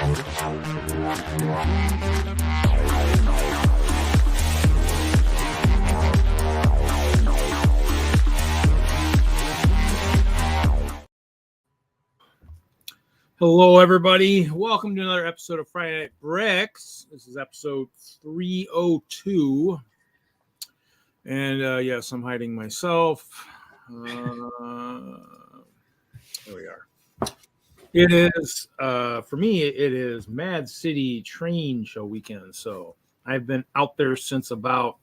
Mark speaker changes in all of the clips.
Speaker 1: Hello, everybody. Welcome to another episode of Friday Night Bricks. This is episode 302. And yes, I'm hiding myself. There we are. It is, for me, it is Mad City Train Show weekend. So I've been out there since about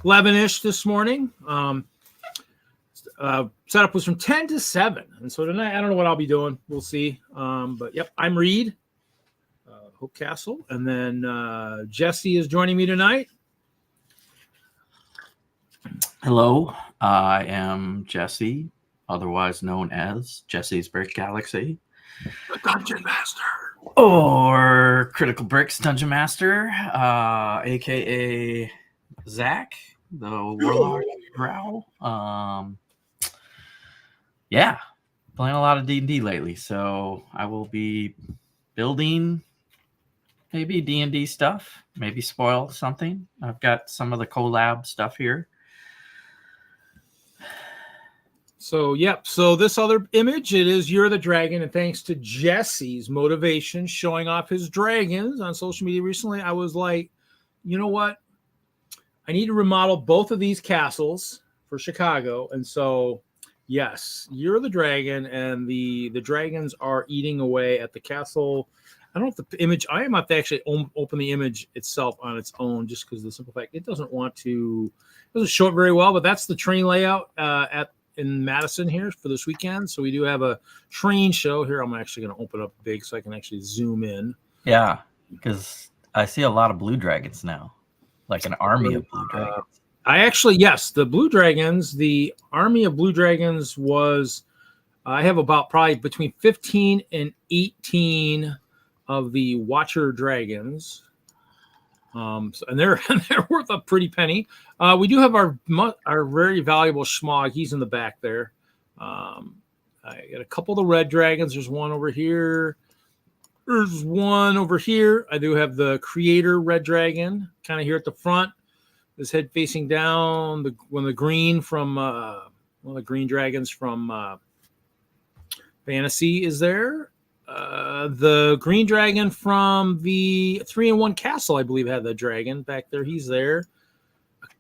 Speaker 1: 11-ish this morning. Setup was from 10 to 7. And so tonight, I don't know what I'll be doing. We'll see. But yep, I'm Reed, Hope Castle. And then Jesse is joining me tonight.
Speaker 2: Hello, I am Jesse, otherwise known as Jesse's Brick Galaxy.
Speaker 1: The Dungeon Master.
Speaker 2: Or Critical Bricks Dungeon Master, a.k.a. Zach, the Warlock Growl. Yeah, playing a lot of D&D lately, so I will be building maybe D&D stuff, maybe spoil something. I've got some of the collab stuff here.
Speaker 1: So, yep. So this other image, it is You're the Dragon, and thanks to Jesse's motivation showing off his dragons on social media recently, I was like, you know what? I need to remodel both of these castles for Chicago, and so... yes, You're the Dragon, and the dragons are eating away at the castle. I don't know if the image, I am have to actually open the image itself on its own, just because of the simple fact it doesn't show it very well, but that's the train layout in Madison here for this weekend. So we do have a train show here. I'm actually going to open up big so I can actually zoom in.
Speaker 2: Yeah, because I see a lot of blue dragons now, like an army of blue dragons.
Speaker 1: Yes, the Blue Dragons, the army of Blue Dragons was, I have about probably between 15 and 18 of the Watcher Dragons. And they're worth a pretty penny. We do have our very valuable Schmog. He's in the back there. I got a couple of the Red Dragons. There's one over here. There's one over here. I do have the Creator Red Dragon kind of here at the front. His head facing down. One of the green from one of the green dragons from Fantasy is there. The green dragon from the 3-in-1 Castle, I believe, had the dragon back there. He's there.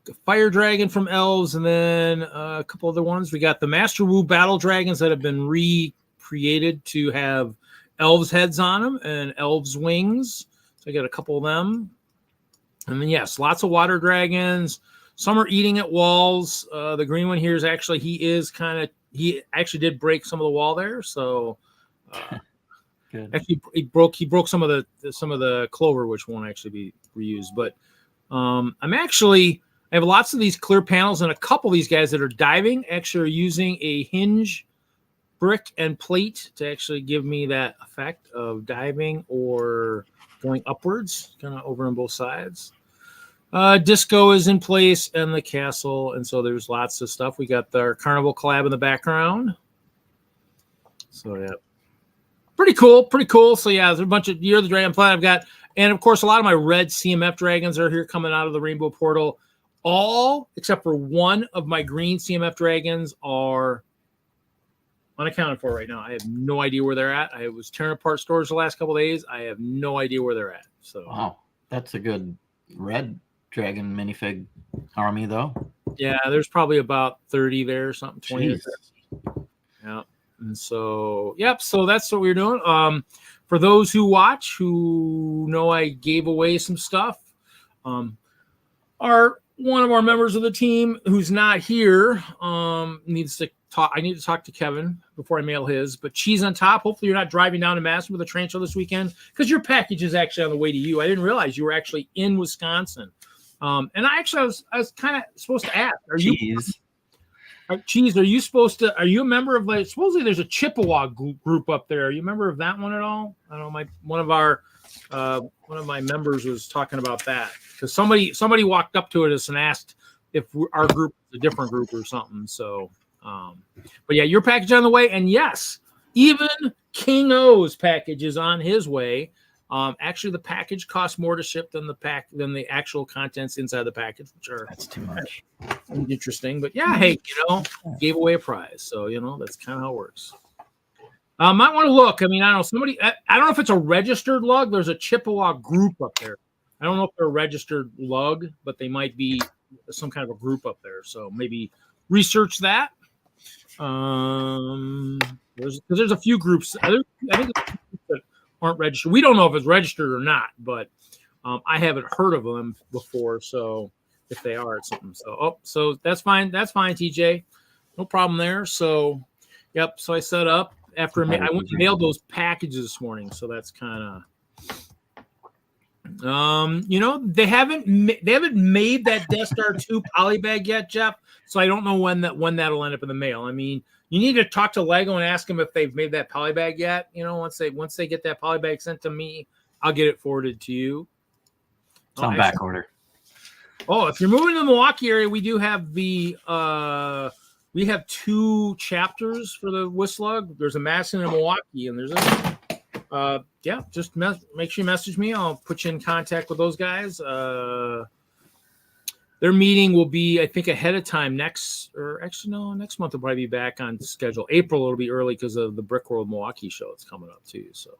Speaker 1: A fire dragon from Elves, and then a couple other ones. We got the Master Wu battle dragons that have been recreated to have elves' heads on them and elves' wings. So I got a couple of them. And then, yes, lots of water dragons. Some are eating at walls. The green one here is actually, he actually did break some of the wall there. So
Speaker 2: Good.
Speaker 1: Actually he broke some of the clover, which won't actually be reused. But I have lots of these clear panels, and a couple of these guys that are diving actually are using a hinge brick and plate to actually give me that effect of diving or going upwards, kind of over on both sides. Disco is in place and the castle, and so there's lots of stuff. We got our Carnival collab in the background. So yeah, pretty cool. So yeah, there's a bunch of Year of the Dragon plan I've got, and of course a lot of my red CMF dragons are here coming out of the Rainbow Portal. All except for one of my green CMF dragons are unaccounted for right now. I have no idea where they're at. I was tearing apart stores the last couple of days. I have no idea where they're at. So
Speaker 2: wow, that's a good red dragon minifig army, though.
Speaker 1: Yeah, there's probably about 30 there or something. 20.
Speaker 2: Jeez.
Speaker 1: Yeah, and so yep. So that's what we're doing. For those who watch, who know I gave away some stuff, one of our members of the team who's not here needs to talk. I need to talk to Kevin before I mail his, but Cheese on Top. Hopefully you're not driving down to Madison with a train show this weekend, because your package is actually on the way to you. I didn't realize you were actually in Wisconsin. And I was kind of supposed to ask, Cheese, are you a member of, like, supposedly there's a Chippewa group up there. Are you a member of that one at all? I don't know. One of my members was talking about that, because somebody walked up to us and asked if our group is a different group or something. So, but yeah, your package on the way. And yes, Even King O's package is on his way. Actually, the package costs more to ship than the actual contents inside the package, which are
Speaker 2: That's too much.
Speaker 1: interesting. But yeah, hey, gave away a prize, so that's kind of how it works. Might want to look. I mean, I don't know. Somebody, I don't know if it's a registered lug. There's a Chippewa group up there. I don't know if they're a registered lug, but they might be some kind of a group up there. So maybe research that. There's a few groups. I think that aren't registered. We don't know if it's registered or not, but I haven't heard of them before. So if they are, it's something. So that's fine. That's fine, TJ. No problem there. So, yep. So I set up after I went to mail those packages this morning. So that's kind of, they haven't made that Death Star 2 polybag yet, Jeff. So I don't know when that'll end up in the mail. I mean, you need to talk to Lego and ask them if they've made that polybag yet. Once they get that polybag sent to me, I'll get it forwarded to you.
Speaker 2: It's on back order.
Speaker 1: Oh, if you're moving to the Milwaukee area, we do have we have 2 chapters for the WISLUG. There's a Madison and Milwaukee, and there's just make sure you message me. I'll put you in contact with those guys. Their meeting will be, I think, ahead of time next month will probably be back on schedule. April it'll be early because of the Brick World Milwaukee show that's coming up too. So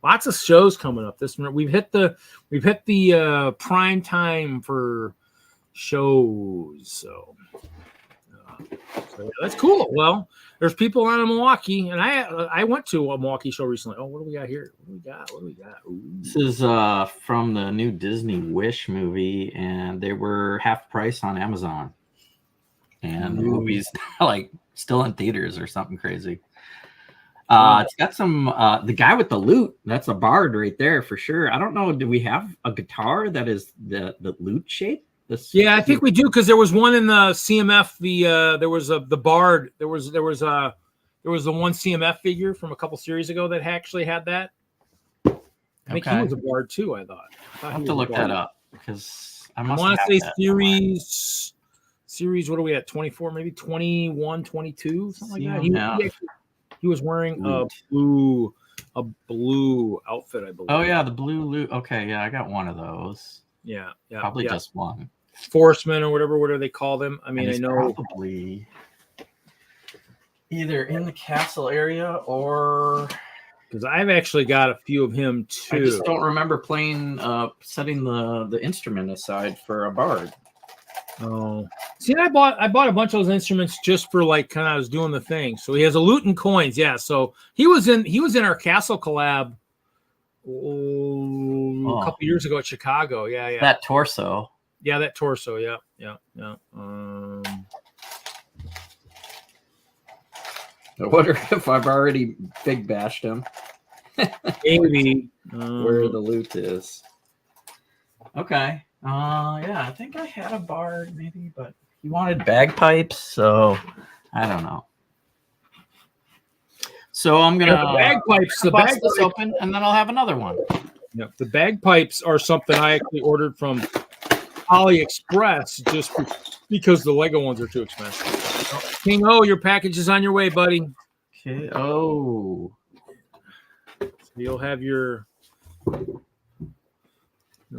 Speaker 1: lots of shows coming up. We've hit the prime time for shows. So yeah, that's cool. Well, there's people out in Milwaukee, and I went to a Milwaukee show recently. Oh, what do we got here? What do we got? Ooh.
Speaker 2: This is from the new Disney Wish movie, and they were half price on Amazon. And the movie's like still in theaters or something crazy. It's got some the guy with the lute. That's a bard right there for sure. I don't know. Do we have a guitar that is the lute shape?
Speaker 1: Yeah, I think we do, because there was one in the CMF. There was the bard. There was the one CMF figure from a couple series ago that actually had that. I think he was a bard too. I thought.
Speaker 2: I have to look that up because I
Speaker 1: want to say series. What are we at? 24, maybe 21, 22, something like that. He was wearing a blue outfit, I believe.
Speaker 2: Oh yeah, the blue lute. Okay, yeah, I got one of those.
Speaker 1: Yeah,
Speaker 2: probably just one.
Speaker 1: Forcemen or whatever they call them. I mean, I know
Speaker 2: probably either in the castle area or
Speaker 1: because I've actually got a few of him too.
Speaker 2: I just don't remember setting the instrument aside for a bard.
Speaker 1: Oh, see, I bought a bunch of those instruments just for like kind of I was doing the thing. So he has a lute and coins, yeah. So he was in our castle collab a couple years ago at Chicago. Yeah.
Speaker 2: That torso.
Speaker 1: Yeah, that torso. Yeah.
Speaker 2: I wonder if I've already big bashed him.
Speaker 1: Maybe
Speaker 2: where the lute is. Okay. Yeah, I think I had a bard maybe, but he wanted bagpipes, so I don't know. So I'm gonna
Speaker 1: the bagpipes
Speaker 2: open, and then I'll have another one.
Speaker 1: Yeah, the bagpipes are something I actually ordered from AliExpress just because the Lego ones are too expensive. King O, your package is on your way, buddy.
Speaker 2: Okay. Oh,
Speaker 1: so you'll have your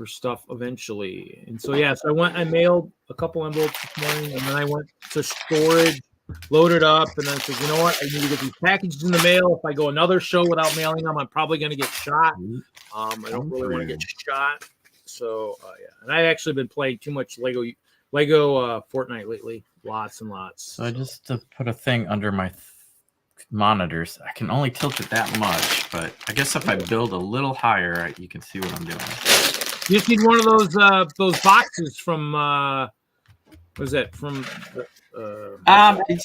Speaker 1: stuff eventually. And so I mailed a couple envelopes this morning, and then I went to storage, loaded up, and then said, you know what, I need to get these packages in the mail. If I go another show without mailing them, I'm probably going to get shot. I don't really want to get shot. So and I actually been playing too much Lego Fortnite lately, lots and lots.
Speaker 2: So I just put a thing under my monitors. I can only tilt it that much, but I guess if I build a little higher, you can see what I'm doing.
Speaker 1: You just need one of those boxes from what is that from?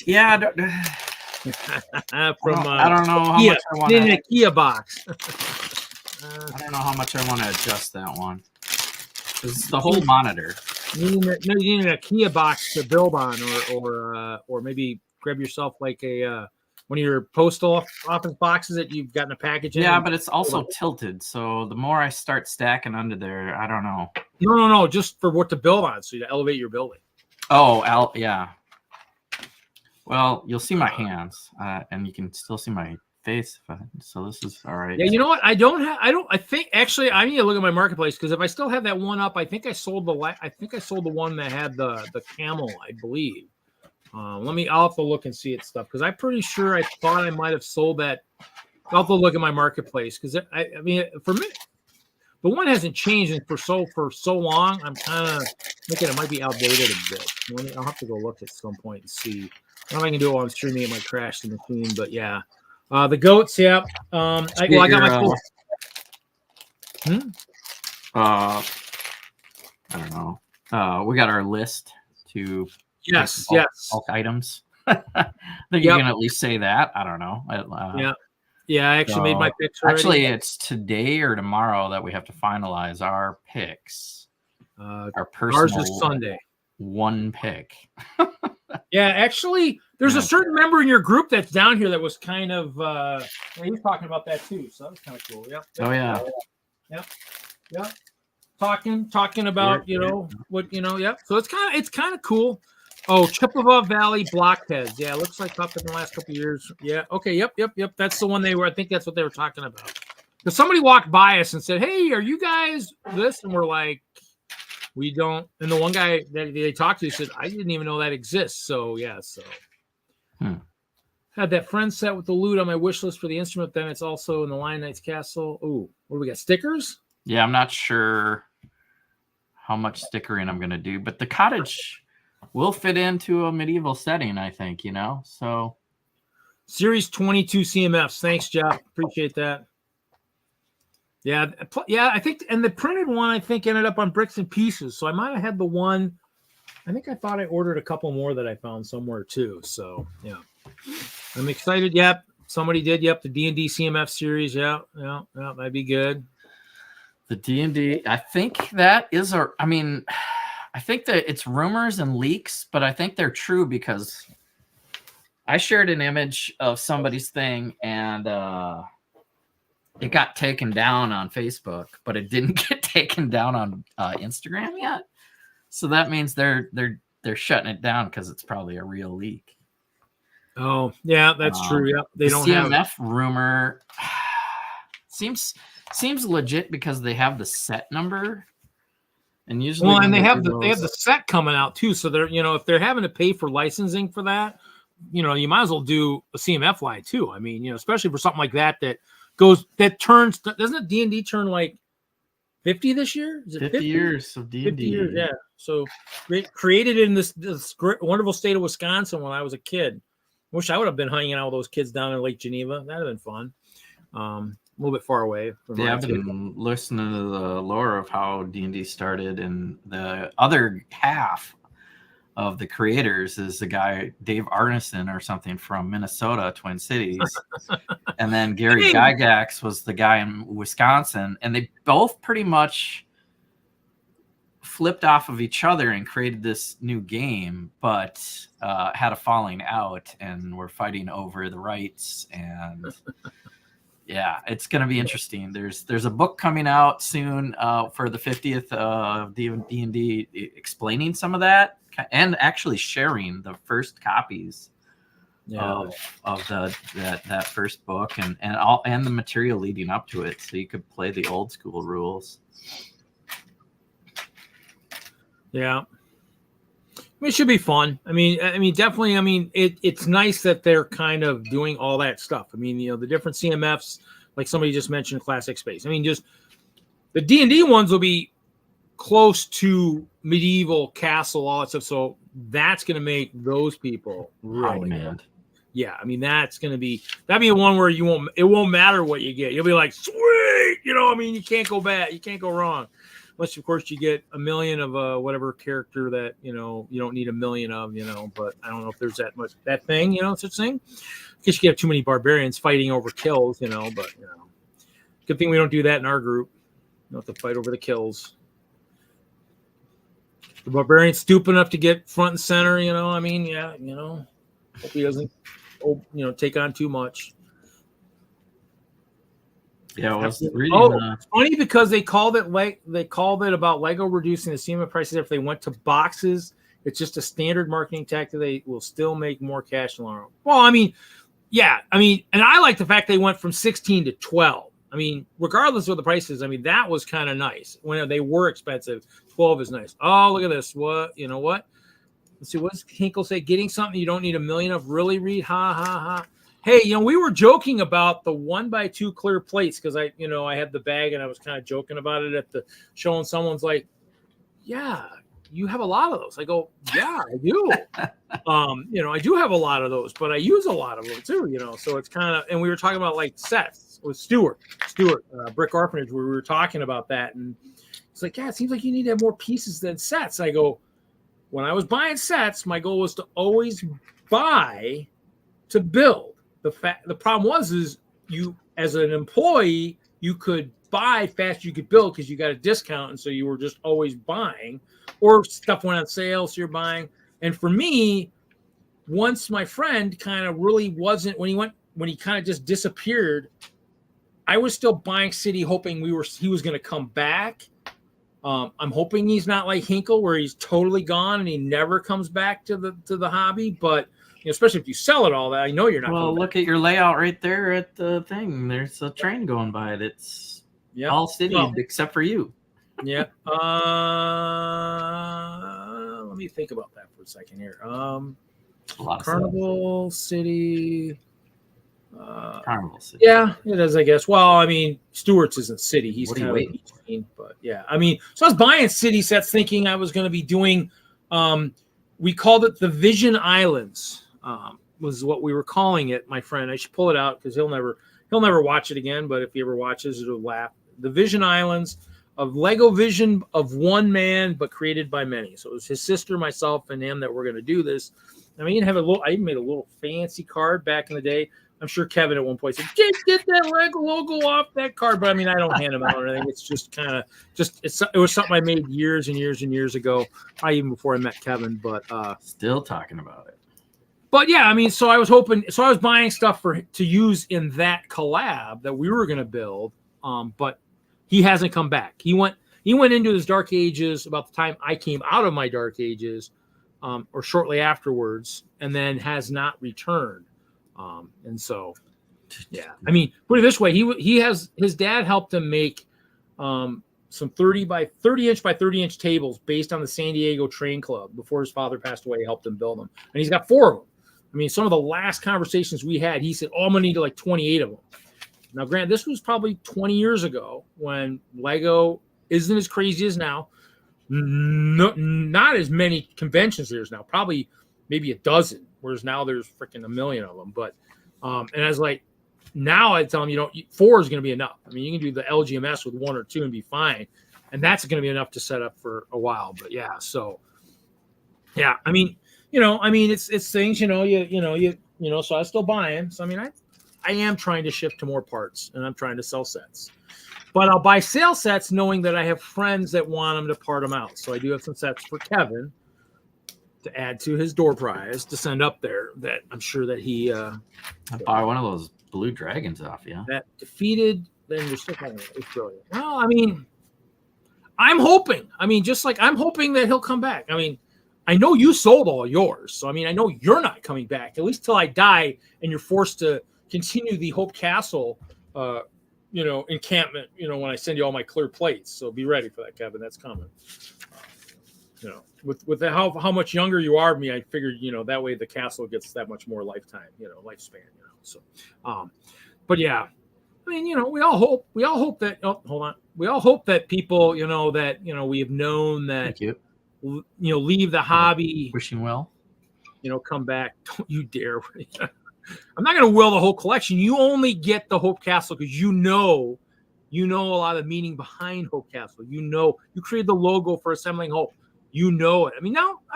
Speaker 2: Yeah.
Speaker 1: From
Speaker 2: I don't know how much I want.
Speaker 1: In a Kia box.
Speaker 2: I don't know how much I want to adjust that one. It's the whole monitor.
Speaker 1: You need a Kia box to build on, or maybe grab yourself like a one of your postal office boxes that you've gotten a package in.
Speaker 2: Yeah, but it's also tilted, so the more I start stacking under there, I don't know.
Speaker 1: No, just for what to build on, so you elevate your building.
Speaker 2: Oh, yeah. Well, you'll see my hands, and you can still see my face. So this is all right.
Speaker 1: Yeah, you know what? I think actually I need to look at my marketplace because if I still have that one up, I think I sold the one that had the camel, I believe. I'll have to look and see it stuff because I'm pretty sure I thought I might have sold that. I'll have to look at my marketplace because I mean for me, the one hasn't changed for so long. I'm kind of thinking it might be outdated a bit. I'll have to go look at some point and see. I don't know if I can do it while I'm streaming. It might crash the machine, but yeah. The goats, yeah. I got my full.
Speaker 2: I don't know. We got our list to
Speaker 1: yes.
Speaker 2: bulk items. I think you can at least say that. I don't know.
Speaker 1: Yeah. I actually made my picks already.
Speaker 2: Actually, it's today or tomorrow that we have to finalize our picks. Our personal.
Speaker 1: Ours is Sunday.
Speaker 2: One pick.
Speaker 1: Yeah, actually, there's a certain member in your group that's down here that was kind of he was talking about that too, so that was kind of cool. Yep.
Speaker 2: Oh yeah.
Speaker 1: Yep. Talking about Yep. So it's kind of cool. Oh, Chippewa Valley Blockheads. Yeah, it looks like up in the last couple of years. Yeah. Okay. Yep. That's the one I think that's what they were talking about. Because somebody walked by us and said, "Hey, are you guys this?" And we're like, we don't. And the one guy that they talked to said, I didn't even know that exists. So, yeah. So, had that friend set with the loot on my wish list for the instrument. Then it's also in the Lion Knight's Castle. Oh, what do we got? Stickers?
Speaker 2: Yeah, I'm not sure how much stickering I'm going to do, but the cottage will fit into a medieval setting, I think, So,
Speaker 1: Series 22 CMFs. Thanks, Jeff. Appreciate that. Yeah, I think, and the printed one I think ended up on Bricks and Pieces. So I might have had the one. I think I thought I ordered a couple more that I found somewhere too. So yeah, I'm excited. Yep, somebody did. Yep, the D&D CMF series. Yeah, that'd be good.
Speaker 2: The D&D. I think that is I think that it's rumors and leaks, but I think they're true because I shared an image of somebody's thing and. It got taken down on Facebook, but it didn't get taken down on Instagram yet. So that means they're shutting it down because it's probably a real leak.
Speaker 1: Oh, yeah, that's true. Yeah,
Speaker 2: they don't CMF have rumor. Seems legit because they have the set number, and usually
Speaker 1: and they have the set coming out too. So they're if they're having to pay for licensing for that, you might as well do a CMF line too. I mean, especially for something like that turns, doesn't it D&D turn like 50 this year? Is it
Speaker 2: 50 years of D&D?
Speaker 1: 50 years, yeah. So created in this wonderful state of Wisconsin when I was a kid. Wish I would have been hanging out with those kids down in Lake Geneva. That'd have been fun. A little bit far away.
Speaker 2: I've been listening to the lore of how D&D started, and the other half of the creators is the guy Dave Arneson or something from Minnesota, Twin Cities, and then Gary Gygax was the guy in Wisconsin, and they both pretty much flipped off of each other and created this new game, but had a falling out and were fighting over the rights. And yeah, it's going to be interesting. There's a book coming out soon for the 50th of D&D explaining some of that, and actually sharing the first copies of that first book and the material leading up to it, so you could play the old school rules.
Speaker 1: Yeah, it should be fun. I mean, definitely. I mean, it's nice that they're kind of doing all that stuff. I mean, the different CMFs, like somebody just mentioned, Classic Space. I mean, just the D&D ones will be close to medieval castle, all that stuff. So that's going to make those people really good. Yeah, I mean that'd be a one where it won't matter what you get. You'll be like, sweet, I mean, you can't go bad, you can't go wrong, unless of course you get a million of whatever character that you don't need a million of, But I don't know if there's that thing, such thing. I guess you get too many barbarians fighting over kills, But good thing we don't do that in our group. You don't have to fight over the kills. The barbarian's stupid enough to get front and center, I mean, yeah, hope he doesn't, take on too much.
Speaker 2: Yeah, well,
Speaker 1: it's funny because they called it about Lego reducing the CMF prices if they went to boxes. It's just a standard marketing tactic. They will still make more cash in the long run. Well, I mean, yeah, I mean, and I like the fact they went from 16 to 12. I mean, regardless of the prices, I mean, that was kind of nice. When they were expensive, 12 is nice. Oh, look at this. What, you know what? Let's see, what does Hinkle say? Getting something you don't need a million of, really, Reed? Ha, ha, ha. Hey, you know, we were joking about the 1x2 clear plates because I had the bag and I was kind of joking about it at the show, and someone's like, yeah, you have a lot of those. I go, yeah, I do. I do have a lot of those, but I use a lot of them too, so it's kind of, and we were talking about like sets with Stewart, Brick Orphanage, where we were talking about that. And it's like, yeah, it seems like you need to have more pieces than sets. I go, when I was buying sets, my goal was to always buy to build. The problem was you, as an employee, you could buy fast, you could build because you got a discount. And so you were just always buying, or stuff went on sale, so you're buying. And for me, once my friend kind of really wasn't, when he kind of just disappeared, I was still buying City, hoping he was going to come back. I'm hoping he's not like Hinkle, where he's totally gone and he never comes back to the hobby. But especially if you sell it all, that I know you're not.
Speaker 2: Well, look at your layout right there at the thing. There's a train going by it. It's all City except for you.
Speaker 1: Yeah. Let me think about that for a second here. Carnival City.
Speaker 2: Carnival City.
Speaker 1: Yeah, it is, I guess. Well, I mean, Stewart's isn't City. He's kind of between, but yeah. I mean, so I was buying City sets thinking I was going to be doing, we called it the Vision Islands, was what we were calling it, my friend. I should pull it out because he'll never watch it again, but if he ever watches, it'll laugh. The Vision Islands of Lego vision of one man, but created by many. So it was his sister, myself, and him that were going to do this. I mean, I even made a little fancy card back in the day. I'm sure Kevin at one point said, get that Lego logo off that card. But I mean, I don't hand them out or anything. It's just kind of it was something I made years and years and years ago, probably even before I met Kevin. But
Speaker 2: still talking about it.
Speaker 1: But yeah, I mean, so I was buying stuff to use in that collab that we were going to build. But he hasn't come back. He went into his dark ages about the time I came out of my dark ages, or shortly afterwards, and then has not returned. And so, yeah, I mean, put it this way, his dad helped him make some 30 inch by 30 inch tables based on the San Diego Train Club before his father passed away. He helped him build them, and he's got 4 of them. I mean, some of the last conversations we had, he said, "Oh, I'm gonna need like 28 of them." Now, Grant, this was probably 20 years ago when Lego isn't as crazy as now. Not as many conventions there's now, probably maybe a dozen, whereas now there's freaking a million of them. But and I was like, now I tell them, 4 is going to be enough. I mean, you can do the LGMS with 1 or 2 and be fine, and that's going to be enough to set up for a while. But yeah, so yeah, I mean, it's things, so I still buying. So I mean, I am trying to shift to more parts, and I'm trying to sell sets. But I'll buy sale sets knowing that I have friends that want them to part them out. So I do have some sets for Kevin to add to his door prize to send up there that I'm sure that he
Speaker 2: I'll buy one of those blue dragons off you.
Speaker 1: That defeated, then you're still calling it. It's brilliant. Well, I mean, I'm hoping. I mean, just like I'm hoping that he'll come back. I mean, I know you sold all yours. So, I mean, I know you're not coming back, at least till I die and you're forced to continue the Hope Castle encampment, when I send you all my clear plates. So be ready for that, Kevin. That's coming. With how much younger you are than me, I figured, that way the castle gets that much more lifespan, So, but yeah, I mean, we all hope that, we all hope that people, that, we have known that,
Speaker 2: thank you.
Speaker 1: Leave the hobby.
Speaker 2: Wishing well.
Speaker 1: Come back. Don't you dare. I'm not going to will the whole collection. You only get the Hope Castle because you know a lot of the meaning behind Hope Castle. You created the logo for Assembling Hope. It. I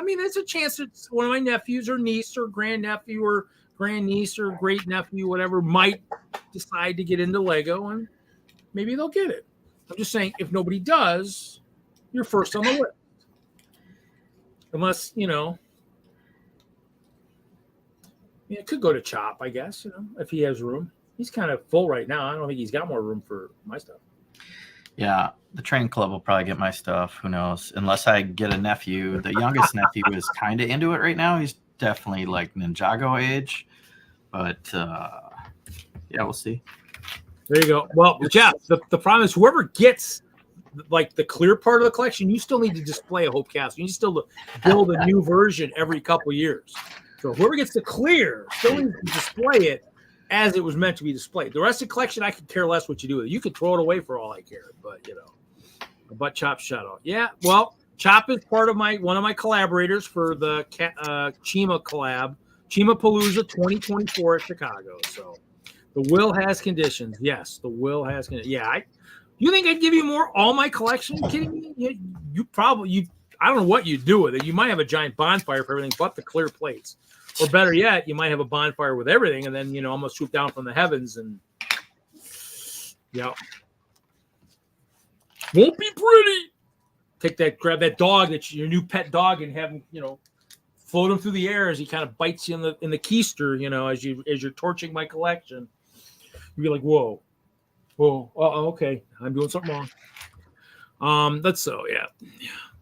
Speaker 1: mean, there's a chance that one of my nephews or niece or grandnephew or grandniece or great nephew, whatever, might decide to get into Lego, and maybe they'll get it. I'm just saying, if nobody does, you're first on the list. Unless, it could go to Chop, I guess, if he has room. He's kind of full right now. I don't think he's got more room for my stuff.
Speaker 2: Yeah, the train club will probably get my stuff. Who knows? Unless I get a nephew. The youngest nephew is kind of into it right now. He's definitely like Ninjago age. But yeah, we'll see.
Speaker 1: There you go. Well, Jeff, the problem is whoever gets like the clear part of the collection, you still need to display a Hope Castle. You need still to build a new version every couple years. So whoever gets the clear still needs to display it as it was meant to be displayed. The rest of the collection, I could care less what you do with it. You could throw it away for all I care, but but Chop shout out. Yeah, well, Chop is part of one of my collaborators for the Chima collab, Chima Palooza 2024 at Chicago. So the will has conditions. Yes, the will has conditions. Yeah, you think I'd give you all my collection? Are you kidding me? You probably I don't know what you do with it. You might have a giant bonfire for everything but the clear plates. Or better yet, you might have a bonfire with everything, and then I'm gonna swoop down from the heavens and won't be pretty. Grab that dog, that's your new pet dog, and have him, float him through the air as he kind of bites you in the keister, as you're torching my collection. You'd be like, whoa, okay, I'm doing something wrong.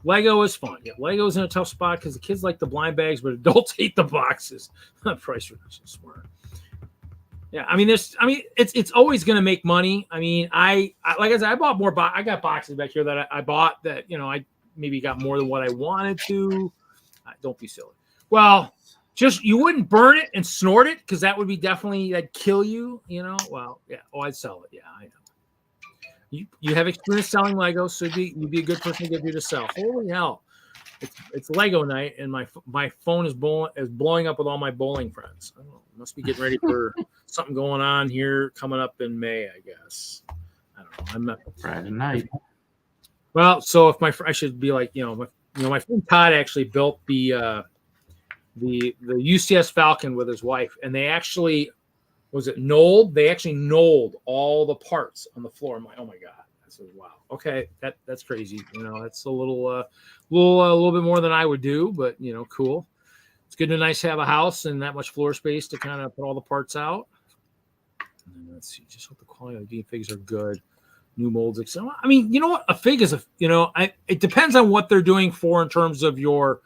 Speaker 1: Lego is fun. Yeah, Lego's in a tough spot because the kids like the blind bags, but adults hate the boxes. Price reduction, smart. Yeah, it's always going to make money. I like I said, I bought more. I got boxes back here that I bought that I maybe got more than what I wanted to. Don't be silly. Well, just you wouldn't burn it and snort it because that would be that'd kill you. Well, yeah. Oh, I'd sell it. Yeah, I know. You have experience selling Legos, so you'd be a good person to get you to sell. Holy hell. It's Lego night, and my phone is blowing up with all my bowling friends. I don't know. Must be getting ready for something going on here coming up in May, I guess. I don't know. I'm not
Speaker 2: Friday night.
Speaker 1: Well, so if I should be like, my friend Todd actually built the UCS Falcon with his wife, and they actually They actually knolled all the parts on the floor. I'm like, oh my god! I said, wow, okay, that's crazy. That's a little bit more than I would do, but cool. It's good and nice to have a house and that much floor space to kind of put all the parts out. And let's see, just hope the quality of the figs are good. New molds, etc. You know what? A fig is it depends on what they're doing for in terms of your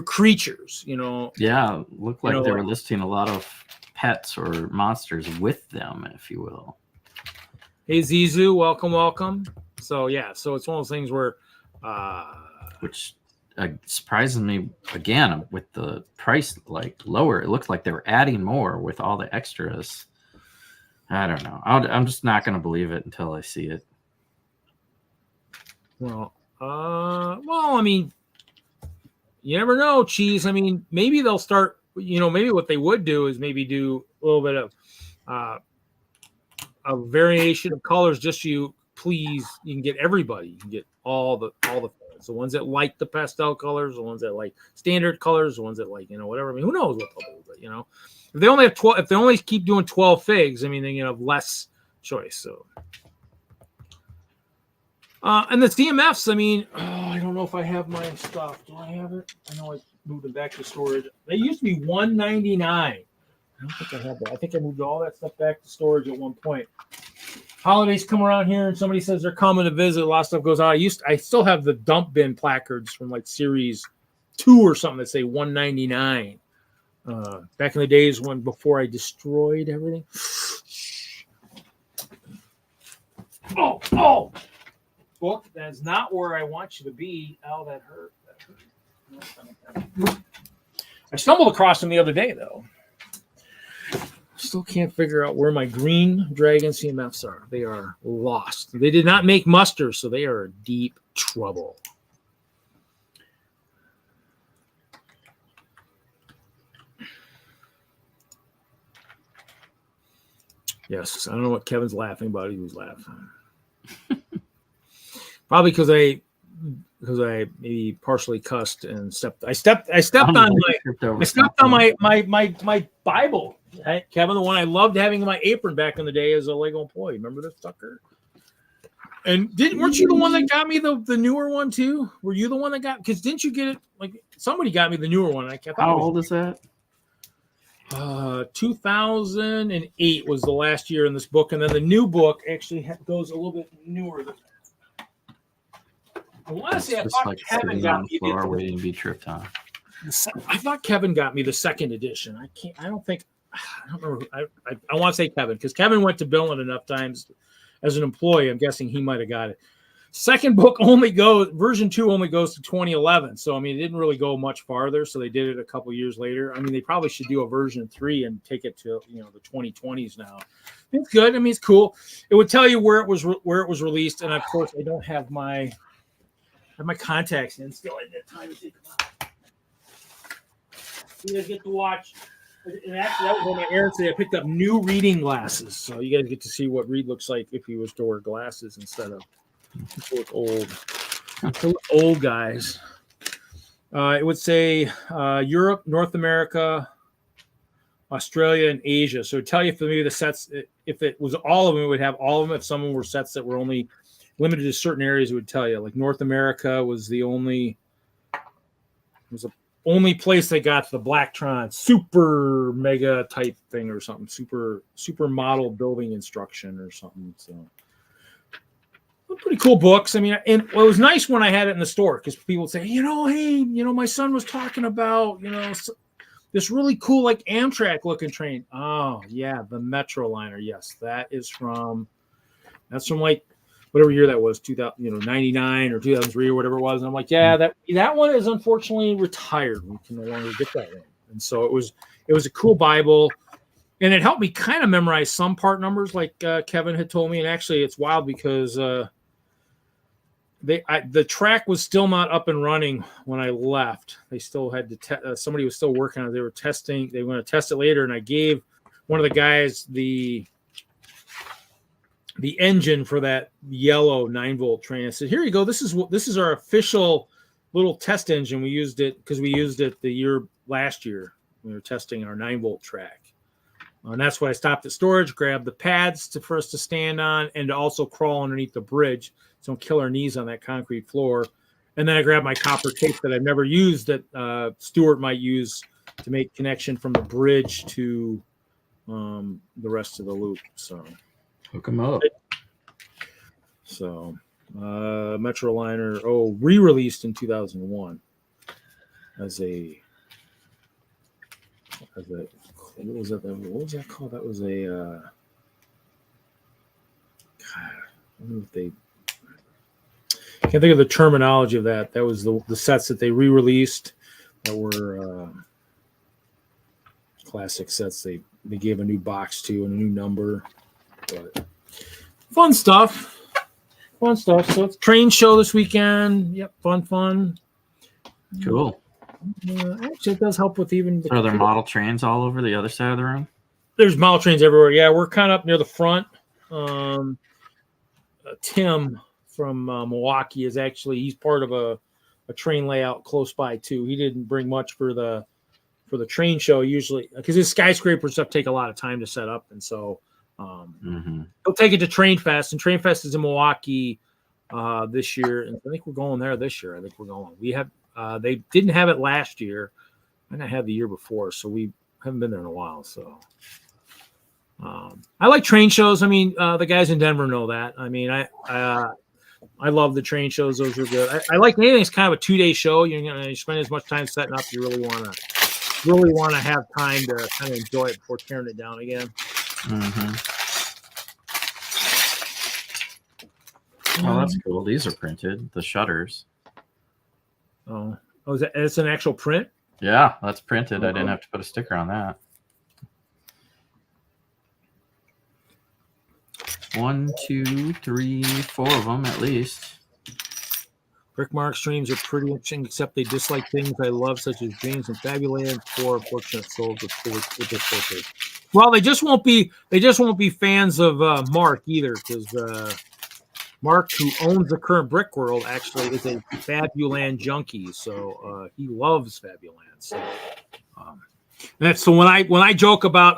Speaker 1: creatures.
Speaker 2: Yeah, looked like they were listing a lot of pets or monsters with them, if you will.
Speaker 1: Hey Zizu, welcome. So it's one of those things where
Speaker 2: which surprises me again with the price lower. It looks like they were adding more with all the extras. I don't know. I'm just not going to believe it until I see it.
Speaker 1: Well, you never know, Cheese. Maybe they'll start. Maybe what they would do is maybe do a little bit of a variation of colors. Just so you can get everybody. You can get all the fans. The ones that like the pastel colors, the ones that like standard colors, the ones that like whatever. Who knows what they'll do? But if they only have 12, if they only keep doing 12 figs, then you have less choice. So. And the CMFs, I don't know if I have my stuff. Do I have it? I know I moved them back to storage. They used to be $199. I don't think I have that. I think I moved all that stuff back to storage at one point. Holidays come around here and somebody says they're coming to visit. A lot of stuff goes out. I still have the dump bin placards from series 2 or something that say $199. Back in the days before I destroyed everything. Oh! Book, that's not where I want you to be. Oh, that hurt. I stumbled across them the other day, though. Still can't figure out where my green dragon CMFs are. They are lost. They did not make muster, so they are in deep trouble. Yes, I don't know what Kevin's laughing about. He was laughing. Probably because I maybe partially cussed and stepped on my Bible. Right? Kevin, the one I loved having in my apron back in the day as a Lego employee. Remember this sucker? And weren't you the one that got me the newer one too? Were you the one that got? Because didn't you get it? Somebody got me the newer one.
Speaker 2: How old is that?
Speaker 1: 2008 was the last year in this book, and then the new book actually goes a little bit newer than that. I want to say I thought Kevin got me
Speaker 2: waiting to be tripped on.
Speaker 1: I thought Kevin got me the second edition. I I don't remember. I want to say Kevin, because Kevin went to Billund enough times as an employee. I'm guessing he might have got it. Second book version 2 only goes to 2011. So, I mean, it didn't really go much farther. So they did it a couple years later. I mean, they probably should do a version 3 and take it to, the 2020s now. It's good. I mean, it's cool. It would tell you where it was released. And of course, I don't have my contacts in still at that time to take them out. You guys get to watch. And actually, that was one of my errands today. I picked up new reading glasses. So you guys get to see what Reed looks like if he was to wear glasses instead of look old. Old guys. It would say Europe, North America, Australia, and Asia. So it would tell you if maybe the sets, if it was all of them, it would have all of them. If some of them were sets that were only limited to certain areas, it would tell you. Like North America was the only place they got the Blacktron super mega type thing or something. Super model building instruction or something. So pretty cool books. I mean, and it was nice when I had it in the store because people would say, hey, my son was talking about, this really cool like Amtrak looking train. Oh yeah, the Metroliner. Yes, that's from like whatever year that was, 2000, 99 or 2003 or whatever it was. And I'm like, yeah, that one is unfortunately retired. We can no longer get that one. And so it was a cool Bible. And it helped me kind of memorize some part numbers like Kevin had told me. And actually it's wild because the track was still not up and running when I left. They still had to somebody was still working on it. They were testing. They were going to test it later. And I gave one of the guys the engine for that yellow 9-volt train. I said, here you go. This is our official little test engine. We used it because we used it last year. We were testing our 9-volt track. And that's why I stopped at storage, grabbed the pads for us to stand on, and to also crawl underneath the bridge so don't kill our knees on that concrete floor. And then I grabbed my copper tape that I've never used that Stuart might use to make connection from the bridge to the rest of the loop. So
Speaker 2: hook them up.
Speaker 1: So Metroliner, re-released in 2001 as a what was that called? That was a God, I don't know if they can't think of the terminology of that. That was the sets that they re-released that were classic sets. They gave a new box to and a new number. But fun stuff. So it's train show this weekend. Yep, fun.
Speaker 2: Cool.
Speaker 1: Actually, it does help with even.
Speaker 2: Are there model trains all over the other side of the room?
Speaker 1: There's model trains everywhere. Yeah, we're kind of up near the front. Tim from Milwaukee he's part of a train layout close by too. He didn't bring much for the train show usually because his skyscraper stuff take a lot of time to set up, and so he'll take it to Train Fest, and Train Fest is in Milwaukee this year, and I think we're going there this year. We have they didn't have it last year, and I had the year before, so we haven't been there in a while. So I like train shows. I mean, the guys in Denver know that. I mean, I love the train shows. Those are good. I like anything. It's kind of a 2-day show. You spend as much time setting up. You really want to have time to kind of enjoy it before tearing it down again.
Speaker 2: Oh, that's cool. These are printed. The shutters.
Speaker 1: Oh, it's an actual print?
Speaker 2: Yeah, that's printed. I didn't have to put a sticker on that. 1, 2, 3, 4 of them at least.
Speaker 1: Brickmark streams are pretty interesting, except they dislike things I love, such as James and Fabuland. Poor unfortunate souls with this filter. Well, they just won't be fans of Mark either, because Mark, who owns the current Brick World, actually is a Fabuland junkie, so he loves Fabuland. So, when I joke about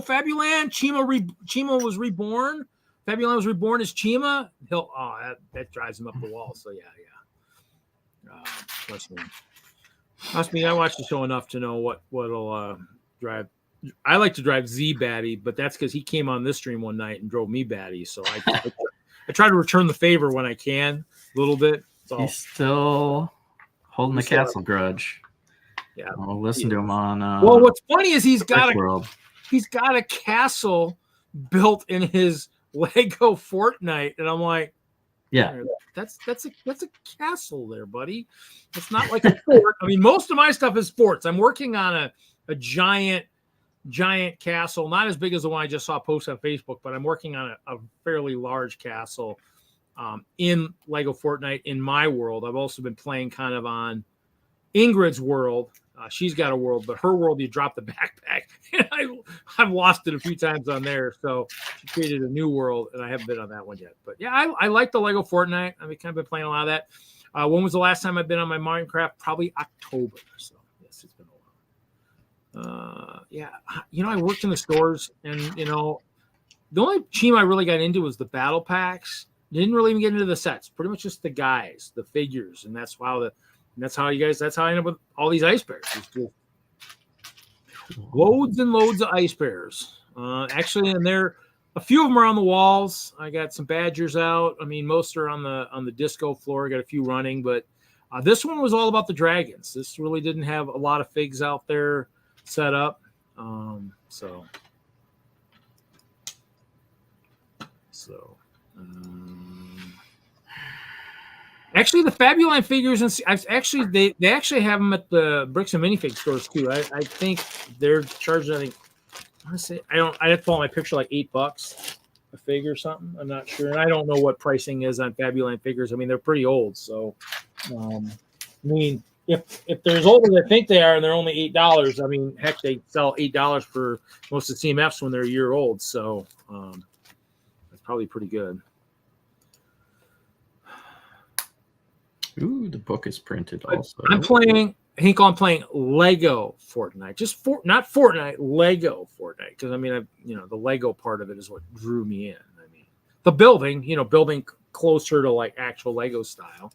Speaker 1: Fabuland, Chima was reborn. Fabuland was reborn as Chima. That drives him up the wall. So yeah. Trust me, I watched the show enough to know what'll drive. I like to drive Z batty, but that's because he came on this stream one night and drove me batty. So I try to return the favor when I can, a little bit.
Speaker 2: He's still holding the castle grudge.
Speaker 1: Yeah.
Speaker 2: I'll listen to him on.
Speaker 1: Well, what's funny is he's got
Speaker 2: World.
Speaker 1: a castle built in his Lego Fortnite, and I'm like,
Speaker 2: yeah,
Speaker 1: that's a castle there, buddy. It's not like a fort. I mean, most of my stuff is forts. I'm working on a giant castle, not as big as the one I just saw post on Facebook, but I'm working on a fairly large castle in Lego Fortnite in my world. I've also been playing kind of on Ingrid's world. She's got a world, but her world, you drop the backpack. And I've lost it a few times on there. So she created a new world, and I haven't been on that one yet. But yeah, I like the Lego Fortnite. I've kind of been playing a lot of that. When was the last time I've been on my Minecraft? Probably October. So yes, it's been a while. Yeah, I worked in the stores, and the only team I really got into was the battle packs. Didn't really even get into the sets. Pretty much just the guys, the figures, and that's how that's how I end up with all these ice bears. Loads and loads of ice bears. Actually, and a few of them are on the walls. I got some badgers out. I mean, most are on the disco floor. I got a few running, but this one was all about the dragons. This really didn't have a lot of figs out there set up. Actually, the Fabuline figures, and they actually have them at the Bricks and Minifig stores too. I think they're charging. I have to pull out my picture, like $8 a fig or something. I'm not sure, and I don't know what pricing is on Fabuline figures. I mean, they're pretty old, so I mean, if they're as old as I think they are, and they're only $8, I mean, heck, they sell $8 for most of the CMFs when they're a year old. So that's probably pretty good.
Speaker 2: Ooh, the book is printed also.
Speaker 1: I'm playing Lego Fortnite. Not Fortnite, Lego Fortnite. Because I mean, the Lego part of it is what drew me in. I mean, the building closer to like actual Lego style.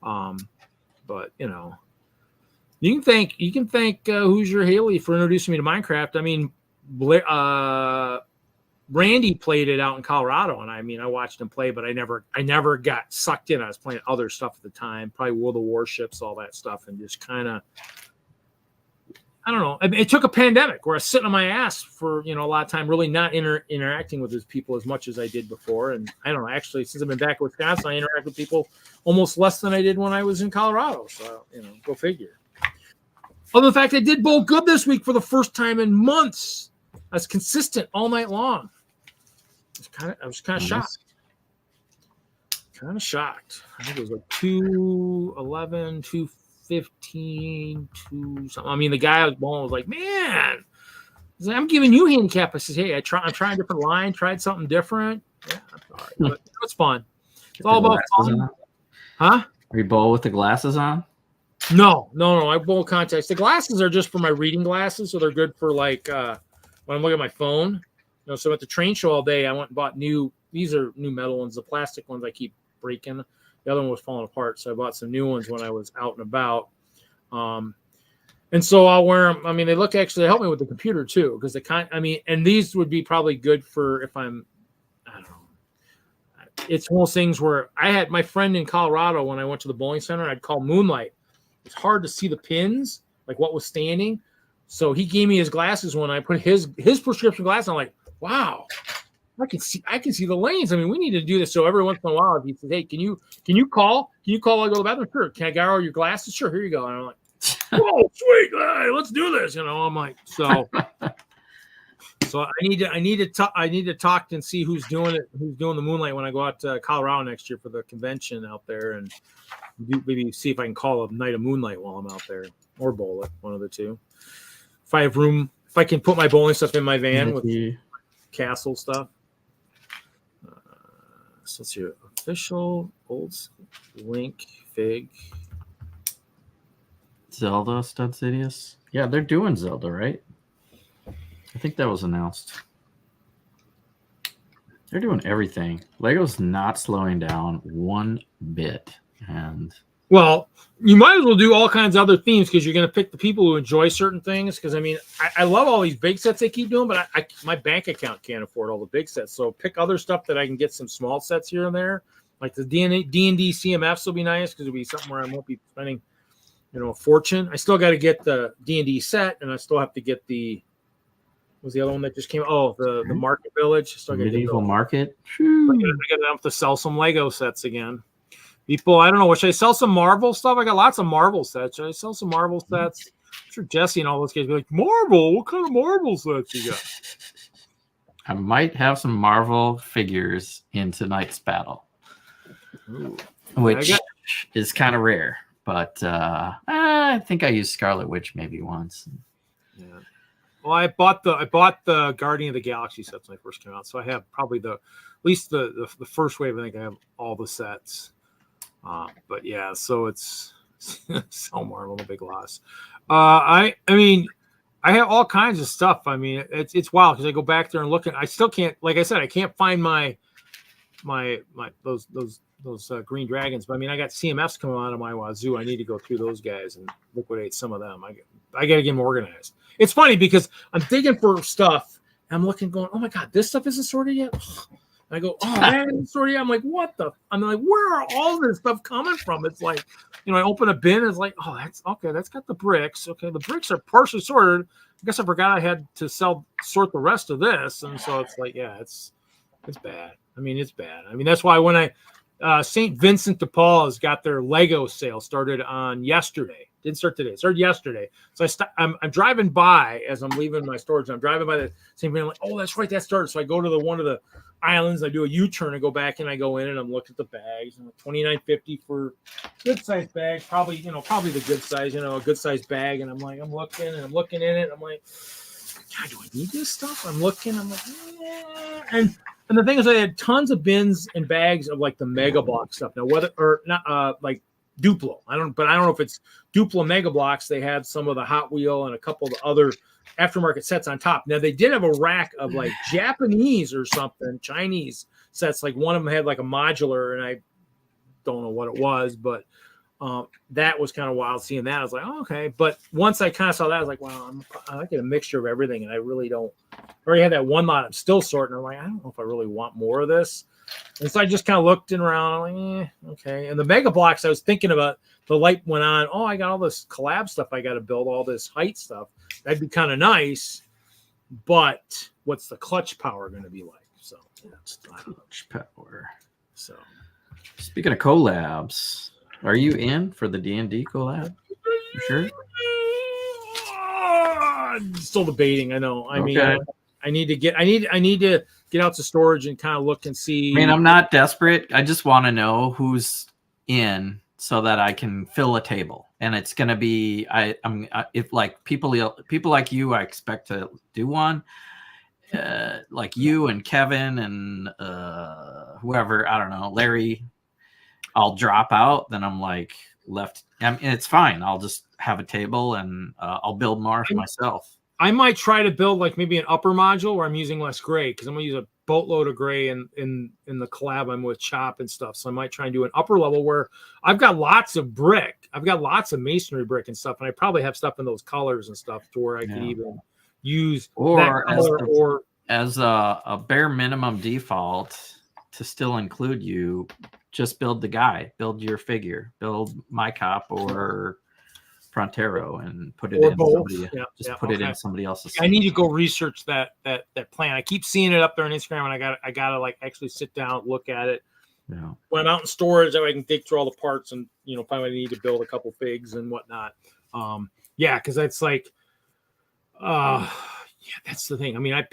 Speaker 1: But you can thank Hoosier Haley for introducing me to Minecraft. I mean, Randy played it out in Colorado, and I mean, I watched him play, but I never got sucked in. I was playing other stuff at the time, probably World of Warships, all that stuff, and just kind of, I don't know. I mean, it took a pandemic where I was sitting on my ass for a lot of time, really not interacting with those people as much as I did before. And I don't know. Actually, since I've been back in Wisconsin, I interact with people almost less than I did when I was in Colorado. So go figure. Other than the fact I did bowl good this week for the first time in months. I was consistent all night long. I was kind of shocked. Kind of shocked. I think it was like 211, 215, 2 something. I mean, the guy I was bowling was like, man, I'm giving you handicap. I said, hey, I'm trying a different line, tried something different. Yeah, that's all right. But it's fun. It's all about fun. Huh?
Speaker 2: Are you bowl with the glasses on?
Speaker 1: No. I bowl contacts. The glasses are just for my reading glasses, so they're good for like when I'm looking at my phone. So at the train show all day, I went and bought these are new metal ones. The plastic ones I keep breaking. The other one was falling apart, so I bought some new ones when I was out and about. And so I'll wear them. I mean, they help me with the computer too, because and these would be probably good for if I don't know. It's one of those things where I had my friend in Colorado when I went to the bowling center, I'd call moonlight. It's hard to see the pins, like what was standing. So he gave me his glasses when I put his prescription glasses. I'm like, wow, I can see the lanes. I mean, we need to do this. So every once in a while, if he says, hey, can you call? Can you call? I go to the bathroom. Sure. Can I borrow your glasses? Sure. Here you go. And I'm like, whoa, sweet. Hey, let's do this. I'm like, so I need to talk and see who's doing it, who's doing the moonlight when I go out to Colorado next year for the convention out there, and maybe see if I can call a night of moonlight while I'm out there, or bowl it, one of the two. If I have room, if I can put my bowling stuff in my van with castle stuff. So let's see, official old link fig.
Speaker 2: Zelda Stud Sidious. Yeah, they're doing Zelda, right? I think that was announced. They're doing everything. Lego's not slowing down one bit. And
Speaker 1: well, you might as well do all kinds of other themes, because you're going to pick the people who enjoy certain things. Because I mean, I love all these big sets they keep doing, but my bank account can't afford all the big sets. So pick other stuff that I can get some small sets here and there. Like the D&D CMFs will be nice, because it'll be something where I won't be spending a fortune. I still got to get the D&D set, and I still have to get what was the other one that just came? Oh, the Market Village. Still got
Speaker 2: Medieval Market.
Speaker 1: I got to have to sell some Lego sets again. People, I don't know. Should I sell some Marvel stuff? I got lots of Marvel sets. Should I sell some Marvel sets? I'm sure Jesse and all those guys be like, Marvel? What kind of Marvel sets you got?
Speaker 2: I might have some Marvel figures in tonight's battle.
Speaker 1: Ooh.
Speaker 2: Which is kind of rare. But I think I used Scarlet Witch maybe once.
Speaker 1: Yeah. Well, I bought the Guardian of the Galaxy sets when they first came out, so I have probably at least the first wave. I think I have all the sets. But yeah, so it's so Marvel, a big loss. I mean, I have all kinds of stuff. I mean, it's wild because I go back there and look at. I still can't, like I said, I can't find my those green dragons. But I mean, I got CMFs coming out of my wazoo. I need to go through those guys and liquidate some of them. I got to get them organized. It's funny because I'm digging for stuff. And I'm looking, going, oh my god, this stuff isn't sorted yet. I go, oh, that isn't sorted yet. I'm like, what the? I'm like, where are all this stuff coming from? It's like, I open a bin. It's like, oh, that's okay. That's got the bricks. Okay, the bricks are partially sorted. I guess I forgot I had to sort the rest of this, and so it's like, yeah, it's bad. I mean, it's bad. I mean, that's why when St. Vincent de Paul has got their Lego sale started on yesterday. Didn't start today. It started yesterday. So I'm driving by as I'm leaving my storage. I'm driving by the same thing. I'm like, oh, that's right. That started. So I go to one of the islands. I do a U-turn. I go back and I go in and I'm looking at the bags. $29.50 for good size bag. Probably the good size. A good size bag. And I'm looking in it. I'm like, God, do I need this stuff? I'm looking. I'm like, yeah. And the thing is, I had tons of bins and bags of like the Mega Block stuff. Now, whether or not like Duplo, I don't know if it's Duplo Mega Blocks. They had some of the Hot Wheel and a couple of the other aftermarket sets on top. Now they did have a rack of like Japanese or something, Chinese sets. Like one of them had like a modular, and I don't know what it was, but that was kind of wild seeing that. I was like, oh, okay. But once I kind of saw that, I was like, wow, I get a mixture of everything, and I really don't. I already had that one lot I'm still sorting. I'm like, I don't know if I really want more of this. And so I just kind of looked around, like, okay. And the Mega Blocks, I was thinking about, the light went on. Oh, I got all this collab stuff I got to build, all this height stuff. That'd be kind of nice. But what's the clutch power going to be like? So,
Speaker 2: what's the clutch power?
Speaker 1: So,
Speaker 2: speaking of collabs, are you in for the D&D collab? You sure?
Speaker 1: Still debating. I know. I mean, I need to get out to storage and kind of look and see.
Speaker 2: I mean, I'm not desperate. I just want to know who's in so that I can fill a table. And it's going to be, if like people like you, I expect to do one. Like you and Kevin and whoever, I don't know, Larry, I'll drop out. Then I'm like left. I mean, it's fine. I'll just have a table and I'll build more for myself.
Speaker 1: I might try to build like maybe an upper module where I'm using less gray, because I'm going to use a boatload of gray in the collab I'm with Chop and stuff. So I might try and do an upper level where I've got lots of brick. I've got lots of masonry brick and stuff. And I probably have stuff in those colors and stuff to where I could even use
Speaker 2: or
Speaker 1: that color,
Speaker 2: as a bare minimum default to still include you. Just build the guy, build your figure, build my cop or Frontero and put it in somebody. Put it in somebody else's.
Speaker 1: I need to go research that plan. I keep seeing it up there on Instagram, and I gotta like actually sit down, look at it.
Speaker 2: Yeah.
Speaker 1: When I'm out in storage, that way I can dig through all the parts and find what I need to build a couple figs and whatnot. Because that's like, that's the thing. I mean, I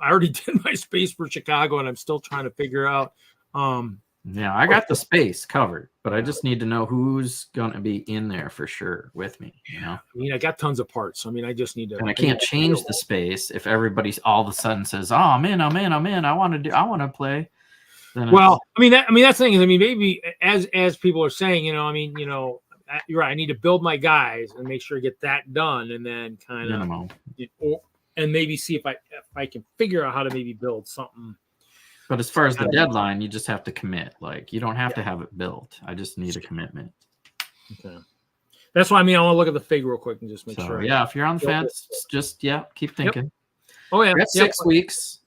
Speaker 1: already did my space for Chicago, and I'm still trying to figure out.
Speaker 2: I got the space covered, but I just need to know who's going to be in there for sure with me.
Speaker 1: I mean, I got tons of parts. I mean, I just need to.
Speaker 2: And I can't change the space if everybody all of a sudden says, "Oh, I'm in. I want to play." Then
Speaker 1: that's the thing is, I mean, maybe as people are saying, you're right. I need to build my guys and make sure I get that done, and then kind of, and maybe see if I can figure out how to maybe build something.
Speaker 2: But as far as the deadline, you just have to commit. Like, you don't have to have it built. I just need a commitment.
Speaker 1: Okay. That's why I want to look at the fig real quick and just make sure.
Speaker 2: Yeah, if you're on the fence, just keep thinking.
Speaker 1: Yep. Oh yeah.
Speaker 2: We're at 6 weeks.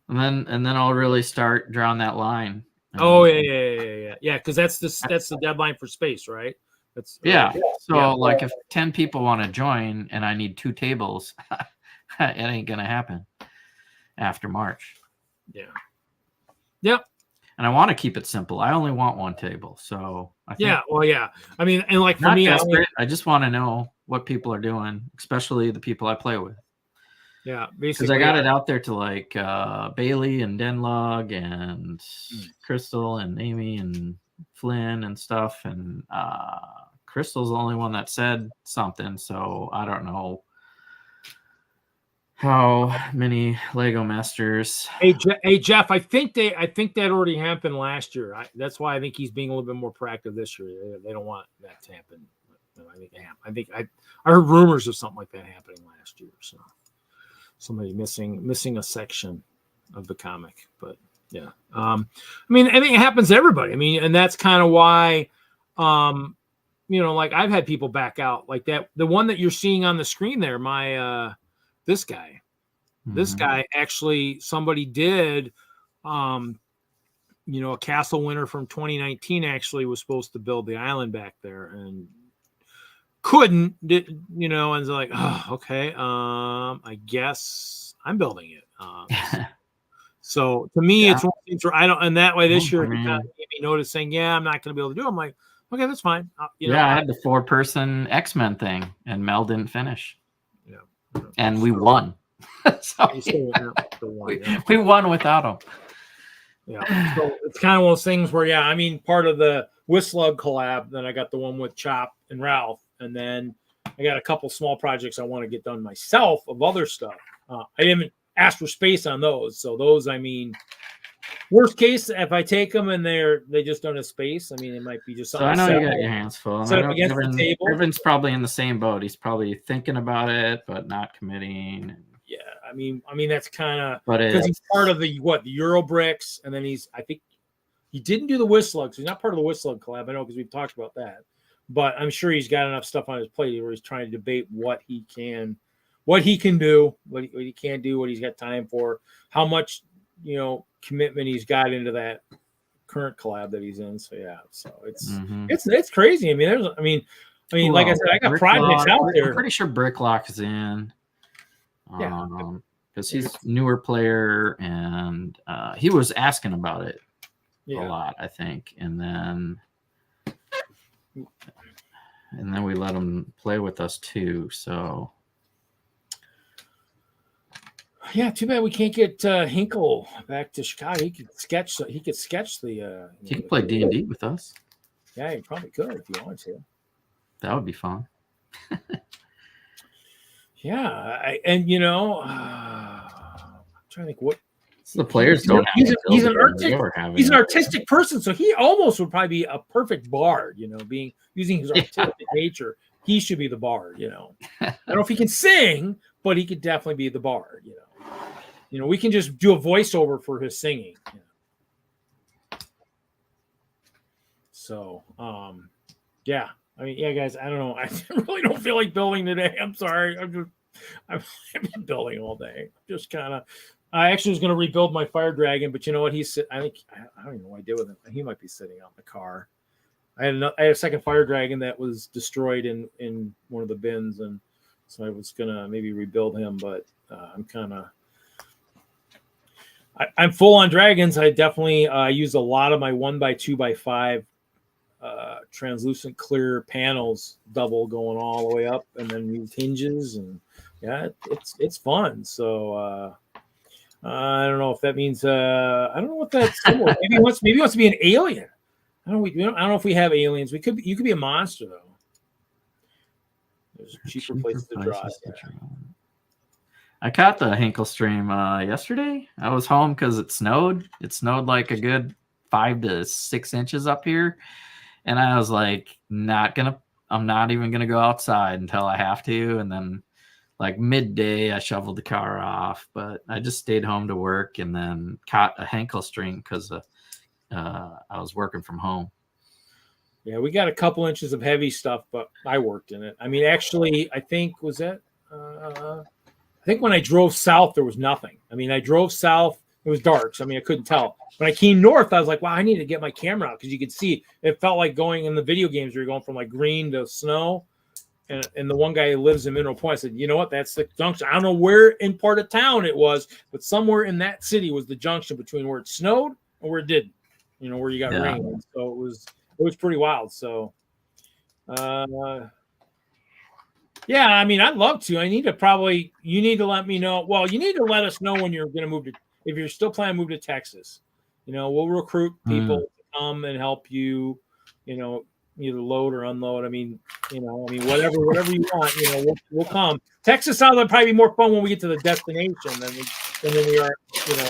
Speaker 2: And then I'll really start drawing that line.
Speaker 1: Oh yeah. Because that's the deadline for space, right? That's
Speaker 2: Yeah. So
Speaker 1: yeah.
Speaker 2: like if 10 people want to join and I need 2 tables, it ain't gonna happen after March.
Speaker 1: Yeah. Yep.
Speaker 2: And I want to keep it simple. I only want 1 table. So I think
Speaker 1: Yeah. Well, yeah. I mean, and like for
Speaker 2: not
Speaker 1: me,
Speaker 2: desperate. I just want to know what people are doing, especially the people I play with.
Speaker 1: Yeah,
Speaker 2: Because
Speaker 1: basically,
Speaker 2: I got it out there to like Bailey and DENLUG and Crystal and Amy and Flynn and stuff. And Crystal's the only one that said something. So I don't know how many Lego Masters.
Speaker 1: Hey, Jeff, I think that already happened last year. That's why I think he's being a little bit more proactive this year. They don't want that to happen. I think I heard rumors of something like that happening last year. So somebody missing a section of the comic, but yeah. I mean, it happens to everybody. I mean, and that's kind of why, like I've had people back out like that. The one that you're seeing on the screen there, this guy actually, somebody did, a castle winner from 2019 actually was supposed to build the island back there and couldn't, and it's like, oh, okay, I guess I'm building it. So to me, it's one of the things where I don't, and that way this year, he kind of gave me notice saying, yeah, I'm not going to be able to do it. I'm like, okay, that's fine.
Speaker 2: I had the 4-person X-Men thing and Mel didn't finish.
Speaker 1: Yeah.
Speaker 2: And we won. So we won without him.
Speaker 1: Yeah. So it's kind of one of those things where, I mean, part of the WISLUG collab, then I got the one with Chop and Ralph. And then I got a couple small projects I want to get done myself of other stuff. I didn't ask for space on those. So those, I mean, worst case, if I take them and they just don't have space, I mean, it might be just something.
Speaker 2: So I know you got your hands full.
Speaker 1: Set up against the table.
Speaker 2: Evan's probably in the same boat. He's probably thinking about it, but not committing.
Speaker 1: Yeah, I mean that's kind of
Speaker 2: because
Speaker 1: he's part of the Eurobricks, and then I think he didn't do the WISLUG, so he's not part of the WISLUG collab. I know because we've talked about that, but I'm sure he's got enough stuff on his plate where he's trying to debate what he can do, what he can't do, what he's got time for, how much commitment he's got into that current collab that he's in. So yeah, so it's crazy. I mean, like I said, I got projects out there.
Speaker 2: I'm pretty sure Bricklock is in. Because he's a newer player and he was asking about it a lot, I think, and then we let him play with us too. So
Speaker 1: yeah, too bad we can't get Hinkle back to Chicago. He could sketch the.
Speaker 2: He could play D&D with us.
Speaker 1: Yeah, he probably could if you wanted to.
Speaker 2: That would be fun.
Speaker 1: Yeah, I'm trying to think what
Speaker 2: the players don't have.
Speaker 1: He's an artistic person, so he almost would probably be a perfect bard. Using his artistic nature, he should be the bard. I don't know if he can sing, but he could definitely be the bard. We can just do a voiceover for his singing. So, yeah. I mean, yeah, guys, I don't know. I really don't feel like building today. I'm sorry. I've been building all day. Just kind of. I actually was going to rebuild my fire dragon, but you know what? I don't even know what I did with him. He might be sitting out in the car. I had a second fire dragon that was destroyed in one of the bins, and so I was going to maybe rebuild him. But I'm full on dragons. I definitely use a lot of my 1x2x5. Translucent clear panels, double going all the way up, and then use hinges, and it's fun. So I don't know if that means I don't know what that's. Maybe he wants to be an alien. I don't know if we have aliens. You could be a monster though. There's cheaper places to draw.
Speaker 2: I caught the Hinkle stream yesterday. I was home because it snowed. It snowed like a good 5 to 6 inches up here. And I was like, I'm not even going to go outside until I have to. And then like midday, I shoveled the car off, but I just stayed home to work and then caught a Hinkle stream because I was working from home.
Speaker 1: Yeah, we got a couple inches of heavy stuff, but I worked in it. I mean, actually, I think when I drove south, there was nothing. I mean, I drove south It was dark, so I mean I couldn't tell. When I came north, I was like, wow, I need to get my camera out because you could see it felt like going in the video games where you're going from like green to snow. And the one guy who lives in Mineral Point, I said, you know what? That's the junction. I don't know where in part of town it was, but somewhere in that city was the junction between where it snowed and where it didn't. You know, where you got rain. And so it was pretty wild. So, yeah, I mean, I'd love to. You need to let me know. Well, you need to let us know when you're going to move to, if you're still planning to move to Texas. You know, we'll recruit people to come and help you, you know, either load or unload. I mean, whatever you want, you know, we'll come. Texas sounds like probably be more fun when we get to the destination than we are, you know,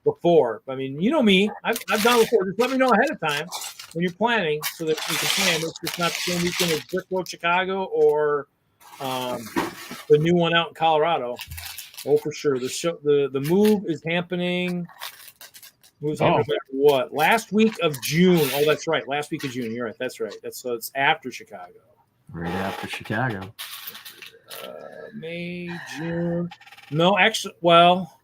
Speaker 1: before. I mean, you know me, I've done it before. Just let me know ahead of time when you're planning so that we can plan. It's just not the same weekend as Brick Road, Chicago, or the new one out in Colorado. Oh, for sure. The move is happening. What? Last week of June. Oh, that's right. Last week of June. You're right. That's right. So it's after Chicago.
Speaker 2: Right after Chicago.
Speaker 1: May, June. No, actually, well,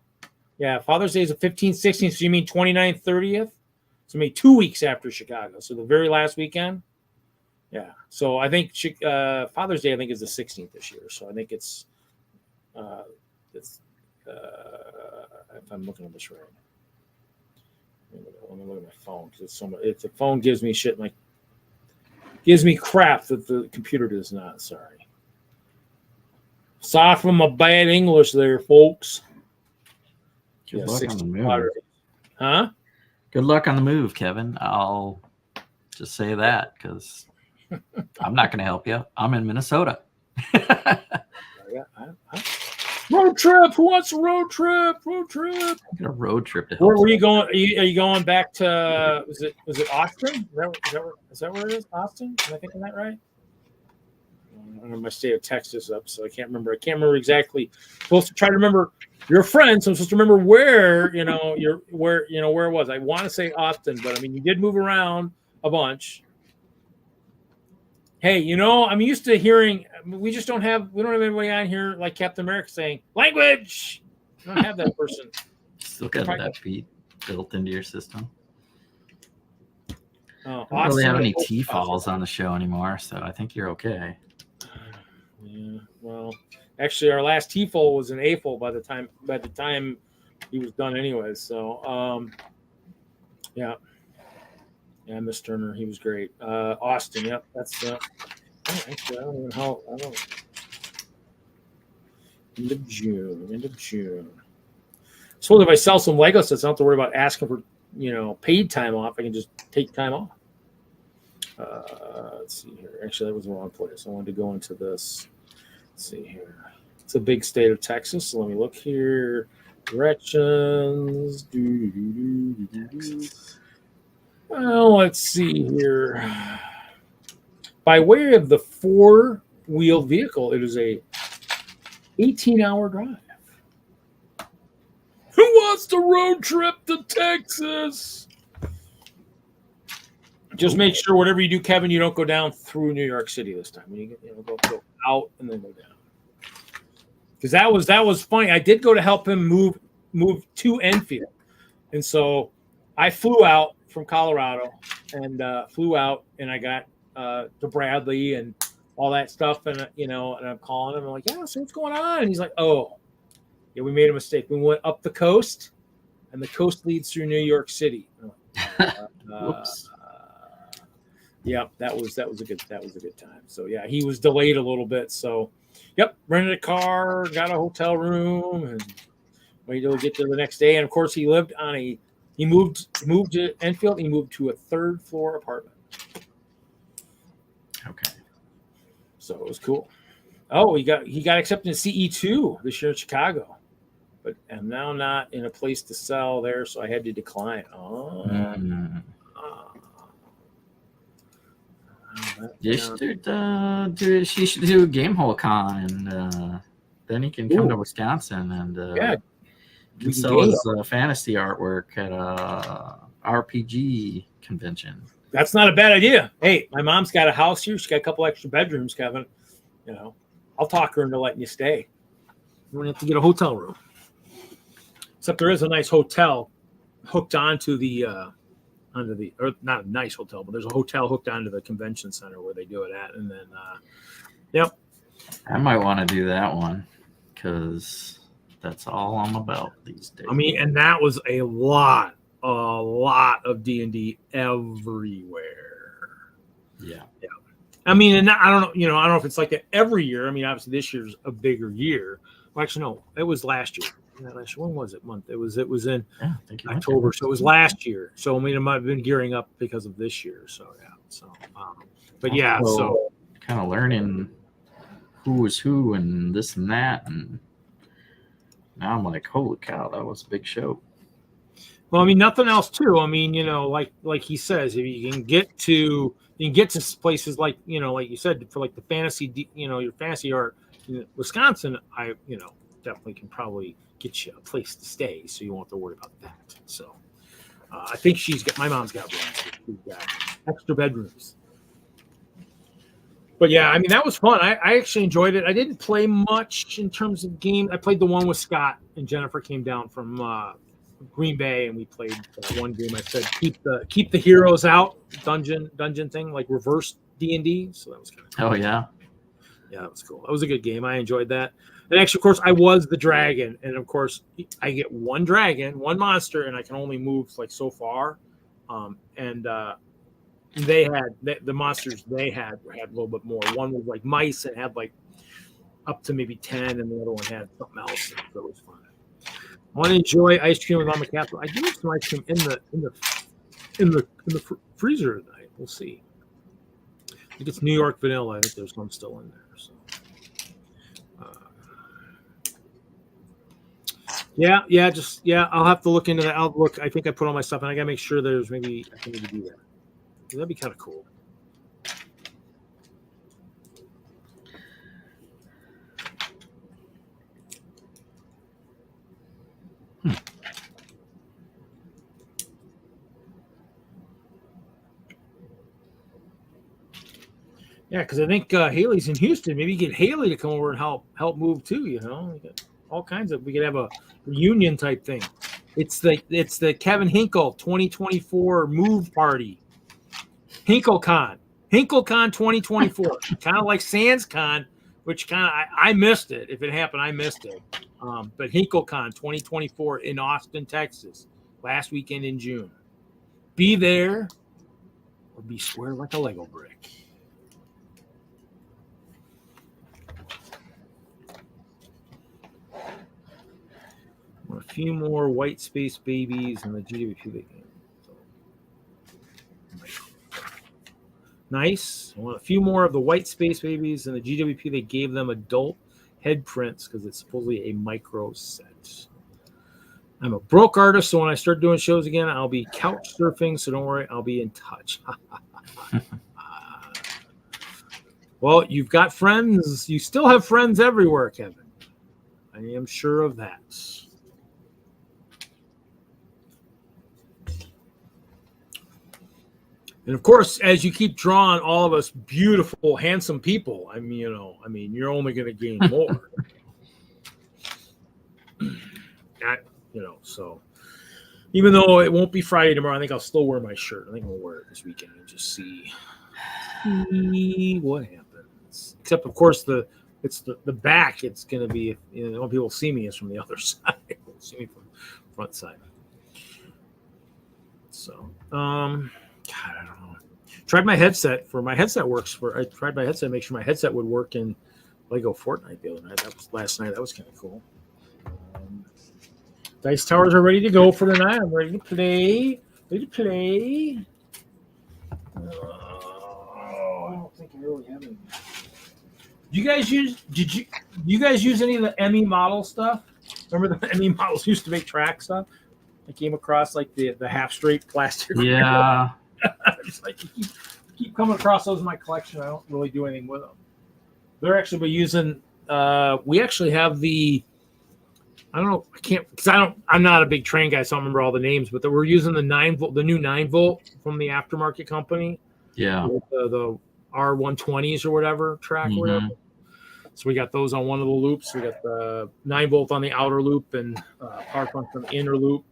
Speaker 1: yeah, Father's Day is the 15th, 16th. So you mean 29th, 30th? So maybe 2 weeks after Chicago. So the very last weekend. Yeah. So I think Father's Day, I think, is the 16th this year. So I think it's if I'm looking at this right. Let me look at my phone because if the phone gives me shit, gives me crap that the computer does not. Sorry. Sorry for my bad English there, folks.
Speaker 2: Good luck on the move.
Speaker 1: Huh?
Speaker 2: Good luck on the move, Kevin. I'll just say that because I'm not going to help you. I'm in Minnesota.
Speaker 1: Road trip. Who wants a road trip? Road trip.
Speaker 2: Get a road trip to help.
Speaker 1: Where were you going? Are you going back to? Was it Austin? Is that where it is? Austin? Am I thinking that right? I don't know my state of Texas up, so I can't remember. I can't remember exactly. I'm supposed to try to remember. You're a friend, so I'm supposed to remember where where it was. I want to say Austin, but I mean you did move around a bunch. Hey, you know, I'm used to hearing. We don't have anybody on here like Captain America saying language. We don't have that person.
Speaker 2: Still got that beat built into your system.
Speaker 1: Oh,
Speaker 2: I don't really have any TFOLs on the show anymore, so I think you're okay.
Speaker 1: Yeah, well, actually, our last TFOL was an AFOL by the time he was done, anyway. So, yeah, Miss Turner, he was great. Austin, yep, that's. Actually, I don't even know. I don't. End of June. Suppose if I sell some Lego sets, I don't have to worry about asking for paid time off. I can just take time off. Let's see here. Actually, that was the wrong place. I wanted to go into this. Let's see here. It's a big state of Texas. So let me look here. Directions. Well, let's see here. By way of the 4-wheeled vehicle, it is a 18-hour drive. Who wants to road trip to Texas? Just make sure whatever you do, Kevin, you don't go down through New York City this time. When you go out and then go down. Because that was funny. I did go to help him move to Enfield, and so I flew out from Colorado and flew out, and I got to Bradley and all that stuff, and and I'm calling him. I'm like, yeah, so what's going on? And he's like, oh, yeah, we made a mistake. We went up the coast, and the coast leads through New York City.
Speaker 2: Whoops.
Speaker 1: Yeah, that was a good time. So yeah, he was delayed a little bit. So, yep, rented a car, got a hotel room, and waited to get there the next day. And of course, he moved to Enfield. He moved to a 3rd floor apartment.
Speaker 2: Okay.
Speaker 1: So it was cool. Oh, he got accepted to CE2 this year in Chicago, but I'm now not in a place to sell there, so I had to decline.
Speaker 2: She should do Gamehole Con, and then he can come to Wisconsin and can sell his fantasy artwork at a RPG convention.
Speaker 1: That's not a bad idea. Hey, my mom's got a house here. She's got a couple extra bedrooms, Kevin. I'll talk her into letting you stay. You don't have to get a hotel room. Except there is a nice hotel hooked onto the or not a nice hotel, but there's a hotel hooked onto the convention center where they do it at. And then, yep.
Speaker 2: I might want to do that one because that's all I'm about these days.
Speaker 1: I mean, and that was a lot of D&D everywhere.
Speaker 2: Yeah.
Speaker 1: I mean, and I don't know, I don't know if it's like that every year. I mean, obviously this year's a bigger year. Well, actually, no, it was last year. When was it? Month? It was in October. So it was last year. So I mean, it might have been gearing up because of this year. So yeah. So, but yeah. So
Speaker 2: kind of learning who was who and this and that, and now I'm like, holy cow, that was a big show.
Speaker 1: Well, I mean, nothing else too. I mean, like he says, if you can get to places like like you said, for like the fantasy, your fantasy art in Wisconsin, I definitely can probably get you a place to stay, so you won't have to worry about that. So I think my mom's got rooms. She's got extra bedrooms. But yeah, I mean, that was fun. I actually enjoyed it. I didn't play much in terms of game. I played the one with Scott and Jennifer came down from Green Bay, and we played one game. I said keep the heroes out dungeon thing, like reverse D&D. So that was kind of cool.
Speaker 2: Oh yeah,
Speaker 1: that was cool. That was a good game. I enjoyed that. And actually, of course, I was the dragon, and of course, I get one dragon, one monster, and I can only move like so far. And they had the monsters they had a little bit more. One was like mice and had like up to maybe 10, and the other one had something else. So it was fun. I want to enjoy ice cream with Mama Catherine. I do have some ice cream in the freezer tonight. We'll see. I think it's New York vanilla. I think there's one still in there. So, I'll have to look into that. I think I put all my stuff, and I gotta make sure I can maybe do that. That'd be kind of cool. Yeah, because I think Haley's in Houston. Maybe get Haley to come over and help move too. We got all kinds of. We could have a reunion type thing. It's the Kevin Hinkle 2024 move party. HinkleCon 2024, kind of like SansCon, which I missed it. If it happened, I missed it. But HinkleCon 2024 in Austin, Texas, last weekend in June. Be there or be square like a Lego brick. A few more white space babies in the GWP game. Nice. I want a few more of the white space babies in the GWP. They gave them adult head prints because it's supposedly a micro set. I'm a broke artist, so when I start doing shows again, I'll be couch surfing, so don't worry, I'll be in touch. Well, you've got friends. You still have friends everywhere, Kevin. I am sure of that. And of course, as you keep drawing all of us beautiful, handsome people, you're only going to gain more. So even though it won't be Friday tomorrow, I think I'll still wear my shirt. I think I'll wear it this weekend and just see what happens. Except, of course, the back. It's going to be, when people see me, is from the other side. They'll see me from the front side. So, God, I don't know. Tried my headset. I tried my headset to make sure my headset would work in Lego Fortnite the other night. That was last night. That was kind of cool. Dice towers are ready to go for tonight. I'm ready to play. I don't think I really have any. Did you guys use any of the ME model stuff? Remember the ME models used to make track stuff? I came across like the half straight plastic.
Speaker 2: Yeah.
Speaker 1: It's like you keep coming across those in my collection. I don't really do anything with them. They're actually using. We actually have the. I don't know. I can't because I'm not a big train guy, so I don't remember all the names. But we're using the 9-volt, the new 9-volt from the aftermarket company.
Speaker 2: Yeah.
Speaker 1: With the R120s or whatever track, or whatever. So we got those on one of the loops. We got the 9-volt on the outer loop and power function on the inner loop.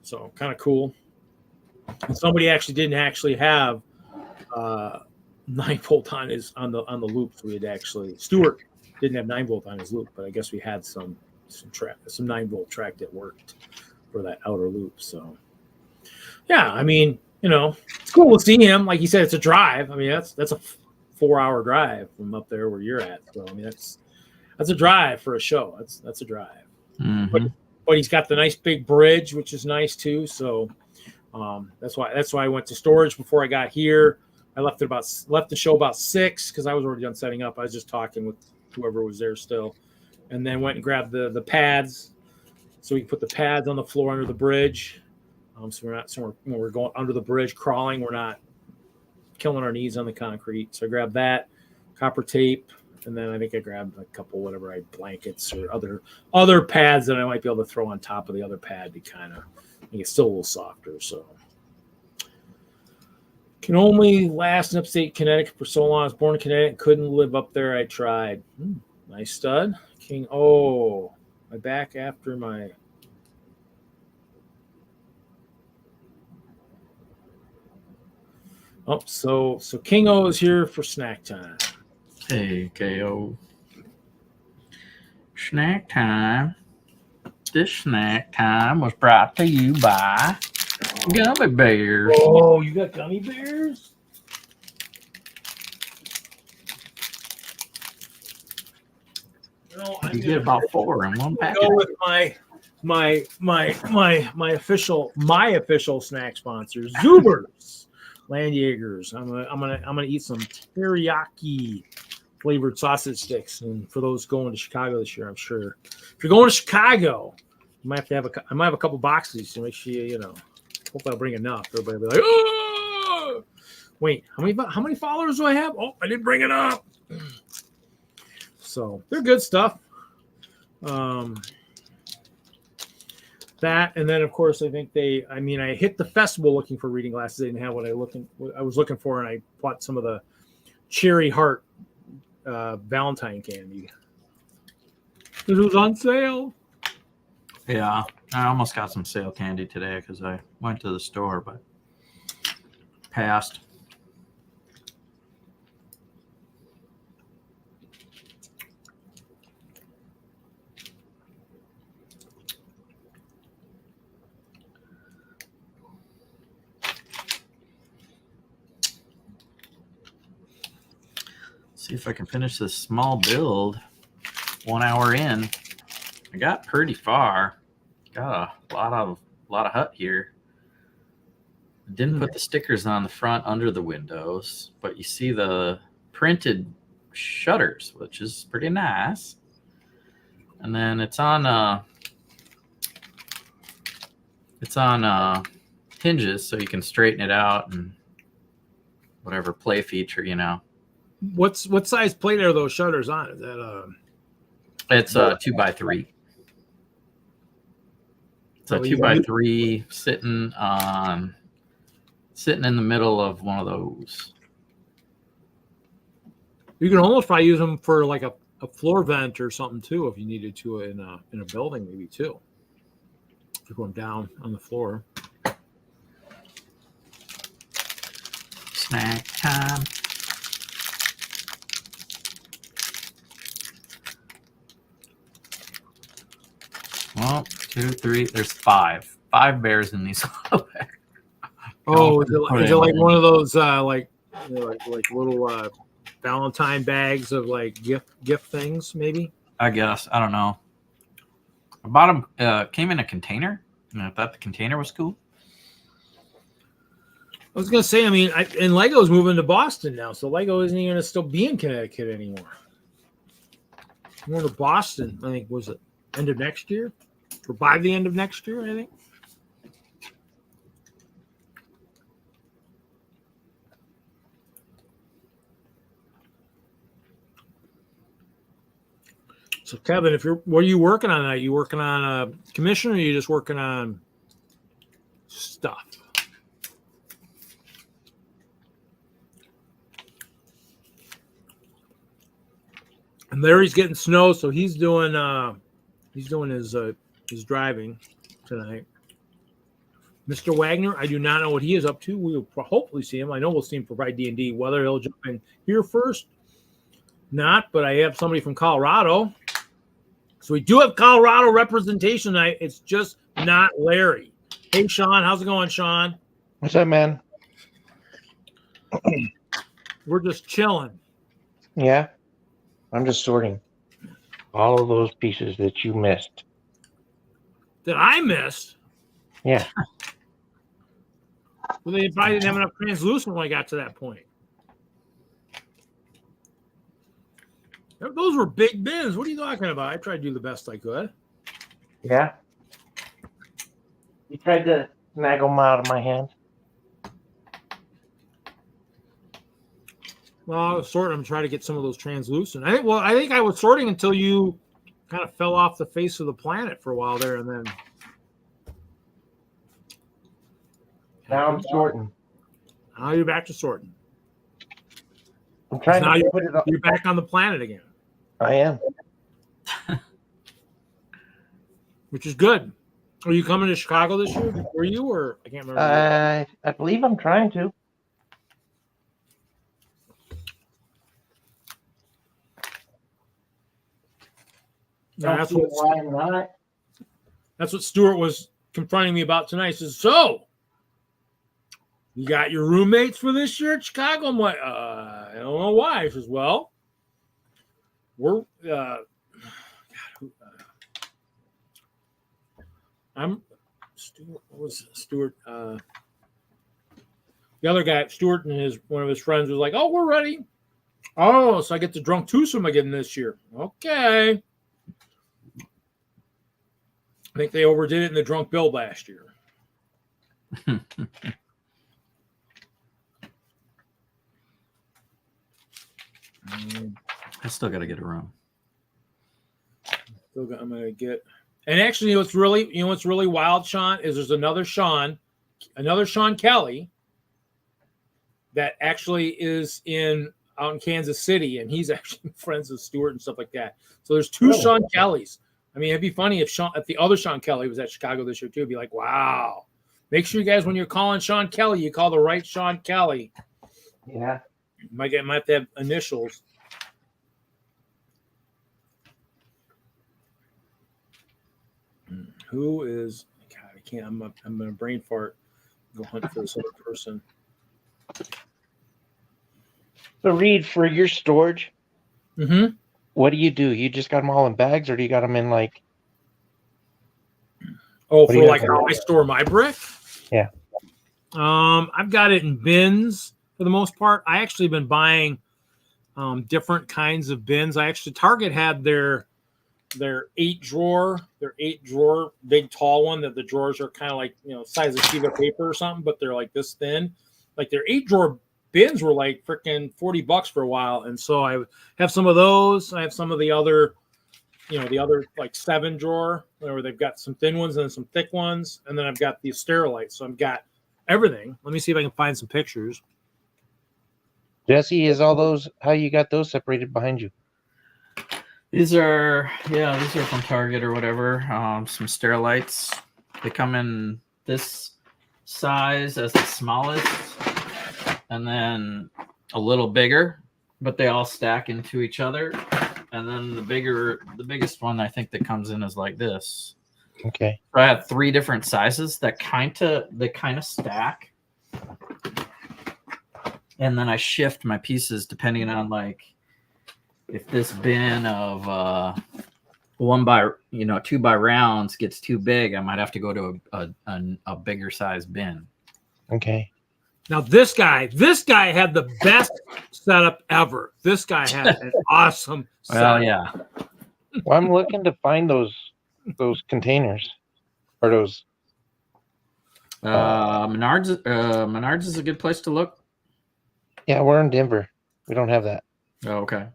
Speaker 1: So kind of cool. And somebody actually didn't actually have 9-volt on the loop. So we had Stuart didn't have 9-volt on his loop, but I guess we had some 9-volt track that worked for that outer loop. So yeah, I mean, it's cool to see him. Like you said, it's a drive. I mean, that's a 4-hour drive from up there where you're at. So I mean, that's a drive for a show. That's a drive.
Speaker 2: Mm-hmm.
Speaker 1: But he's got the nice big bridge, which is nice too. So that's why I went to storage before I got here. I left the show about 6 because I was already done setting up. I was just talking with whoever was there still, and then went and grabbed the pads, so we can put the pads on the floor under the bridge. So when we're going under the bridge crawling, we're not killing our knees on the concrete. So I grabbed that, copper tape, and then I think I grabbed a couple blankets or other pads that I might be able to throw on top of the other pad to kind of make it still a little softer. So can only last in upstate Connecticut for so long. I was born in Connecticut, couldn't live up there. I tried. Nice stud. King. Oh, my back after my. Oh, so King O is here for snack time.
Speaker 2: Hey, KO. Snack time. This snack time was brought to you by Gummy Bears.
Speaker 1: Oh, you got gummy bears?
Speaker 2: You get about 4 in one package.
Speaker 1: Go with my official snack sponsors, Zubers, Land Yaegers. I'm gonna eat some teriyaki flavored sausage sticks. And for those going to Chicago this year, I'm sure if you're going to Chicago, you might have I might have a couple boxes to make sure hopefully I'll bring enough. Everybody will be like, oh, wait, how many followers do I have? Oh, I didn't bring it up. So they're good stuff. That, and then of course I think I hit the festival looking for reading glasses. They didn't have what I was looking for, and I bought some of the Cherry Heart Valentine candy. It was on sale.
Speaker 2: Yeah, I almost got some sale candy today because I went to the store, but passed. See if I can finish this small build 1 hour in. I got pretty far. Got a lot of hut here. Didn't put the stickers on the front under the windows, but you see the printed shutters, which is pretty nice. And then it's on hinges, so you can straighten it out and whatever play feature,
Speaker 1: What size plate are those shutters on? Is that
Speaker 2: It's a 2x3. It's a 2x3 sitting in the middle of one of those.
Speaker 1: You can almost probably use them for like a floor vent or something too, if you needed to in a building, maybe too. If you're going down on the floor.
Speaker 2: Snack time. 1, 2, 3. There's 5 bears in these.
Speaker 1: Oh, is it like one of those like little Valentine bags of like gift things, maybe?
Speaker 2: I guess. I don't know. I bought them. Came in a container. And I thought the container was cool.
Speaker 1: I was gonna say, and Lego's moving to Boston now, so Lego isn't even gonna still be in Connecticut anymore. Going to Boston, I think, was it end of next year, or by the end of next year, I think. So, Kevin, what are you working on? Are you working on a commission, or are you just working on stuff? And Larry's getting snow, so he's doing his driving tonight. Mr. Wagner, I do not know what he is up to. We will hopefully see him. I know we'll see him provide D&D. Whether he'll jump in here first, not. But I have somebody from Colorado, so we do have Colorado representation tonight. It's just not Larry. Hey, Sean, how's it going, Sean?
Speaker 3: What's up, man?
Speaker 1: We're just chilling.
Speaker 3: Yeah, I'm just sorting all of those pieces that you missed.
Speaker 1: That I missed?
Speaker 3: Yeah.
Speaker 1: Well, they probably didn't have enough translucent when I got to that point. Those were big bins. What are you talking about? I tried to do the best I could.
Speaker 3: Yeah. You tried to snag them out of my hand.
Speaker 1: Well, I was sorting them, trying to get some of those translucent. I think I was sorting until you kind of fell off the face of the planet for a while there, and then
Speaker 3: Now I'm sorting.
Speaker 1: now you're back to sorting.
Speaker 3: I'm trying
Speaker 1: Now
Speaker 3: to put it up.
Speaker 1: you're back on the planet again,
Speaker 3: I am.
Speaker 1: which is good. Are you coming to Chicago this year? Were you, or I can't remember.
Speaker 3: I believe I'm trying to.
Speaker 1: No,
Speaker 3: Don't see why I'm not.
Speaker 1: that's what Stuart was confronting me about tonight. He says, "So, you got your roommates for this year at Chicago?" I'm like, I don't know why. He says, "Well, we're I'm Stuart. What was Stuart? The other guy, Stuart, and one of his friends was like, "Oh, we're ready." Oh, so I get the drunk twosome again this year. Okay. I think they overdid it in the drunk bill last year.
Speaker 2: I still got to get a room.
Speaker 1: I'm gonna get. And actually, what's really wild, Sean, is there's another Sean Kelly that actually is out in Kansas City, and he's actually friends with Stuart and stuff like that. So there's two Sean Kellys. I mean, it'd be funny if the other Sean Kelly was at Chicago this year too. It'd be like, wow. Make sure you guys, when you're calling Sean Kelly, you call the right Sean Kelly.
Speaker 3: Yeah.
Speaker 1: You might have to have initials. Who is? God, I can't. I'm gonna brain fart. Go hunt for this other person.
Speaker 3: So, Reed, for your storage,
Speaker 1: Mm-hmm.
Speaker 3: what do? You just got them all in bags, or do you got them in like?
Speaker 1: Oh,
Speaker 3: What do
Speaker 1: for
Speaker 3: you
Speaker 1: like
Speaker 3: have?
Speaker 1: how I store my brick?
Speaker 3: Yeah.
Speaker 1: I've got it in bins for the most part. I actually been buying different kinds of bins. Target had their 8-drawer big tall one that the drawers are kind of like, size of sheet of paper or something, but they're like this thin. Like their 8-drawer bins were like freaking $40 for a while, and so I have some of those. I have some of the other like 7-drawer where they've got some thin ones and then some thick ones, and then I've got the Sterilites. So I've got everything. Let me see if I can find some pictures.
Speaker 3: Jesse, is all those how you got those separated behind you?
Speaker 2: These are from Target or whatever. Some Sterilites. They come in this size as the smallest, and then a little bigger, but they all stack into each other. And then the biggest one I think that comes in is like this.
Speaker 3: Okay.
Speaker 2: So I have 3 different sizes that kind of stack, and then I shift my pieces depending on like if this bin of 2 by rounds gets too big, I might have to go to a bigger size bin.
Speaker 3: Okay.
Speaker 1: Now this guy had the best setup ever. This guy had an awesome setup.
Speaker 2: Well, yeah.
Speaker 3: Well, I'm looking to find those containers or those.
Speaker 2: Menards is a good place to look.
Speaker 3: Yeah, we're in Denver. We don't have that.
Speaker 2: Oh, okay.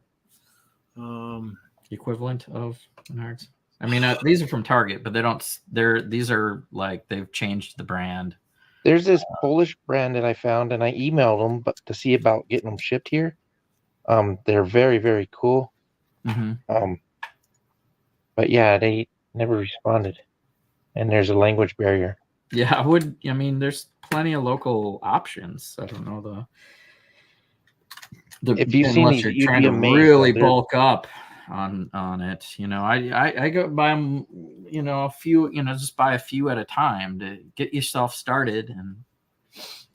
Speaker 2: Equivalent of Menards. I mean, these are from Target, but these are like they've changed the brand.
Speaker 3: There's this Polish brand that I found, and I emailed them, but to see about getting them shipped here. They're very, very cool. Um, but yeah, they never responded, and there's a language barrier.
Speaker 2: Yeah, I mean, there's plenty of local options. I don't know
Speaker 3: If you've seen
Speaker 2: unless
Speaker 3: these,
Speaker 2: you're
Speaker 3: you'd
Speaker 2: trying
Speaker 3: be
Speaker 2: to
Speaker 3: amazed.
Speaker 2: really
Speaker 3: They're-
Speaker 2: bulk up on it. You know, I go buy them, you know, a few, you know, just buy a few at a time to get yourself started,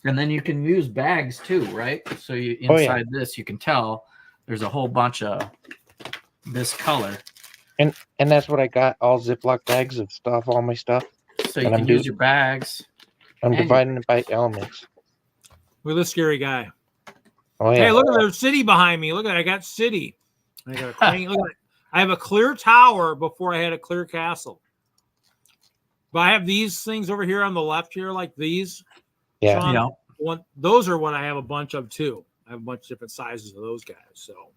Speaker 2: and then you can use bags too, right? So you inside this, you can tell there's a whole bunch of this color.
Speaker 3: And that's what I got, all Ziploc bags of stuff, all my stuff.
Speaker 2: So you
Speaker 3: And
Speaker 2: can use your bags.
Speaker 3: I'm
Speaker 2: and
Speaker 3: dividing it by elements.
Speaker 1: Look at this scary guy.
Speaker 3: Oh yeah.
Speaker 1: Hey, look at the city behind me. Look at that. I got city. I got a crane. Look at that. I have a clear tower before I had a clear castle. But I have these things over here on the left here, like these.
Speaker 3: Yeah.
Speaker 1: Sean, those are what I have a bunch of too. I have a bunch of different sizes of those guys. So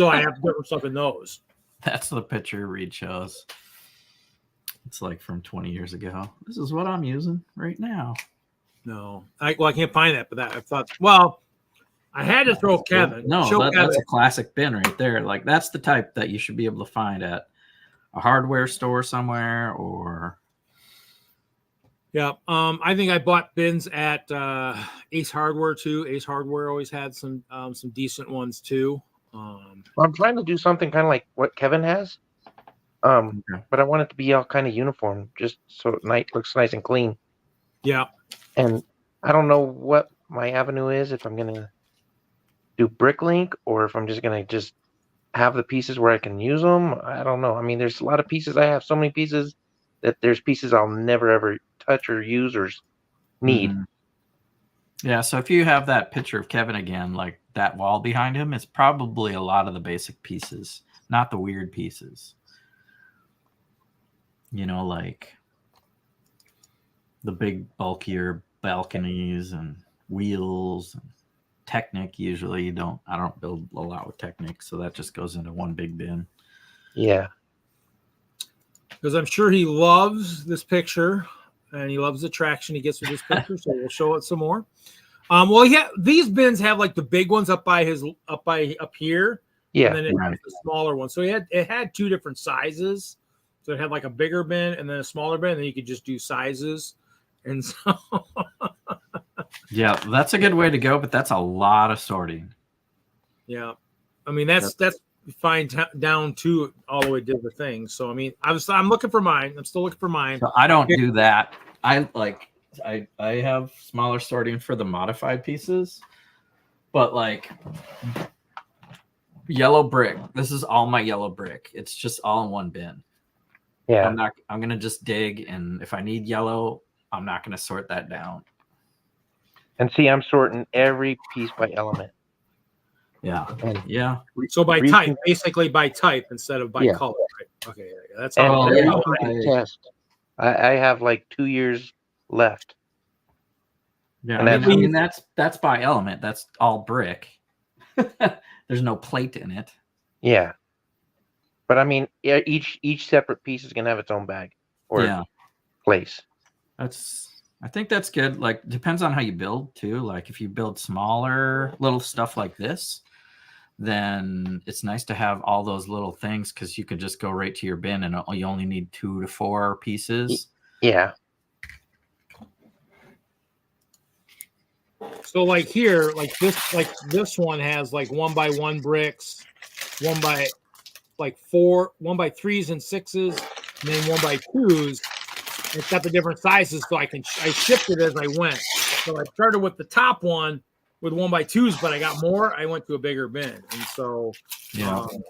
Speaker 1: I have different stuff in those.
Speaker 2: That's the picture Reed shows. It's like from 20 years ago. This is what I'm using right now.
Speaker 1: No, I can't find that. But I thought, well, I had to throw Kevin.
Speaker 2: No, that's a classic bin right there. Like that's the type that you should be able to find at a hardware store somewhere, or
Speaker 1: yeah. I think I bought bins at Ace Hardware too. Ace Hardware always had some decent ones too.
Speaker 3: Well, I'm trying to do something kind of like what Kevin has. But I want it to be all kind of uniform, just so it looks nice and clean.
Speaker 1: Yeah.
Speaker 3: And I don't know what my avenue is, if I'm gonna do bricklink or if I'm just gonna just have the pieces where I can use them. I don't know. I mean, there's a lot of pieces. I have so many pieces that there's pieces I'll never ever touch or use or need.
Speaker 2: Yeah, so if you have that picture of Kevin again, like that wall behind him, it's probably a lot of the basic pieces, not the weird pieces. You know, like the big bulkier balconies and wheels and Technic. Usually I don't build a lot with Technic, so that just goes into one big bin.
Speaker 3: Yeah.
Speaker 1: Because I'm sure he loves this picture and he loves the traction he gets with this picture. So we'll show it some more. Well, yeah, these bins have like the big ones up here.
Speaker 3: Yeah.
Speaker 1: And then it has the smaller one. So it had two different sizes. So it had like a bigger bin and then a smaller bin, and then you could just do sizes. And so
Speaker 2: yeah, that's a good way to go, but that's a lot of sorting.
Speaker 1: Yeah. I mean, that's fine down to all the way to the thing. So I mean, I'm looking for mine. I'm still looking for mine.
Speaker 2: So I don't do that. I have smaller sorting for the modified pieces, but like yellow brick. This is all my yellow brick. It's just all in one bin.
Speaker 3: Yeah.
Speaker 2: I'm gonna just dig, and if I need yellow, I'm not gonna sort that down.
Speaker 3: And see, I'm sorting every piece by element.
Speaker 2: Yeah. Yeah.
Speaker 1: So by type, basically by type instead of by color. Right? Okay. Yeah, that's all.
Speaker 3: Test. I have like 2 years left.
Speaker 2: Yeah. I mean that's by element. That's all brick. There's no plate in it.
Speaker 3: Yeah. But I mean, each separate piece is gonna have its own bag or place.
Speaker 2: I think that's good. Like, depends on how you build too. Like, if you build smaller little stuff like this, then it's nice to have all those little things because you could just go right to your bin and you only need 2 to 4 pieces.
Speaker 3: Yeah.
Speaker 1: So like here, like this one has like 1x1 bricks, 1x like 4, 1x3s and 6s, and then 1x2s. It's got the different sizes, so I shifted as I went. So I started with the top one with 1x2s, but I got more. I went to a bigger bin, and so and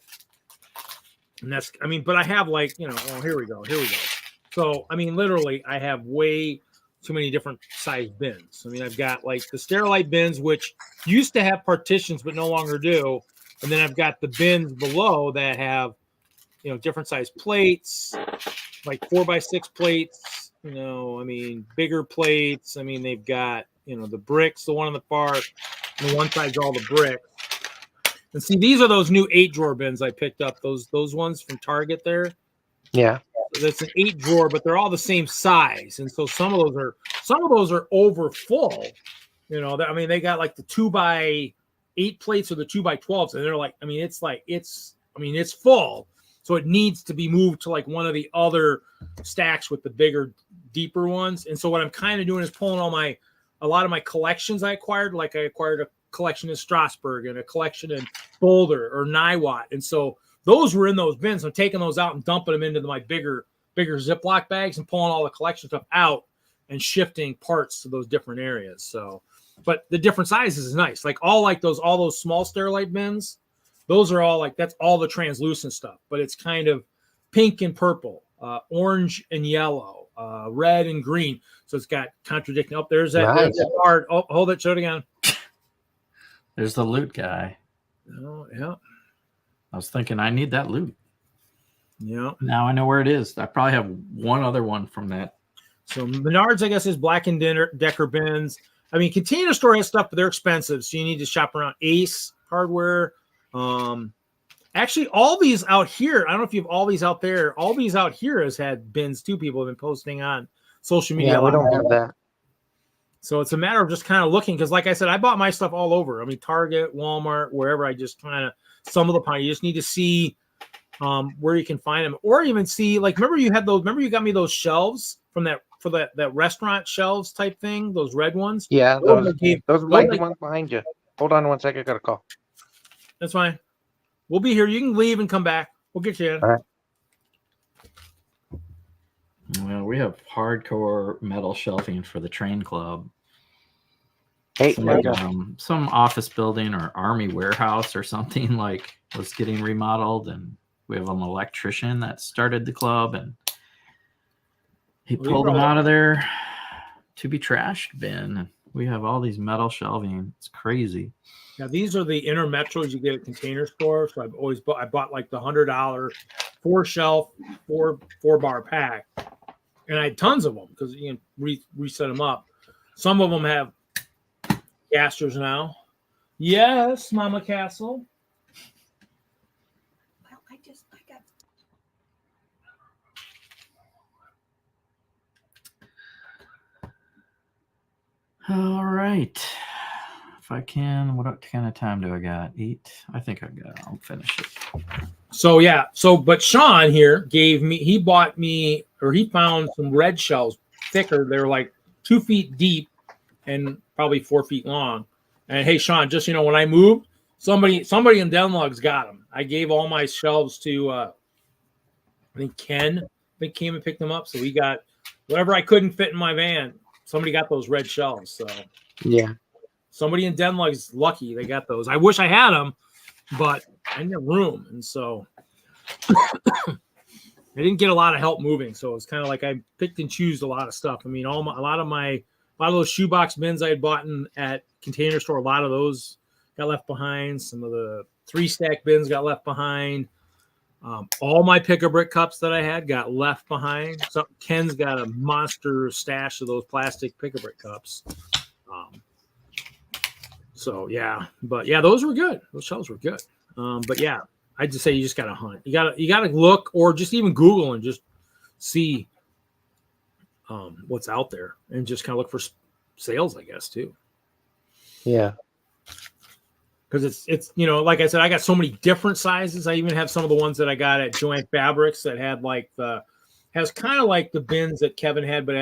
Speaker 1: that's. I mean, but I have like Oh, here we go. So I mean, literally, I have way too many different size bins. I mean, I've got like the Sterilite bins, which used to have partitions but no longer do, and then I've got the bins below that have different size plates. Like 4x6 plates, I mean, bigger plates. I mean, they've got, the bricks, the one on the far, and the one side's all the bricks. And see, these are those new 8-drawer bins I picked up, those ones from Target there.
Speaker 3: Yeah.
Speaker 1: So that's an 8-drawer, but they're all the same size. And so some of those are over full. I mean, they got like the 2x8 8 plates are the 2x12s, and they're like, I mean, it's full. So it needs to be moved to like one of the other stacks with the bigger, deeper ones. And so what I'm kind of doing is pulling a lot of my collections I acquired. Like I acquired a collection in Strasbourg and a collection in Boulder or Niwot. And so those were in those bins. I'm taking those out and dumping them into my bigger Ziploc bags and pulling all the collection stuff out and shifting parts to those different areas. So, but the different sizes is nice. Like all those small Sterilite bins, those are all like, that's all the translucent stuff, but it's kind of pink and purple, orange and yellow, red and green. So it's got contradicting. Oh, there's that,
Speaker 3: Nice.
Speaker 1: there's that card. Oh, hold it. Show it again.
Speaker 2: There's the loot guy.
Speaker 1: Oh, yeah.
Speaker 2: I was thinking I need that loot.
Speaker 1: Yeah.
Speaker 2: Now I know where it is. I probably have one other one from that.
Speaker 1: So Menards, I guess, is Black and Decker bins. I mean, Container Store has stuff, but they're expensive. So you need to shop around. Ace Hardware. Actually, all these out here, I don't know if you have all these out there. All these out here has had bins too. People have been posting on social media.
Speaker 3: Yeah, we don't have that.
Speaker 1: So it's a matter of just kind of looking, because like I said, I bought my stuff all over. I mean, Target, Walmart, wherever. I just kind of some of the point. You just need to see where you can find them, or even see, like, remember you got me those shelves from that restaurant shelves type thing, those red ones.
Speaker 3: Yeah, those white ones behind you. Hold on 1 second, I got a call.
Speaker 1: That's fine. We'll be here. You can leave and come back. We'll get you in.
Speaker 3: All right.
Speaker 2: Well, we have hardcore metal shelving for the train club.
Speaker 3: Hey,
Speaker 2: Some office building or army warehouse or something like was getting remodeled, and we have an electrician that started the club, and he pulled them out of their to be trashed bin. We have all these metal shelving. It's crazy.
Speaker 1: Now these are the inner metros you get at Container Store. So I bought like the $100 4-shelf, four bar pack, and I had tons of them because you can reset them up. Some of them have casters now. Yes, Mama Castle.
Speaker 4: Well, I got.
Speaker 2: All right. If I can, what kind of time do I got? 8. I think I'll finish it.
Speaker 1: So yeah. But Sean here he found some red shells, thicker. They're like 2 feet deep and probably 4 feet long. And hey, Sean, just, when I moved, somebody in DENLUG's got them. I gave all my shelves to, I think Ken came and picked them up. So we got whatever I couldn't fit in my van. Somebody got those red shelves. So
Speaker 3: yeah.
Speaker 1: Somebody in DENLUG's lucky they got those. I wish I had them, but I didn't have room. And so I didn't get a lot of help moving. So it's kind of like I picked and chose a lot of stuff. I mean, a lot of those shoebox bins I had bought at Container Store, a lot of those got left behind. Some of the 3-stack bins got left behind. All my pick-a-brick cups that I had got left behind. So Ken's got a monster stash of those plastic pick-a-brick cups. So yeah, but yeah, those were good. Those shelves were good. But yeah, I just say you just gotta hunt. You gotta look, or just even Google and just see what's out there, and just kind of look for sales, I guess, too.
Speaker 3: Yeah.
Speaker 1: Because it's like I said, I got so many different sizes. I even have some of the ones that I got at Joanne Fabrics that had has kind of like the bins that Kevin had, but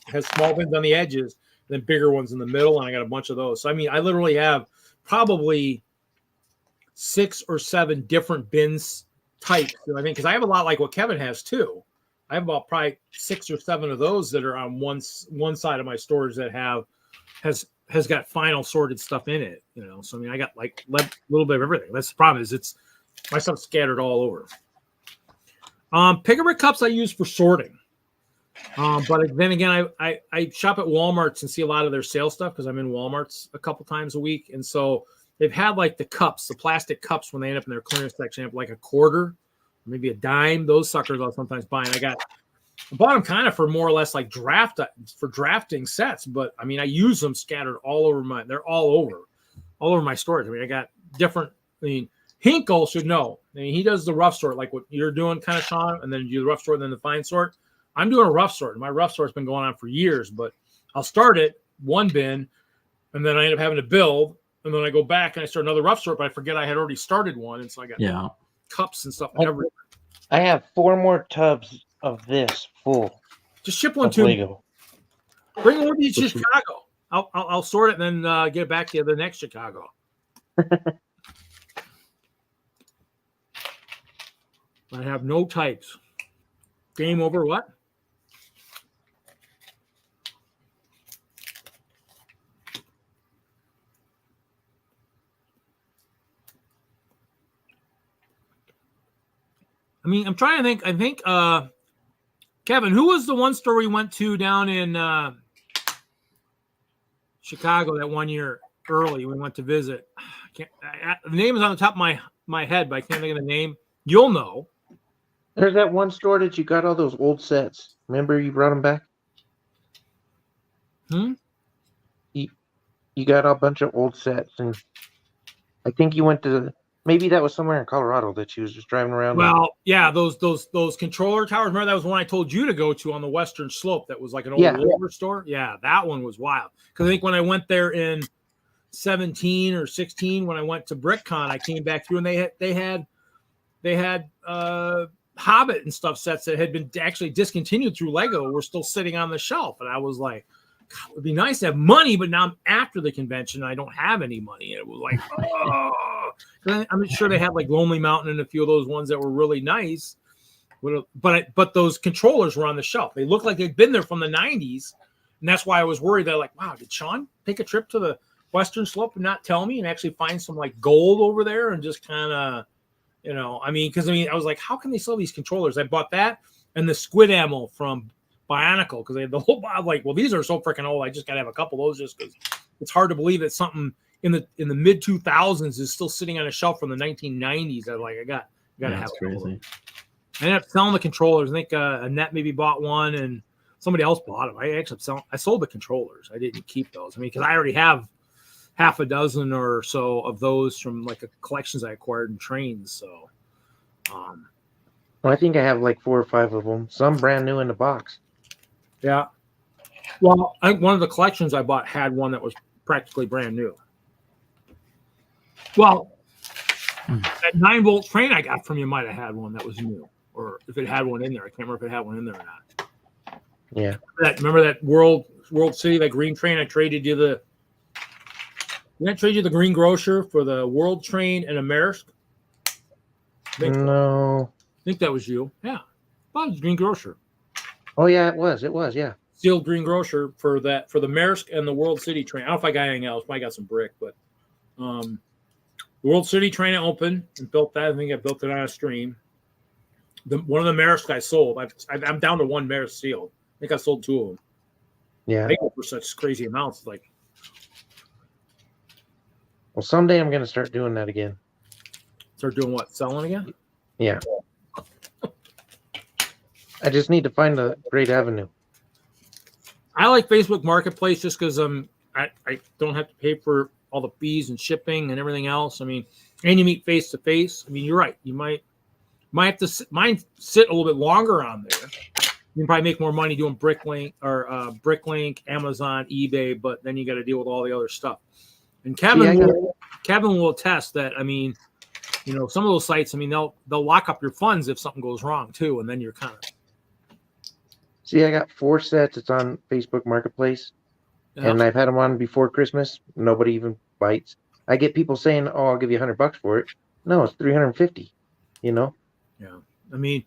Speaker 1: has small bins on the edges, then bigger ones in the middle, and I got a bunch of those. So I mean, I literally have probably 6 or 7 different bins types. I mean, because I have a lot like what Kevin has too. I have about probably 6 or 7 of those that are on one side of my storage that has got final sorted stuff in it. So I mean, I got like a little bit of everything. That's the problem, is my stuff's scattered all over. Pick-a-brick cups I use for sorting. But then again, I shop at Walmart's and see a lot of their sale stuff because I'm in Walmart's a couple times a week. And so they've had like the plastic cups, when they end up in their clearance section, have like a quarter, maybe a dime. Those suckers I'll sometimes buy. And I bought them kind of for more or less like drafting sets. But I mean, I use them scattered all over they're all over my storage. I mean, I got different, Hinkle should know. I mean, he does the rough sort, like what you're doing, kind of, Sean, and then you do the rough sort and then the fine sort. I'm doing a rough sort. My rough sort's been going on for years, but I'll start it one bin, and then I end up having to build, and then I go back and I start another rough sort, but I forget I had already started one, and so I got cups and stuff everywhere.
Speaker 3: I have 4 more tubs of this full.
Speaker 1: Just ship one
Speaker 3: of
Speaker 1: to
Speaker 3: Lego.
Speaker 1: me. Bring it with me to Chicago. I'll sort it and then get it back to you the next Chicago. I have no types. Game over. What? I mean, I'm trying to think. I think, Kevin, who was the one store we went to down in Chicago that one year early? We went to visit. The name is on the top of my head, but I can't think of the name. You'll know.
Speaker 3: There's that one store that you got all those old sets. Remember you brought them back? You got a bunch of old sets, and I think you went to maybe that was somewhere in Colorado that she was just driving around.
Speaker 1: Well, yeah, those controller towers. Remember that was one I told you to go to on the western slope. That was like an old Wolver store. Yeah, that one was wild. Because I think when I went there in 17 or 16, when I went to BrickCon, I came back through and they had Hobbit and stuff sets that had been actually discontinued through Lego were still sitting on the shelf, and I was like, God, it would be nice to have money, but now I'm after the convention and I don't have any money. And it was like, oh, I'm sure they had like Lonely Mountain and a few of those ones that were really nice, but those controllers were on the shelf. They looked like they'd been there from the 90s, and that's why I was worried that, like, wow, did Sean take a trip to the western slope and not tell me and actually find some like gold over there and just kind of, I was like, how can they sell these controllers? I bought that and the squid ammo from Bionicle because they had the whole. I'm like, well, these are so freaking old. I just gotta have a couple of those just because it's hard to believe that something in the mid 2000s is still sitting on a shelf from the 1990s. I'm like, I gotta have. Crazy. I ended up selling the controllers. I think Annette maybe bought one and somebody else bought them. I sold the controllers. I didn't keep those. I mean, because I already have half a dozen or so of those from like collections I acquired in trains. So,
Speaker 3: well, I think I have like 4 or 5 of them. Some brand new in the box.
Speaker 1: Yeah. Well, I think one of the collections I bought had one that was practically brand new. Well, that 9-volt train I got from you might have had one that was new, or if it had one in there. I can't remember if it had one in there or not.
Speaker 3: Yeah.
Speaker 1: Remember that World City, that green train? I traded you the. Didn't I trade you the green grocer for the World Train and a Maersk?
Speaker 3: No.
Speaker 1: I think that was you. Yeah. Well, it was green grocer.
Speaker 3: Oh yeah, it was, yeah.
Speaker 1: Sealed green grocer for the Maersk and the World City train. I don't know if I got anything else. I got some brick, but the World City train I opened and built that. I think I built it on a stream. One of the Maersk I sold. I'm down to 1 Maersk sealed. I think I sold 2 of them.
Speaker 3: Yeah.
Speaker 1: They go for such crazy amounts. Like,
Speaker 3: well, someday I'm gonna start doing that again.
Speaker 1: Start doing what? Selling again?
Speaker 3: Yeah. I just need to find a great avenue.
Speaker 1: I like Facebook Marketplace just because I don't have to pay for all the fees and shipping and everything else. I mean, and you meet face to face. I mean, you're right. You might have to sit a little bit longer on there. You can probably make more money doing Bricklink, Amazon, eBay, but then you got to deal with all the other stuff. And Kevin will attest that. I mean, some of those sites. I mean, they'll lock up your funds if something goes wrong too, and then you're kind of.
Speaker 3: See, I got 4 sets. It's on Facebook Marketplace, and I've had them on before Christmas. Nobody even bites. I get people saying, "Oh, I'll give you $100 for it." No, it's $350. Yeah.
Speaker 1: I mean,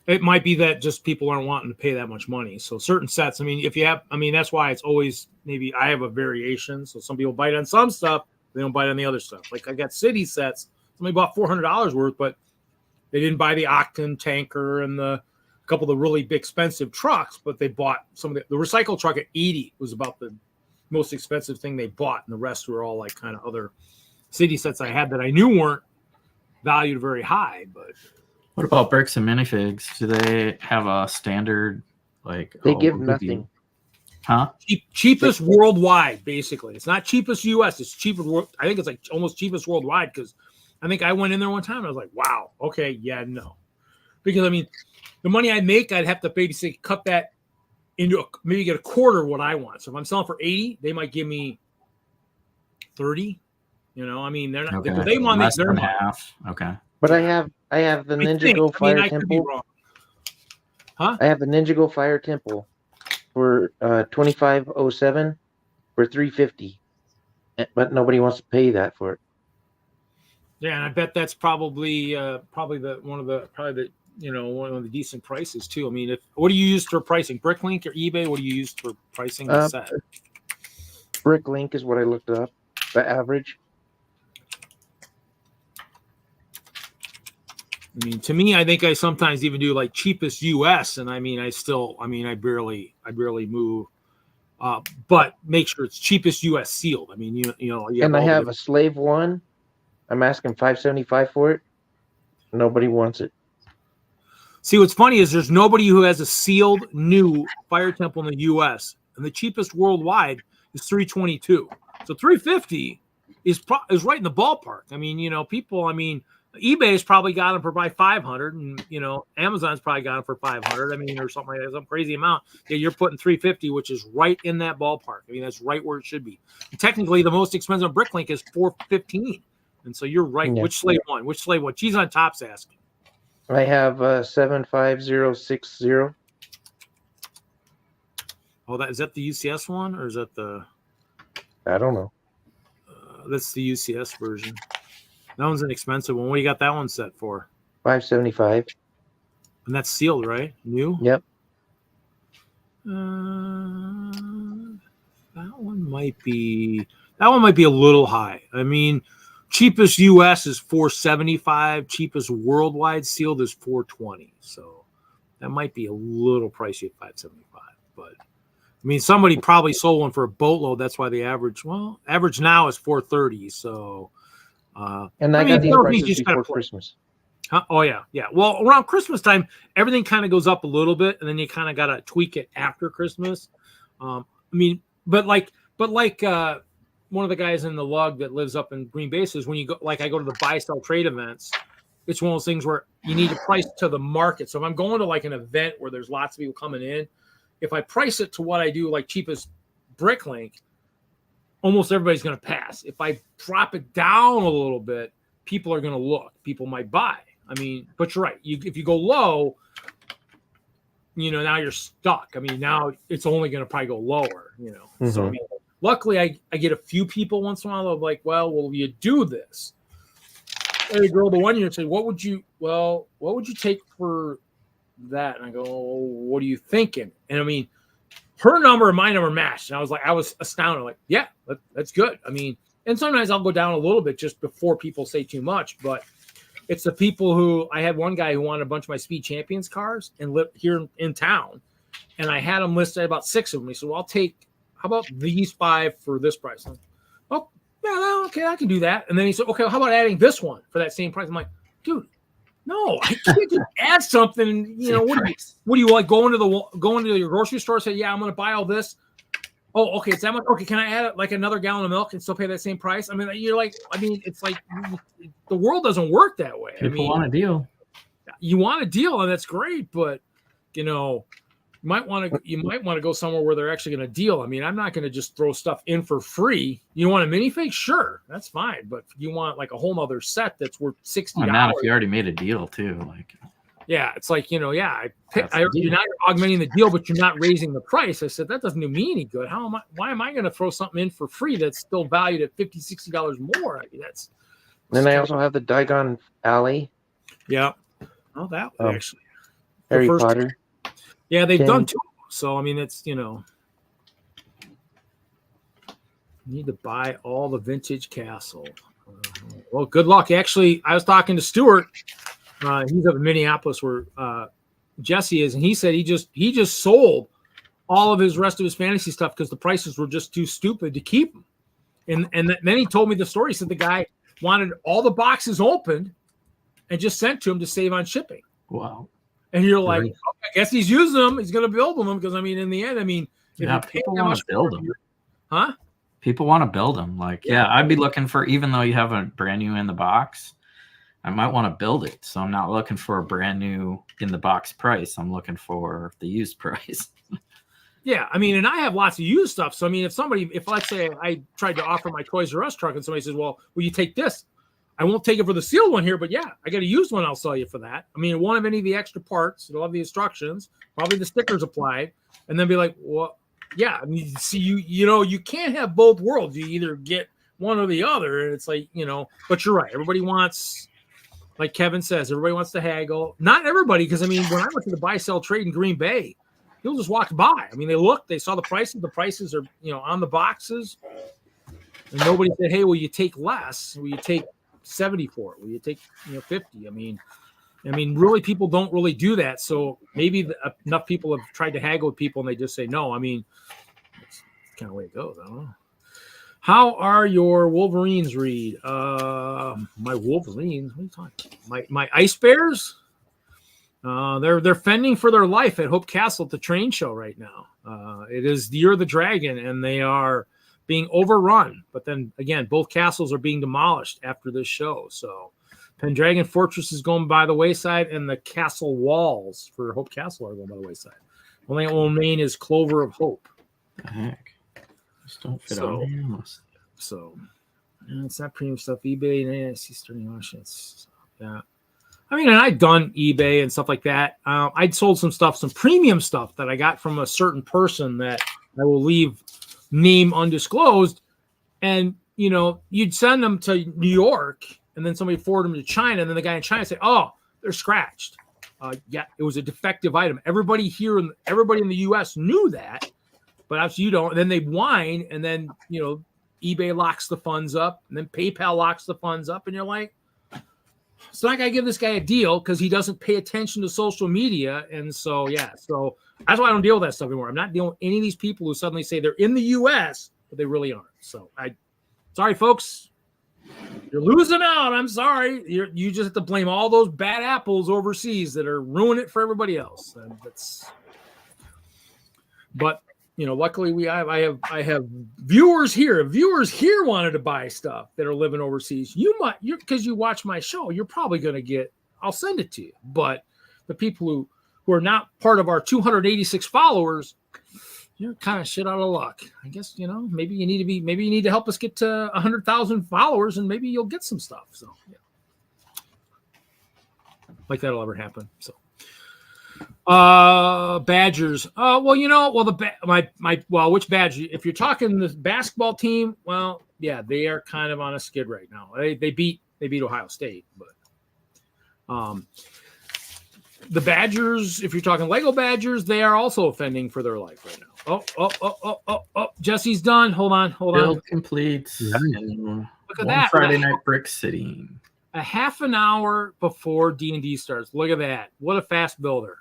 Speaker 1: it might be that just people aren't wanting to pay that much money. So certain sets. I mean, that's why it's always maybe I have a variation. So some people bite on some stuff, they don't bite on the other stuff. Like I got city sets. Somebody bought $400 worth, but they didn't buy the Octane tanker and a couple of the really big expensive trucks, but they bought some of the recycle truck at 80 was about the most expensive thing they bought, and the rest were all like kind of other city sets I had that I knew weren't valued very high. But
Speaker 2: what about bricks and minifigs? Do they have a standard like?
Speaker 3: They give nothing.
Speaker 2: Huh?
Speaker 1: Cheapest worldwide, basically. It's not cheapest US. It's cheapest. I think it's like almost cheapest worldwide because I think I went in there one time and I was like, wow, okay, yeah, no. Because I mean, the money I make, I'd have to basically cut that into maybe get a quarter of what I want. So if I'm selling for 80, they might give me 30. You know, I mean, they're not
Speaker 2: Okay.
Speaker 1: because they want
Speaker 2: Less
Speaker 1: their
Speaker 2: than
Speaker 1: money.
Speaker 2: half. Okay.
Speaker 3: But I have the Ninjago Fire
Speaker 1: I could be
Speaker 3: Temple.
Speaker 1: wrong. Huh?
Speaker 3: I have the Ninjago Fire Temple for 2507 for 350, but nobody wants to pay that for it.
Speaker 1: Yeah, and I bet that's probably one of the one of the decent prices too. I mean, what do you use for pricing? Bricklink or eBay? What do you use for pricing the set?
Speaker 3: Bricklink is what I looked up. The average.
Speaker 1: I mean, to me, I think I sometimes even do like cheapest US, and I mean, I barely move. But make sure it's cheapest US sealed. I mean,
Speaker 3: And I have a Slave 1. I'm asking $575 for it. Nobody wants it.
Speaker 1: See, what's funny is there's nobody who has a sealed new Fire Temple in the US, and the cheapest worldwide is $322. So $350 is right in the ballpark. I mean, people. I mean, eBay's probably got them for probably $500, and Amazon's probably got them for $500. I mean, or something like that, some crazy amount. Yeah, you're putting $350, which is right in that ballpark. I mean, that's right where it should be. And technically, the most expensive Bricklink is $415, and so you're right. Yeah. Which Slave 1? Which Slave 1? She's on top's asking.
Speaker 3: I have 75060.
Speaker 1: Oh, is that the UCS one, or is that the?
Speaker 3: I don't know.
Speaker 1: That's the UCS version. That one's an expensive one. What do you got that one set for?
Speaker 3: $575.
Speaker 1: And that's sealed, right? New?
Speaker 3: Yep.
Speaker 1: That one might be a little high. I mean, cheapest US is $475. Cheapest worldwide sealed is $420. So that might be a little pricey at $575. But I mean, somebody probably sold one for a boatload. That's why the average now is $430. So.
Speaker 3: And I got these prices before Christmas.
Speaker 1: Huh? Oh yeah. Well, around Christmas time, everything kind of goes up a little bit, and then you kind of got to tweak it after Christmas. I mean, but like one of the guys in the lug that lives up in Green Bay says, when you go, like I go to the buy sell trade events, it's one of those things where you need to price to the market. So if I'm going to like an event where there's lots of people coming in, if I price it to what I do, like cheapest Bricklink, almost everybody's going to pass. If I drop it down a little bit, people are going to look. People might buy. I mean, but you're right. If you go low, now you're stuck. I mean, now it's only going to probably go lower, Mm-hmm. So, I mean, luckily, I get a few people once in a while that are like, well, will you do this? Hey, girl, the one year say, what would you take for that? And I go, what are you thinking? And I mean, her number and my number matched. And I was astounded. Like, yeah, that's good. I mean, and sometimes I'll go down a little bit just before people say too much, but it's the people who I had one guy who wanted a bunch of my Speed Champions cars and lived here in town. And I had them listed about 6 of them. He said, well, how about these 5 for this price? I'm like, oh, yeah, okay, I can do that. And then he said, okay, well, how about adding this one for that same price? I'm like, dude, no, I can't just add something. What do you like? Go into your grocery store and say, yeah, I'm going to buy all this. Oh, okay, it's that much. Okay, can I add like another gallon of milk and still pay that same price? I mean, it's like the world doesn't work that way.
Speaker 2: People want a deal.
Speaker 1: You want a deal, and that's great, but you might want to go somewhere where they're actually going to deal. I mean, I'm not going to just throw stuff in for free. You want a minifig? Sure, that's fine. But if you want like a whole other set that's worth $60.
Speaker 2: Not if you already made a deal too. Like,
Speaker 1: yeah, it's like you're not augmenting the deal, but you're not raising the price. I said that doesn't do me any good. Why am I going to throw something in for free that's still valued at $50, $60 more? I mean, that's.
Speaker 3: Then I also have the Diagon Alley.
Speaker 1: Yeah. Oh, that actually.
Speaker 3: Harry Potter.
Speaker 1: Yeah, they've done 2. So I mean, it's you need to buy all the vintage castle. Well, good luck. Actually, I was talking to Stuart. He's up in Minneapolis where Jesse is, and he said he just sold all of his rest of his fantasy stuff because the prices were just too stupid to keep them. And then he told me the story. He said the guy wanted all the boxes opened and just sent to him to save on shipping.
Speaker 2: Wow.
Speaker 1: And you're like, okay, I guess he's using them. He's going to build them because, I mean, in the end,
Speaker 2: people want to build them.
Speaker 1: Huh?
Speaker 2: People want to build them. Like, yeah, I'd be looking for, even though you have a brand new in the box, I might want to build it. So I'm not looking for a brand new in the box price. I'm looking for the used price.
Speaker 1: Yeah, I mean, and I have lots of used stuff. So I mean, if let's say I tried to offer my Toys R Us truck and somebody says, "Well, will you take this?" I won't take it for the sealed one here, but yeah, I got a used one. I'll sell you for that. I mean, it won't have any of the extra parts. It'll have the instructions, probably the stickers applied, and then be like, "Well, yeah." I mean, see, you can't have both worlds. You either get one or the other, and it's like, But you're right. Everybody wants, like Kevin says, everybody wants to haggle. Not everybody, because I mean, when I went to the buy-sell trade in Green Bay, people just walked by. I mean, they looked, they saw the prices. The prices are, on the boxes, and nobody said, "Hey, will you take less? Will you take 70 for it? Will you take 50?" I mean, really, people don't really do that. So maybe enough people have tried to haggle with people, and they just say no. I mean, that's kind of the way it goes. I don't know. How are your Wolverines, Reed? My Wolverines? What are you talking about? My Ice Bears? They're fending for their life at Hope Castle at the train show right now. It is the Year of the Dragon, and they are being overrun. But then again, both castles are being demolished after this show. So Pendragon Fortress is going by the wayside, and the castle walls for Hope Castle are going by the wayside. Only that will remain is Clover of Hope.
Speaker 2: The heck? Just don't fit on here.
Speaker 1: So it's not premium stuff. eBay and ASC starting auctions. Yeah. I mean, and I've done eBay and stuff like that. I'd sold some premium stuff that I got from a certain person that I will leave name undisclosed. And, you'd send them to New York, and then somebody forward them to China. And then the guy in China said, "Oh, they're scratched." Yeah, it was a defective item. Everybody in the U.S. knew that, but obviously you don't. And then they whine, and then, eBay locks the funds up, and then PayPal locks the funds up. And you're like, so I got to give this guy a deal because he doesn't pay attention to social media. And so, yeah, so that's why I don't deal with that stuff anymore. I'm not dealing with any of these people who suddenly say they're in the U.S., but they really aren't. So sorry, folks, you're losing out. I'm sorry. You just have to blame all those bad apples overseas that are ruining it for everybody else. And but luckily I have viewers here. Viewers here wanted to buy stuff that are living overseas. Because you watch my show, you're probably going to get. I'll send it to you. But the people who are not part of our 286 followers, you're kind of shit out of luck. I guess maybe you need to help us get to 100,000 followers, and maybe you'll get some stuff. So yeah, like that'll ever happen. So. Badgers. Which Badgers? If you're talking the basketball team, well, yeah, they are kind of on a skid right now. They beat Ohio State, but the Badgers, if you're talking Lego Badgers, they are also fending for their life right now. Oh, Jesse's done. Hold on.
Speaker 2: Build complete.
Speaker 1: Look at that.
Speaker 2: Friday Night Brick City.
Speaker 1: A half an hour before D&D starts. Look at that. What a fast builder.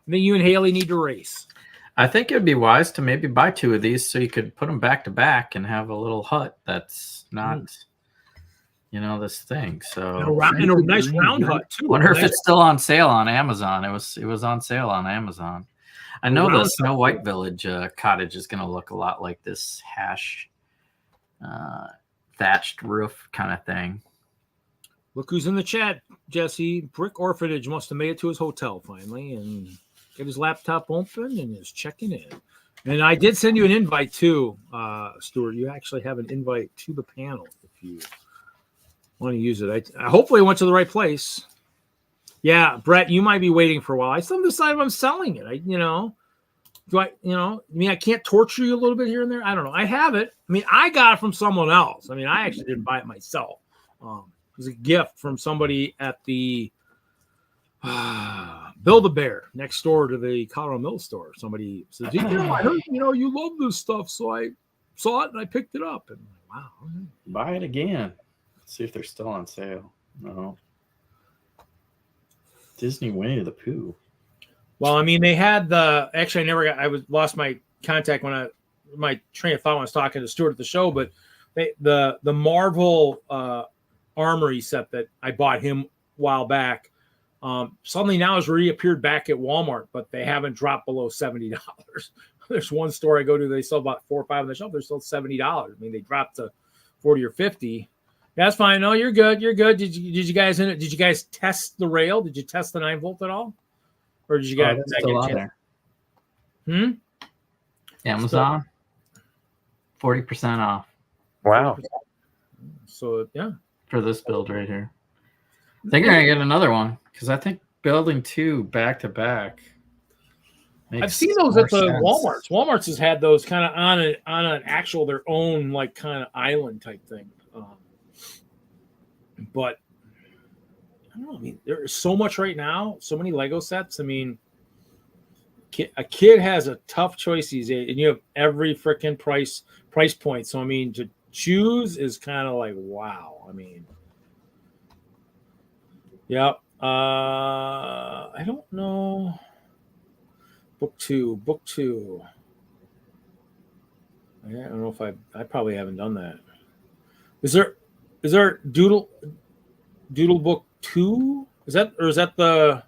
Speaker 1: I think you and Haley need to race.
Speaker 2: I think it'd be wise to maybe buy 2 of these so you could put them back to back and have a little hut that's not, this thing. So
Speaker 1: and a nice round hut too.
Speaker 2: Wonder if it's still on sale on Amazon. It was on sale on Amazon. I know the Snow White Village cottage is going to look a lot like this hash thatched roof kind of thing.
Speaker 1: Look who's in the chat, Jesse. Brick Orphanage must have made it to his hotel finally and get his laptop open and is checking in. And I did send you an invite too, Stuart. You actually have an invite to the panel if you want to use it. I hopefully went to the right place. Yeah, Brett, you might be waiting for a while. I still haven't decided if I'm selling it. I can't torture you a little bit here and there. I don't know. I have it. I mean, I got it from someone else. I mean, I actually didn't buy it myself. It was a gift from somebody at the Build-A-Bear next door to the Colorado Mill store. Somebody says, I heard, you love this stuff. So I saw it and I picked it up. And wow.
Speaker 2: Buy it again. Let's see if they're still on sale. No. Disney Winnie the Pooh.
Speaker 1: Well, I mean, they had actually lost my contact my train of thought when I was talking to Stuart at the show, but the Marvel Armory set that I bought him a while back suddenly now has reappeared back at Walmart, but they haven't dropped below $70. There's one store I go to, they sell about 4 or 5 on the shelf. They're still $70. I mean, they dropped to 40 or 50. That's fine. No, you're good. You're good. Did you guys test the rail? Did you test the 9-volt at all? Or did you guys
Speaker 2: still on there? Amazon, 40% off.
Speaker 3: Wow.
Speaker 1: So yeah,
Speaker 2: for this build right here. I think I'm gonna get another one because I think building 2 back to back.
Speaker 1: I've seen those at the Walmarts. Walmarts has had those kind of on an actual their own like kind of island type thing. But I don't know. I mean, there's so much right now. So many Lego sets. I mean, a kid has a tough choice these days, and you have every freaking price point. So I mean, to choose is kind of like wow. I mean, yep. I don't know. Book two. Yeah, I don't know if I probably haven't done that. Is there Doodle Book 2? Is that the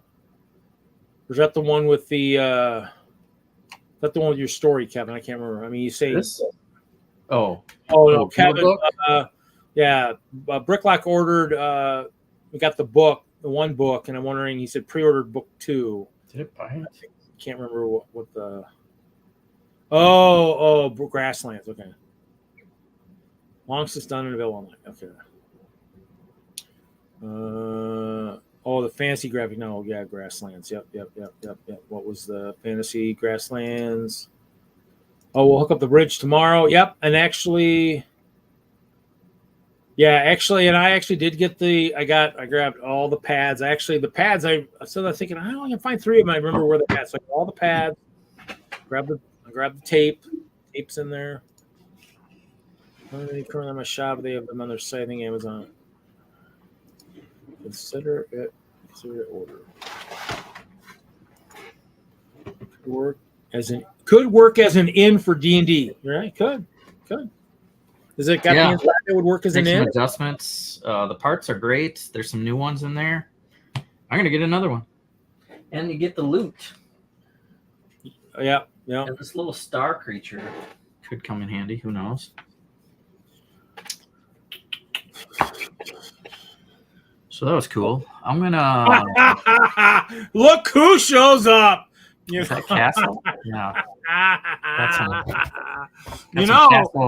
Speaker 1: one with the that the one with your story, Kevin? I can't remember. I mean, you say
Speaker 2: this? Oh
Speaker 1: no, Kevin. Yeah, Bricklock ordered. We got the book, the one book, and I'm wondering. He said pre-ordered book 2.
Speaker 2: Did it buy it?
Speaker 1: Can't remember what the. Oh, Grasslands. Okay. Long since done and available online. Okay. The fantasy graphic novel. Yeah, Grasslands. Yep. What was the fantasy Grasslands? Oh, we'll hook up the bridge tomorrow. Yep. And actually, and I actually did get I grabbed all the pads. The pads, I started thinking, I can find 3 of them. I remember where they're at. So I got all the pads, grabbed the tape. Tape's in there. Currently on my shop, they have them on their site, I think Amazon. Consider it order. Could work as an in for D&D. Right? Could. Is it got the inside that would work as an in?
Speaker 2: Adjustments. The parts are great. There's some new ones in there. I'm gonna get another one. And you get the loot.
Speaker 1: Yeah.
Speaker 2: And this little star creature could come in handy. Who knows? So that was cool. I'm gonna
Speaker 1: look who shows up.
Speaker 2: Is that Castle? Yeah.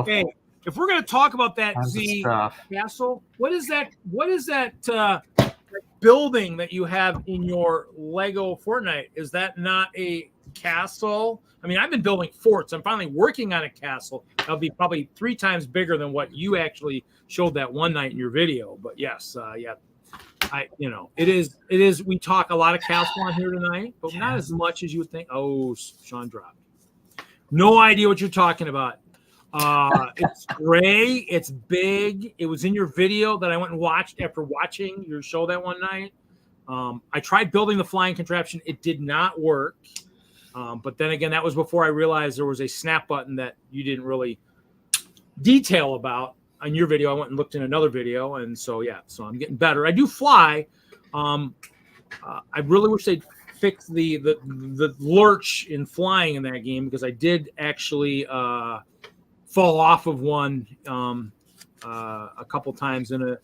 Speaker 1: Hey, if we're gonna talk about that Castle, what is that building that you have in your Lego Fortnite? Is that not a castle? I mean, I've been building forts. I'm finally working on a castle. That'll be probably 3 times bigger than what you actually showed that one night in your video. But yes, it is. We talk a lot of castle on here tonight, but not as much as you would think. Oh, Sean dropped. No idea what you're talking about. It's gray. It's big. It was in your video that I went and watched after watching your show that one night. I tried building the flying contraption. It did not work. But then again, that was before I realized there was a snap button that you didn't really detail about on your video. I went and looked in another video. And so I'm getting better. I do fly. I really wish they'd fix the lurch in flying in that game, because I did actually fall off of one a couple times in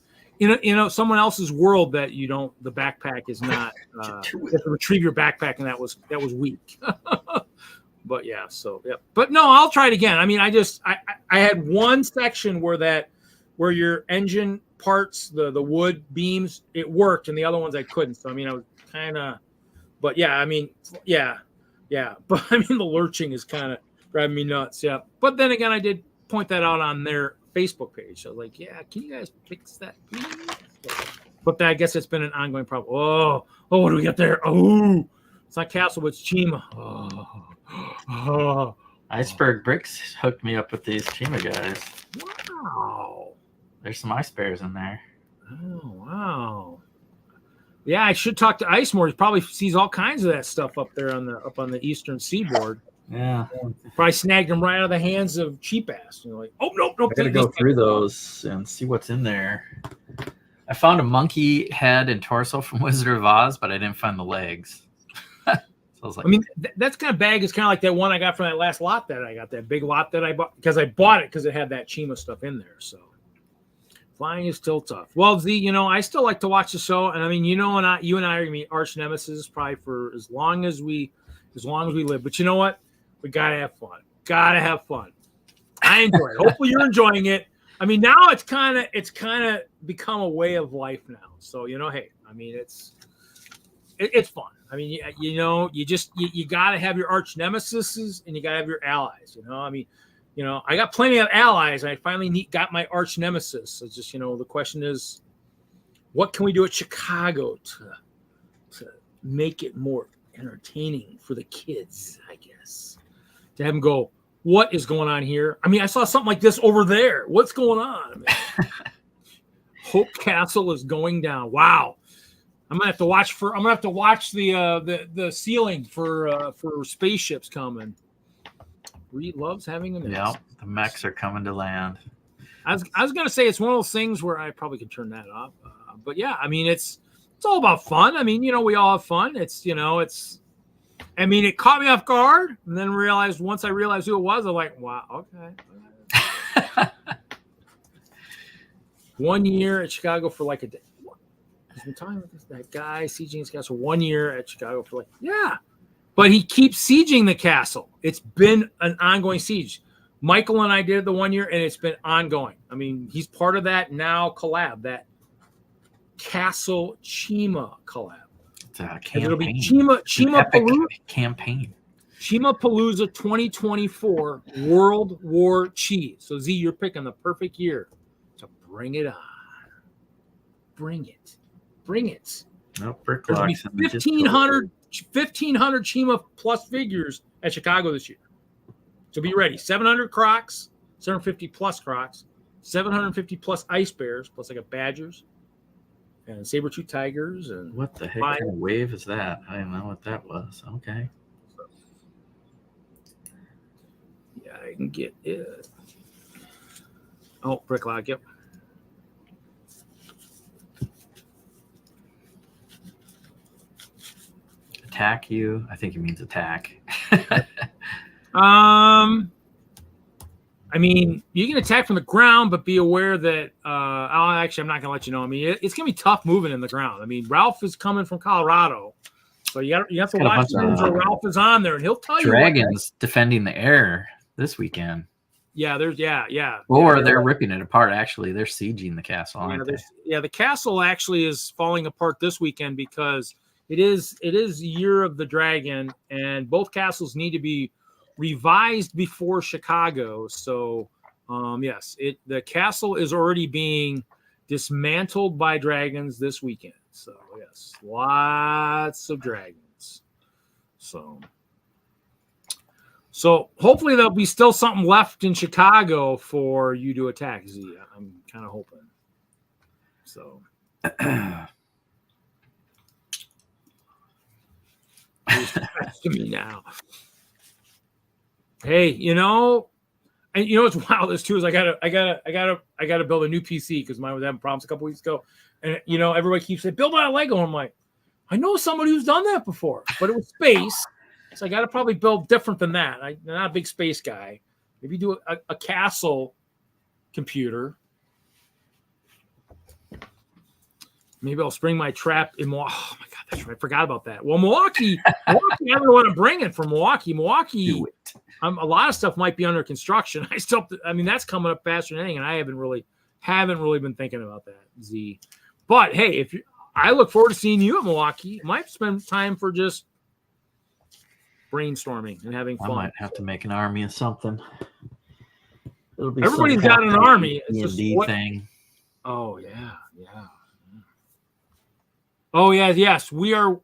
Speaker 1: someone else's world that the backpack is not you have to retrieve your backpack, and that was weak. But but no, I'll try it again. I mean, I had one section where your engine parts, the wood beams, it worked, and the other ones I couldn't. So I mean, I was kind of, but but I mean, the lurching is kind of driving me nuts. Yeah, but then again, I did point that out on their Facebook page. So like, can you guys fix that, please? But I guess it's been an ongoing problem. Oh, what do we got there? Oh, it's not Castle, but it's Chima. Oh.
Speaker 2: Iceberg Bricks hooked me up with these Chima guys.
Speaker 1: Wow.
Speaker 2: There's some ice bears in there.
Speaker 1: Oh, wow. Yeah, I should talk to Ice more. He probably sees all kinds of that stuff up there up on the eastern seaboard.
Speaker 2: Yeah.
Speaker 1: Probably snagged them right out of the hands of cheap ass. Like, oh, nope.
Speaker 2: I gotta go through those and see what's in there. I found a monkey head and torso from Wizard of Oz, but I didn't find the legs. So I was like,
Speaker 1: I mean, that's kind of bag is kind of like that one I got from that last lot that I got, that big lot that I bought, because I bought it because it had that Chima stuff in there. So flying is still tough. Well, I still like to watch the show, and I mean, you and I are gonna be arch nemesis probably for as long as we live. But you know what? We gotta have fun. Gotta have fun. I enjoy it. Hopefully you're enjoying it. I mean, now it's kind of become a way of life now. So, hey, I mean, it's fun. I mean, you got to have your arch nemesis and you got to have your allies, I mean, I got plenty of allies. And I finally got my arch nemesis. It's just, the question is, what can we do at Chicago to make it more entertaining for the kids, I guess, to have them go, what is going on here? I mean, I saw something like this over there. What's going on? I mean, Hope Castle is going down. Wow. I'm gonna have to watch the ceiling for spaceships coming. Reed loves having a nest.
Speaker 2: Yeah, the mechs are coming to land.
Speaker 1: I was gonna say it's one of those things where I probably could turn that off, but yeah, I mean it's all about fun. I mean, we all have fun. I mean, it caught me off guard, and then once I realized who it was, I'm like, wow, okay. 1 year at Chicago for like a day. He's been talking about that guy sieging his castle 1 year at Chicago for but he keeps sieging the castle. It's been an ongoing siege. Michael and I did it the 1 year, and it's been ongoing. I mean, he's part of that now collab, that Castle Chima collab.
Speaker 2: It's a campaign.
Speaker 1: It'll be Chima Palooza
Speaker 2: campaign.
Speaker 1: Chima Palooza 2024 World War Chi. So Z, you're picking the perfect year to bring it on. Bring it.
Speaker 2: No, BrickLog's
Speaker 1: 1,500 Chima plus figures at Chicago this year. So be ready. 700 Crocs, 750 plus Crocs, 750 plus Ice Bears, plus I got Badgers and saber-tooth tigers. And
Speaker 2: what the heck kind of wave is that? I didn't know what that was. Okay.
Speaker 1: Yeah, I can get it. Oh, BrickLog, yep.
Speaker 2: Attack you? I think he means attack.
Speaker 1: I mean, you can attack from the ground, but be aware that I'm not gonna let you know. I mean, it's gonna be tough moving in the ground. I mean, Ralph is coming from Colorado, so you have to watch things where Ralph is on there, and he'll tell you.
Speaker 2: Dragons defending the air this weekend.
Speaker 1: Yeah,
Speaker 2: Or they're ripping it apart. Actually, they're sieging the castle. Aren't they?
Speaker 1: Yeah, the castle actually is falling apart this weekend because it is Year of the Dragon, and both castles need to be revised before Chicago. So, yes, the castle is already being dismantled by dragons this weekend. So, yes, lots of dragons. So hopefully there'll be still something left in Chicago for you to attack, Z. I'm kind of hoping. So. To me now. Hey, and what's wild is too is I gotta build a new PC because mine was having problems a couple weeks ago, and everybody keeps saying build on a Lego. I'm like, I know somebody who's done that before, but it was space, so I got to probably build different than that. I'm not a big space guy. Maybe do a castle computer. Maybe I'll spring my trap in Milwaukee. Oh my God, that's right. I forgot about that. Well, Milwaukee, I don't know what I'm bringing from Milwaukee. Milwaukee, a lot of stuff might be under construction. That's coming up faster than anything, and I haven't really been thinking about that, Z. But hey, I look forward to seeing you at Milwaukee. Might spend time for just brainstorming and having fun.
Speaker 2: I might have to make an army of something.
Speaker 1: Everybody's got an army.
Speaker 2: It's just thing.
Speaker 1: Oh yeah. Oh yeah, yes. We are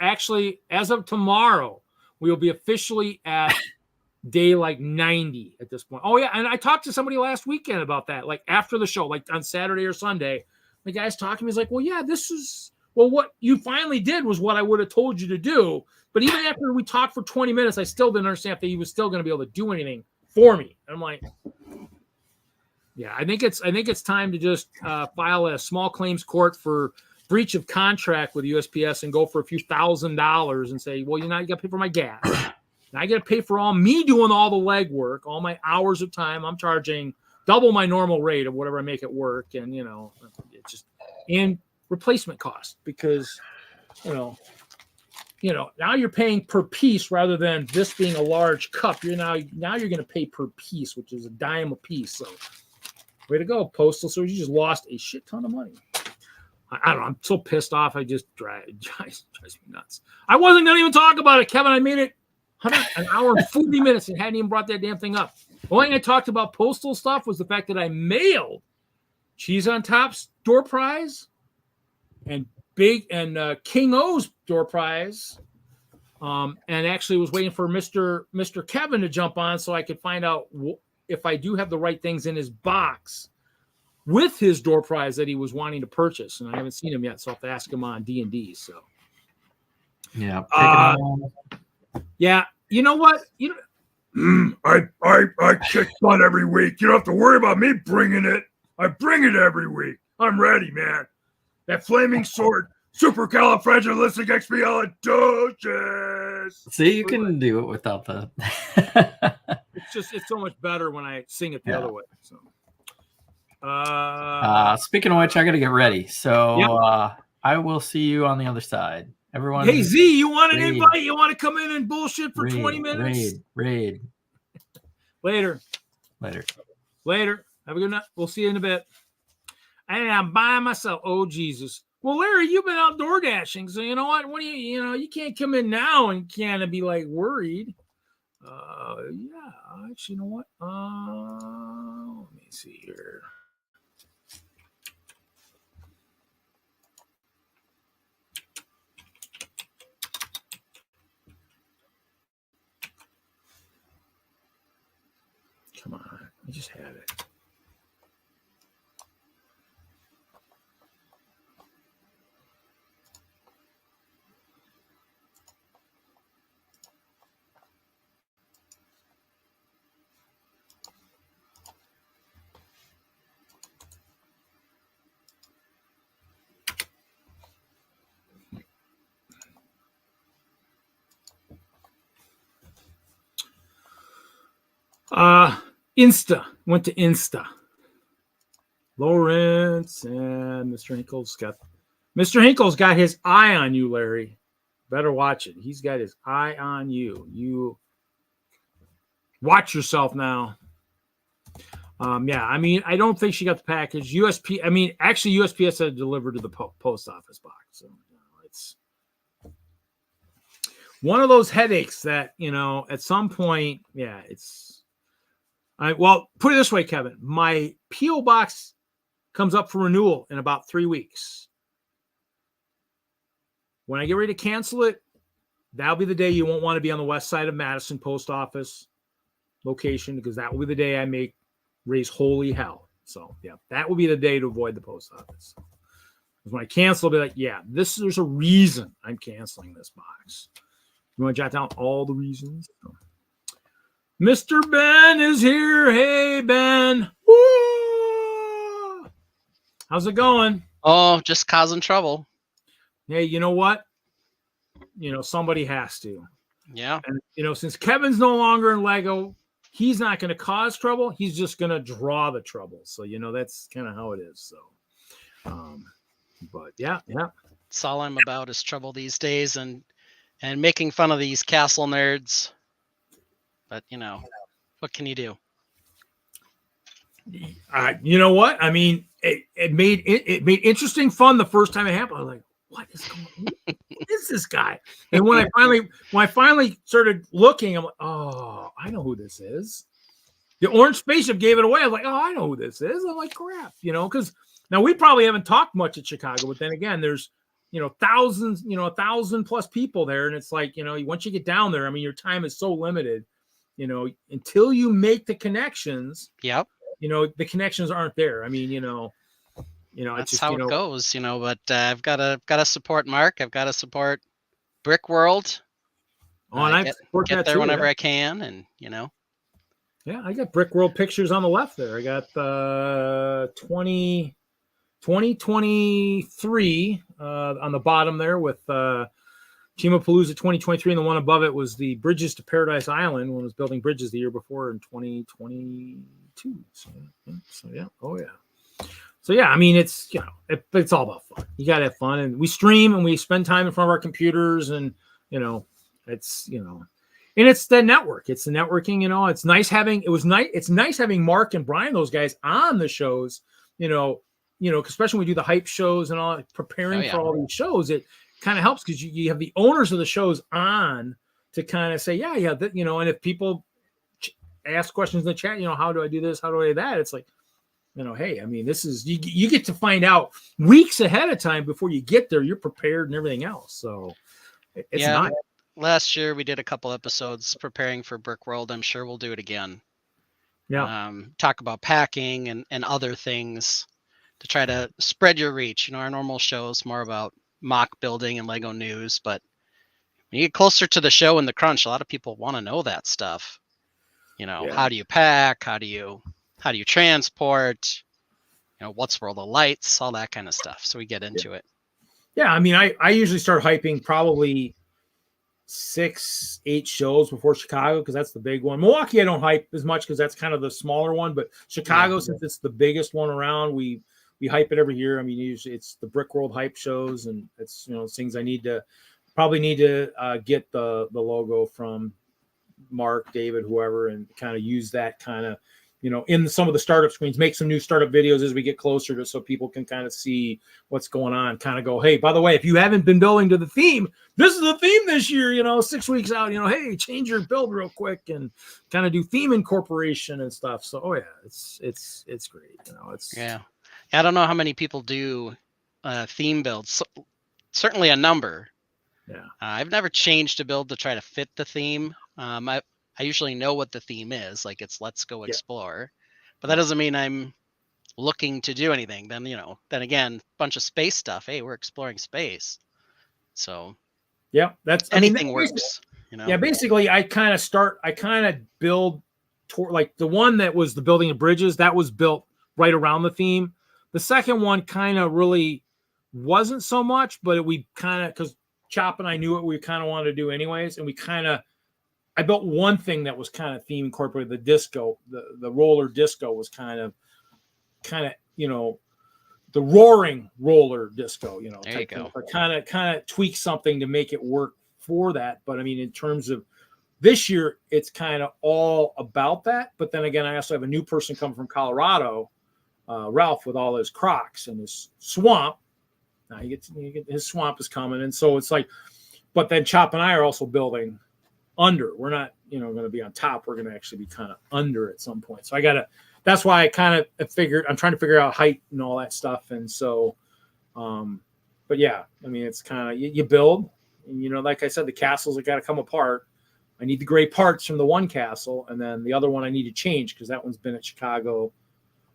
Speaker 1: actually, as of tomorrow, we will be officially at day 90 at this point. Oh yeah, and I talked to somebody last weekend about that, like after the show, like on Saturday or Sunday. The guy's talking to me, he's like, well, yeah, what you finally did was what I would have told you to do. But even after we talked for 20 minutes, I still didn't understand if he was still going to be able to do anything for me. And I'm like, yeah, I think it's time to just file a small claims court for breach of contract with USPS and go for a few $1,000s and say, well, you got to pay for my gas. Now I got to pay for me doing all the legwork, all my hours of time. I'm charging double my normal rate of whatever I make at work, and it's just and replacement cost because now you're paying per piece rather than this being a large cup. Now you're going to pay per piece, which is a dime a piece. So way to go, Postal Service. You just lost a shit ton of money. I don't know. I'm so pissed off. I just drives me nuts. I wasn't going to even talk about it, Kevin. I made it an hour and 40 minutes and hadn't even brought that damn thing up. The only thing I talked about postal stuff was the fact that I mailed Cheese on Top's door prize and King O's door prize. And actually was waiting for Mr. Kevin to jump on so I could find out if I do have the right things in his box with his door prize that he was wanting to purchase. And I haven't seen him yet, so I'll have to ask him on D&D. So
Speaker 2: yeah.
Speaker 1: Yeah, you know what?
Speaker 4: I kick butt every week. You don't have to worry about me bringing it. I bring it every week. I'm ready, man. That flaming sword, supercalifragilisticexpialidocious.
Speaker 2: See, you can do it without the.
Speaker 1: It's so much better when I sing it the other way. So,
Speaker 2: speaking of which, I got to get ready. So
Speaker 1: yeah.
Speaker 2: I will see you on the other side. Everyone.
Speaker 1: Hey Z, you want an invite? You want to come in and bullshit for 20 minutes?
Speaker 2: Raid.
Speaker 1: Later. Have a good night. We'll see you in a bit. And I'm by myself. Oh Jesus. Well, Larry, you've been outdoor dashing, so you know what? What do you can't come in now and kind of be like worried. Yeah, actually, you know what? Let me see here. Come on, I just had it. Went to Insta. Lawrence and Mr. Hinkle's got his eye on you, Larry. Better watch it. He's got his eye on you. You watch yourself now. Yeah, I mean, I don't think she got the package. Actually, USPS had delivered to the post office box. So it's one of those headaches that, at some point, it's. Well, put it this way, Kevin. My P.O. box comes up for renewal in about 3 weeks. When I get ready to cancel it, that'll be the day you won't want to be on the west side of Madison post office location, because that will be the day I raise holy hell. So, yeah, that will be the day to avoid the post office. Because when I cancel, I'll be like, yeah, there's a reason I'm canceling this box. You want to jot down all the reasons? Mr. Ben is here. Hey, Ben. Woo! How's it going?
Speaker 5: Oh, just causing trouble.
Speaker 1: Hey, you know what? Somebody has to.
Speaker 5: Yeah.
Speaker 1: And, since Kevin's no longer in Lego, he's not going to cause trouble. He's just going to draw the trouble. So, that's kind of how it is. So, but yeah.
Speaker 5: That's all I'm about is trouble these days and making fun of these castle nerds. But, what can you do?
Speaker 1: You know what? I mean, it made interesting fun the first time it happened. I was like, what is going on? What is this guy? And when I finally started looking, I'm like, oh, I know who this is. The orange spaceship gave it away. I was like, oh, I know who this is. I'm like, crap, because now we probably haven't talked much at Chicago, but then again, there's thousands, 1,000 plus people there. And it's like, once you get down there, I mean, your time is so limited. Until you make the connections,
Speaker 5: yep.
Speaker 1: The connections aren't there. I mean,
Speaker 5: that's
Speaker 1: it's just,
Speaker 5: how it goes, but I've got to support Mark. I've got to support Brick World.
Speaker 1: Oh, and I
Speaker 5: get there whenever I can. And,
Speaker 1: yeah, I got Brick World pictures on the left there. I got 2023 on the bottom there with Chimapalooza 2023, and the one above it was the Bridges to Paradise Island when it was building bridges the year before in 2022. So yeah. Oh yeah. So yeah, I mean, it's, it's all about fun. You got to have fun, and we stream and we spend time in front of our computers, and it's, and it's the network. It's the networking, it's nice having, it's nice having Mark and Brian, those guys on the shows, especially when we do the hype shows and all, preparing for all these shows, it kind of helps because you have the owners of the shows on to kind of say, and if people ask questions in the chat, how do I do this? How do I do that? It's like, hey, I mean, this is, you get to find out weeks ahead of time before you get there, you're prepared and everything else. So it's nice.
Speaker 5: Last year we did a couple episodes preparing for Brick World. I'm sure we'll do it again.
Speaker 1: Yeah.
Speaker 5: Talk about packing and other things to try to spread your reach. Our normal show is more about mock building and Lego news, but when you get closer to the show and the crunch, a lot of people want to know that stuff. How do you pack? How do you transport? What's where the lights, all that kind of stuff. So we get into it.
Speaker 1: Yeah. I mean, I usually start hyping probably 6-8 shows before Chicago, because that's the big one. Milwaukee I don't hype as much because that's kind of the smaller one, but Chicago, since it's the biggest one around, we hype it every year. I mean, usually it's the Brick World hype shows, and it's things I need to get the logo from Mark, David, whoever, and kind of use that kind of in some of the startup screens, make some new startup videos as we get closer to, so people can kind of see what's going on, kind of go, hey, by the way, if you haven't been building to the theme, this is the theme this year, 6 weeks out, hey, change your build real quick and kind of do theme incorporation and stuff. So, it's great.
Speaker 5: I don't know how many people do theme builds. So, certainly a number.
Speaker 1: Yeah.
Speaker 5: I've never changed a build to try to fit the theme. I usually know what the theme is, like it's let's go explore, but that doesn't mean I'm looking to do anything. Then, then again, bunch of space stuff. Hey, we're exploring space. So
Speaker 1: that's
Speaker 5: anything works.
Speaker 1: Yeah, basically I kind of build toward, like the one that was the building of bridges, that was built right around the theme. The second one kind of really wasn't so much, but we kind of, because Chop and I knew what we kind of wanted to do anyways, and I built one thing that was kind of theme incorporated, the disco, the roller disco was kind of, the roaring roller disco,
Speaker 5: there you go.
Speaker 1: Kind of tweak something to make it work for that. But I mean, in terms of this year, it's kind of all about that. But then again, I also have a new person coming from Colorado, Ralph, with all his crocs and his swamp. Now you get his swamp is coming. And so it's like, but then Chop and I are also building under. We're not, going to be on top. We're going to actually be kind of under at some point. So that's why I kind of figured, I'm trying to figure out height and all that stuff. And so, but yeah, I mean, it's kind of, you build, and, like I said, the castles have got to come apart. I need the gray parts from the one castle. And then the other one I need to change, because that one's been at Chicago.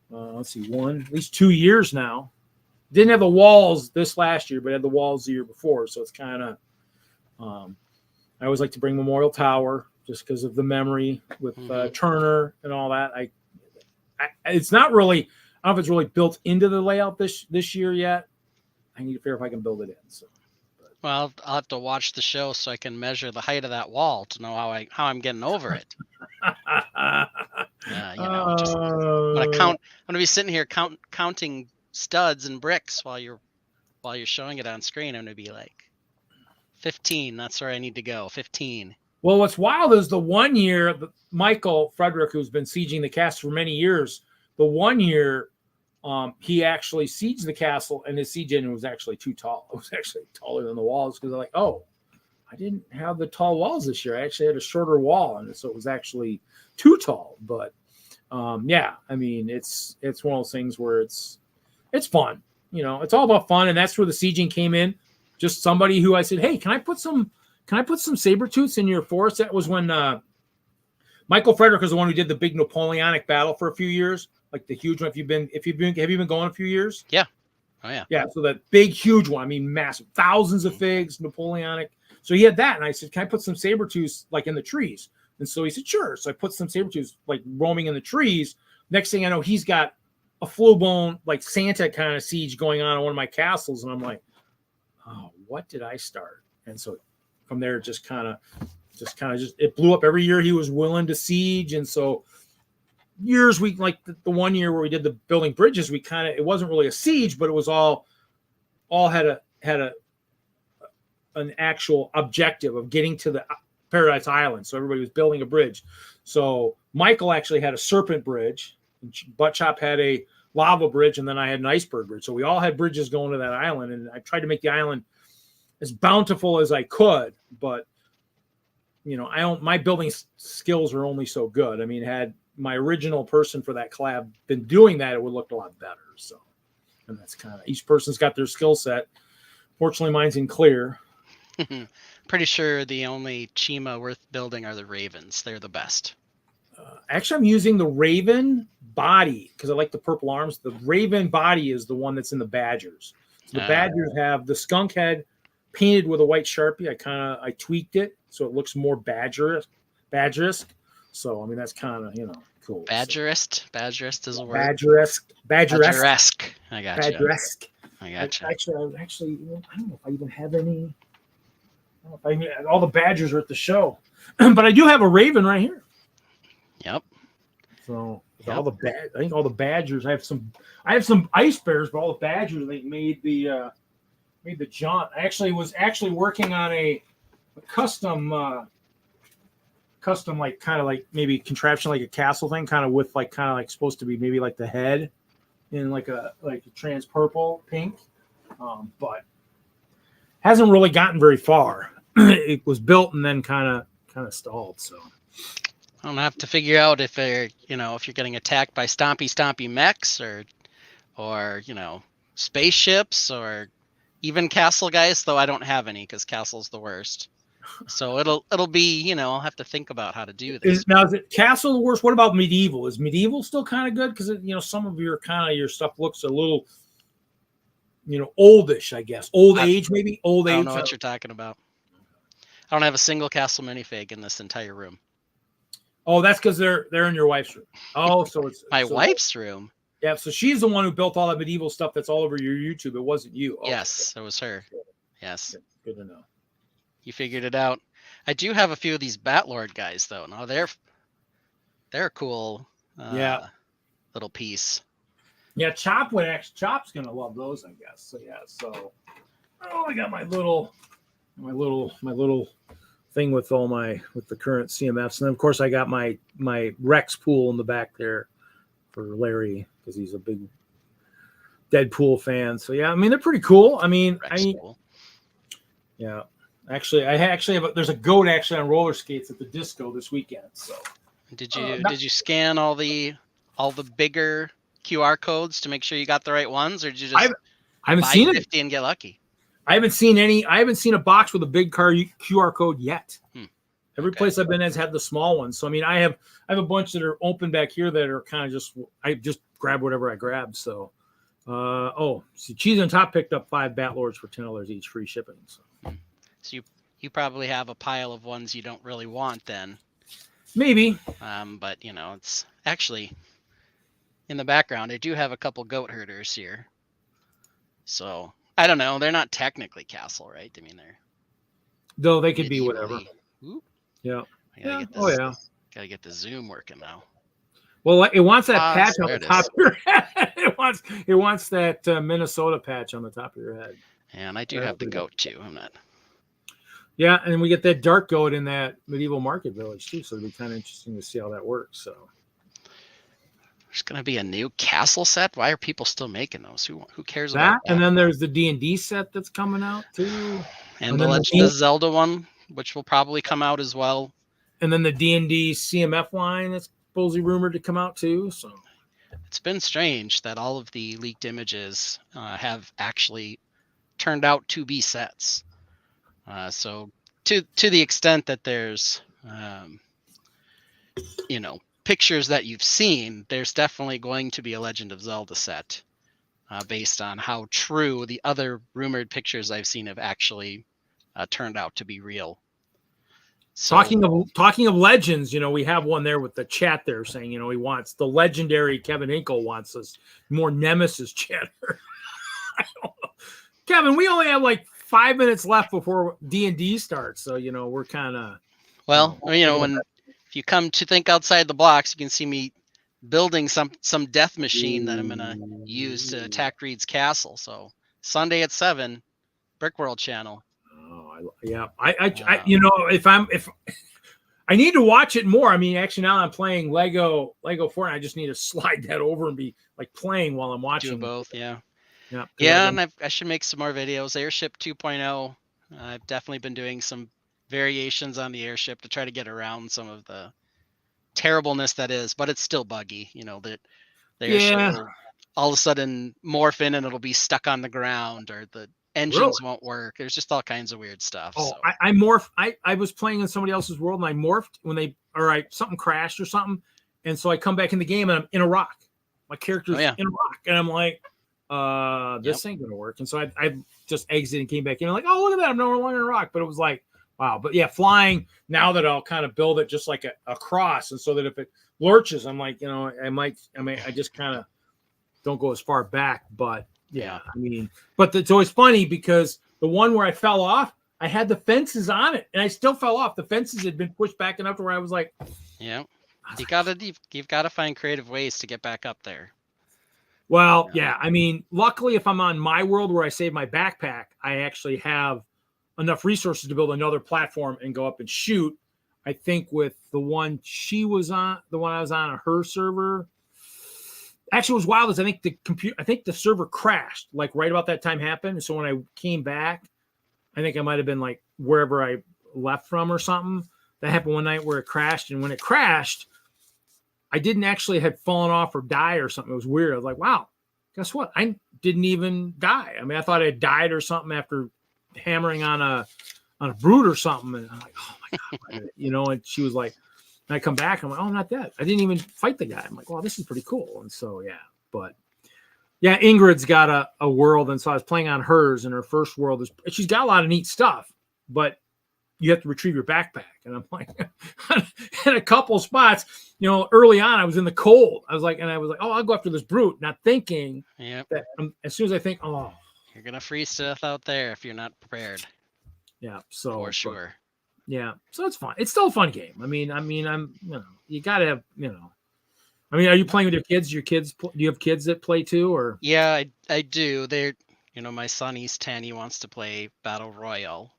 Speaker 1: Let's see, at least 2 years now. Didn't have the walls this last year, but had the walls the year before. So it's kind of, I always like to bring Memorial Tower just because of the memory with Turner and all that. It's not really, I don't know if it's really built into the layout this year yet. I need to figure if I can build it in. So,
Speaker 5: well, I'll have to watch the show so I can measure the height of that wall to know how I'm getting over it. Just I'm gonna be sitting here counting studs and bricks while you're showing it on screen. I'm gonna be like, 15. That's where I need to go. 15.
Speaker 1: Well, what's wild is the one year, Michael Frederick, who's been sieging the castle for many years, the one year he actually sieged the castle, and his siege engine was actually too tall. It was actually taller than the walls, because they're like, oh, I didn't have the tall walls this year. I actually had a shorter wall, and so it was actually too tall. But I mean, it's one of those things where it's fun. It's all about fun, and that's where the sieging came in. Just somebody who I said, hey, can I put some saber-tooths in your forest? That was when Michael Frederick was the one who did the big Napoleonic battle for a few years, like the huge one. Have you been going a few years?
Speaker 5: Yeah. Oh yeah.
Speaker 1: Yeah. So that big, huge one. I mean, massive, thousands of figs, Napoleonic. So he had that, and I said, can I put some saber-tooths like in the trees? And so he said, sure. So I put some saber-tooths like roaming in the trees. Next thing I know, he's got a full-blown like Santa kind of siege going on in one of my castles, and I'm like, oh, what did I start? And so from there, it it blew up. Every year he was willing to siege. And so years, we like the 1 year where we did the building bridges, it wasn't really a siege, but it was all had a an actual objective of getting to the Paradise Island. So everybody was building a bridge. So Michael actually had a serpent bridge, and Butt Chop had a lava bridge, and then I had an iceberg bridge. So we all had bridges going to that island, and I tried to make the island as bountiful as I could, but my building skills are only so good. I mean, had my original person for that collab been doing that, it would look a lot better. So, and that's kind of, each person's got their skill set. Fortunately, mine's in clear.
Speaker 5: Pretty sure the only Chima worth building are the Ravens. They're the best.
Speaker 1: Actually, I'm using the Raven body because I like the purple arms. The Raven body is the one that's in the Badgers. So the Badgers have the skunk head painted with a white Sharpie. I tweaked it so it looks more badgerisk. So I mean that's kind of cool.
Speaker 5: Badgerist is a word.
Speaker 1: Badgeresque.
Speaker 5: I got you.
Speaker 1: Badgeresque.
Speaker 5: I got you.
Speaker 1: Actually, I don't know if I even have any. I don't know if all the Badgers are at the show, but I do have a Raven right here.
Speaker 5: Yep.
Speaker 1: So I think all the Badgers. I have some Ice Bears, but all the Badgers they made the jaunt. I was working on a custom like kind of like maybe contraption like a castle thing, kind of with like supposed to be maybe like the head in like a trans purple pink, but hasn't really gotten very far. It was built and then kind of stalled. So
Speaker 5: I don't have to figure out if they're if you're getting attacked by stompy mechs or spaceships or even castle guys, though I don't have any because castle's the worst. So it'll be I'll have to think about how to do this.
Speaker 1: Is it castle the worst? What about medieval? Is medieval still kind of good? Because some of your stuff looks a little oldish, I guess. Old age. I don't
Speaker 5: know what you're talking about. I don't have a single castle minifig in this entire room.
Speaker 1: Oh, that's because they're in your wife's room. Oh, so it's
Speaker 5: my wife's room.
Speaker 1: Yeah, so she's the one who built all that medieval stuff that's all over your YouTube. It wasn't you.
Speaker 5: Oh, yes, it was her. Yes.
Speaker 1: Good to know.
Speaker 5: You figured it out. I do have a few of these Batlord guys though. Now they're a cool little piece.
Speaker 1: Yeah, Chop's gonna love those, I guess. So yeah, I got my little thing with the current CMFs, and then of course I got my Rex pool in the back there for Larry because he's a big Deadpool fan. So yeah, I mean they're pretty cool. I mean,
Speaker 5: cool.
Speaker 1: Yeah, actually, there's a goat actually on roller skates at the disco this weekend. So
Speaker 5: did you scan all the bigger QR codes to make sure you got the right ones, or did you just
Speaker 1: I haven't seen
Speaker 5: 50 and get lucky?
Speaker 1: I haven't seen a box with a big QR code yet. Every place I've been has had the small ones. So I mean, I have a bunch that are open back here that are kind of I just grab whatever I grab. So, Cheese on Top picked up 5 Batlords for $10 each, free shipping.
Speaker 5: So you probably have a pile of ones you don't really want then.
Speaker 1: Maybe.
Speaker 5: But it's actually in the background. I do have a couple goat herders here. So I don't know. They're not technically castle, right? I mean,
Speaker 1: though they could be whatever.
Speaker 5: Ooh.
Speaker 1: Yeah.
Speaker 5: Gotta get the zoom working now.
Speaker 1: Well, it wants that patch on the top of your head. It wants that Minnesota patch on the top of your head.
Speaker 5: And I do have the goat too. I'm not.
Speaker 1: Yeah, and we get that dark goat in that medieval market village too, so it'll be kind of interesting to see how that works. So
Speaker 5: there's going to be a new castle set. Why are people still making those? Who cares
Speaker 1: that?
Speaker 5: about that?
Speaker 1: And then there's the D&D set that's coming out too,
Speaker 5: and the Legend of Zelda one, which will probably come out as well.
Speaker 1: And then the D&D CMF line that's supposedly rumored to come out too. So
Speaker 5: it's been strange that all of the leaked images have actually turned out to be sets. So to the extent that there's, pictures that you've seen, there's definitely going to be a Legend of Zelda set based on how true the other rumored pictures I've seen have actually turned out to be real. So,
Speaker 1: talking of legends, we have one there with the chat there saying, he wants the legendary Kevin Hinkle wants us more Nemesis chatter. I don't know. Kevin, we only have like 5 minutes left before D&D starts, so we're kind of
Speaker 5: if you come to think outside the box, you can see me building some death machine that I'm gonna use to attack Reed's castle. So Sunday at 7, Brickworld channel.
Speaker 1: Oh, I you know, if I need to watch it more. I mean, actually, now I'm playing Lego Fortnite. I just need to slide that over and be like playing while I'm watching.
Speaker 5: Do both, yeah.
Speaker 1: Yeah.
Speaker 5: Yeah, and I should make some more videos. Airship 2.0. I've definitely been doing some variations on the airship to try to get around some of the terribleness that is, but it's still buggy. You know, that the airship will all of a sudden morph in and it'll be stuck on the ground, or the engines won't work. There's just all kinds of weird stuff.
Speaker 1: Oh,
Speaker 5: so.
Speaker 1: I morphed. I was playing in somebody else's world and I morphed when something crashed or something. And so I come back in the game and I'm in a rock. My character's in a rock. And I'm like, this ain't going to work. And so I just exited and came back in. I'm like, oh, look at that. I'm no longer in a rock. But it was like, wow. But yeah, flying, now that I'll kind of build it just like a cross. And so that if it lurches, I'm like, you know, I just kind of don't go as far back. But yeah, I mean, but it's always funny because the one where I fell off, I had the fences on it and I still fell off. The fences had been pushed back enough to where I was like,
Speaker 5: you've got to find creative ways to get back up there.
Speaker 1: Well, yeah. I mean, luckily, if I'm on my world where I save my backpack, I actually have enough resources to build another platform and go up and shoot. I think with the one she was on, the one I was on her server, actually it was wild. Is I think the server crashed like right about that time happened. So when I came back, I think I might have been like wherever I left from or something. That happened one night where it crashed, and when it crashed, I didn't actually had fallen off or die or something. It was weird. I was like, wow, guess what? I didn't even die. I mean, I thought I had died or something after hammering on a brood or something. And I'm like, oh my God, you know, and she was like, and I come back, I'm like, oh, I'm not dead. I didn't even fight the guy. I'm like, well, this is pretty cool. And so, yeah, but yeah, Ingrid's got a world. And so I was playing on hers, and her first world she's got a lot of neat stuff, but you have to retrieve your backpack. And I'm like, in a couple spots, you know, early on, I was in the cold. I was like, oh, I'll go after this brute, not thinking that as soon as I think, oh,
Speaker 5: you're going to freeze to death out there if you're not prepared.
Speaker 1: Yeah. So
Speaker 5: for sure.
Speaker 1: Yeah. So it's fun. It's still a fun game. I mean, I'm, you know, you got to have, you know, I mean, are you playing with your kids? Do you have kids that play too, or?
Speaker 5: Yeah, I do. They're, you know, my son, he's 10. He wants to play Battle Royale.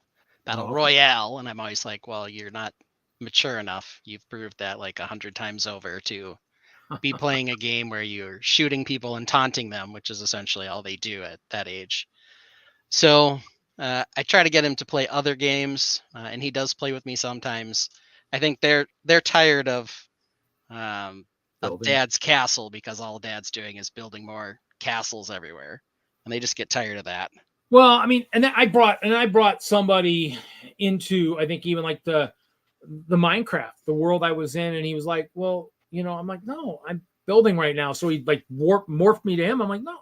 Speaker 5: And I'm always like, well, you're not mature enough. You've proved that like 100 times over to be playing a game where you're shooting people and taunting them, which is essentially all they do at that age. So I try to get him to play other games, and he does play with me sometimes. I think they're tired of Dad's castle, because all Dad's doing is building more castles everywhere, and they just get tired of that.
Speaker 1: Well, I mean, and I brought somebody into, I think, even like the Minecraft, the world I was in, and he was like, well, you know, I'm like, no, I'm building right now. So he like morphed me to him. I'm like, no,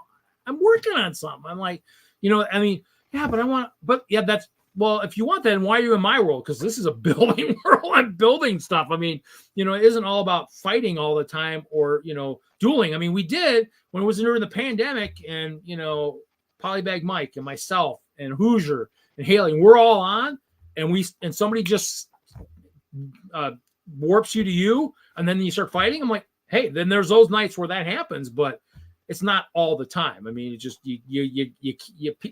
Speaker 1: I'm working on something. I'm like, you know, I mean, yeah, but well, if you want that, then why are you in my world? Because this is a building world. I'm building stuff. I mean, you know, it isn't all about fighting all the time or, you know, dueling. I mean, we did when it was during the pandemic, and, you know, Polybag Mike and myself and Hoosier and Haley, and we're all on, and somebody just warps you to you, and then you start fighting. I'm like, hey, then there's those nights where that happens, but it's not all the time. I mean, it just you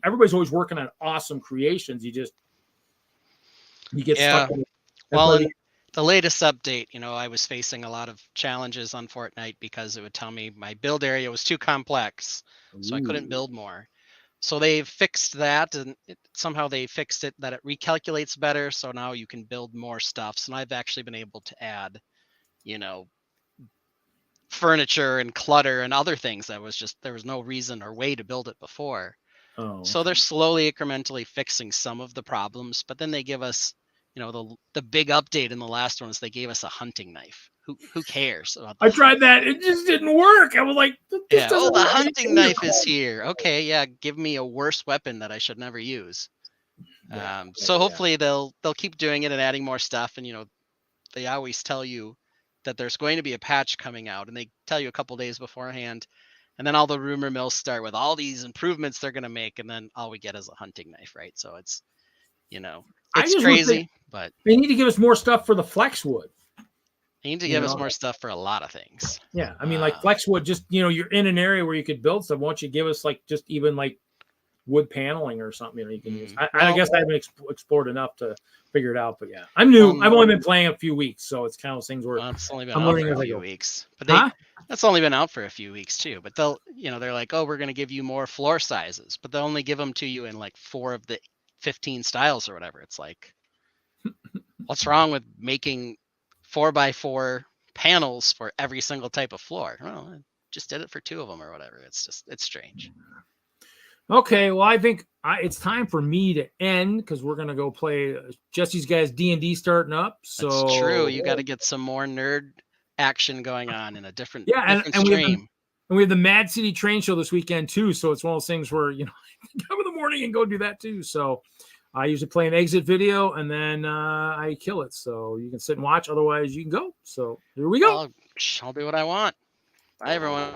Speaker 1: everybody's always working on awesome creations. You get stuck.
Speaker 5: Well, in the latest update, you know, I was facing a lot of challenges on Fortnite because it would tell me my build area was too complex, so I couldn't build more. So they've fixed that, and somehow they fixed it that it recalculates better. So now you can build more stuff. So I've actually been able to add, you know, furniture and clutter and other things that there was no reason or way to build it before. So they're slowly incrementally fixing some of the problems, but then they give us, you know, the big update in the last one is they gave us a hunting knife. Who cares about that?
Speaker 1: I tried that. It just didn't work. I was like,
Speaker 5: the hunting knife is here. Okay, yeah, give me a worse weapon that I should never use. So hopefully they'll keep doing it and adding more stuff. And, you know, they always tell you that there's going to be a patch coming out, and they tell you a couple days beforehand, and then all the rumor mills start with all these improvements they're going to make, and then all we get is a hunting knife, right? So it's, you know, it's crazy, but
Speaker 1: they need to give us more stuff for the Flexwood.
Speaker 5: They need to give us more stuff for a lot of things.
Speaker 1: Yeah, I mean, like Flexwood, just, you know, you're in an area where you could build stuff. Why don't you give us like just even like wood paneling or something. You know, you can use. I
Speaker 5: Well-
Speaker 1: guess I haven't explored enough to figure it out, but yeah, I'm new.
Speaker 5: Well,
Speaker 1: I've only been playing a few weeks, so it's kind of those things where
Speaker 5: It's only been
Speaker 1: I'm
Speaker 5: out
Speaker 1: learning
Speaker 5: for
Speaker 1: as
Speaker 5: a
Speaker 1: I
Speaker 5: few
Speaker 1: go.
Speaker 5: weeks, but
Speaker 1: Huh?
Speaker 5: that's only been out for a few weeks too. But they'll, they're like, oh, we're going to give you more floor sizes, but they'll only give them to you in like 4 of the 15 styles or whatever. It's like, what's wrong with making 4x4 panels for every single type of floor? Well, I just did it for 2 of them or whatever. It's strange.
Speaker 1: Okay, well, I think it's time for me to end because we're gonna go play Jesse's guys D&D starting up. So
Speaker 5: That's true. You got to get some more nerd action going on in a different,
Speaker 1: and
Speaker 5: different stream.
Speaker 1: we have the Mad City Train Show this weekend too. So it's one of those things where come in the morning and go do that too. So I usually play an exit video and then I kill it. So you can sit and watch. Otherwise, you can go. So here we go.
Speaker 5: I'll do what I want. Bye, everyone.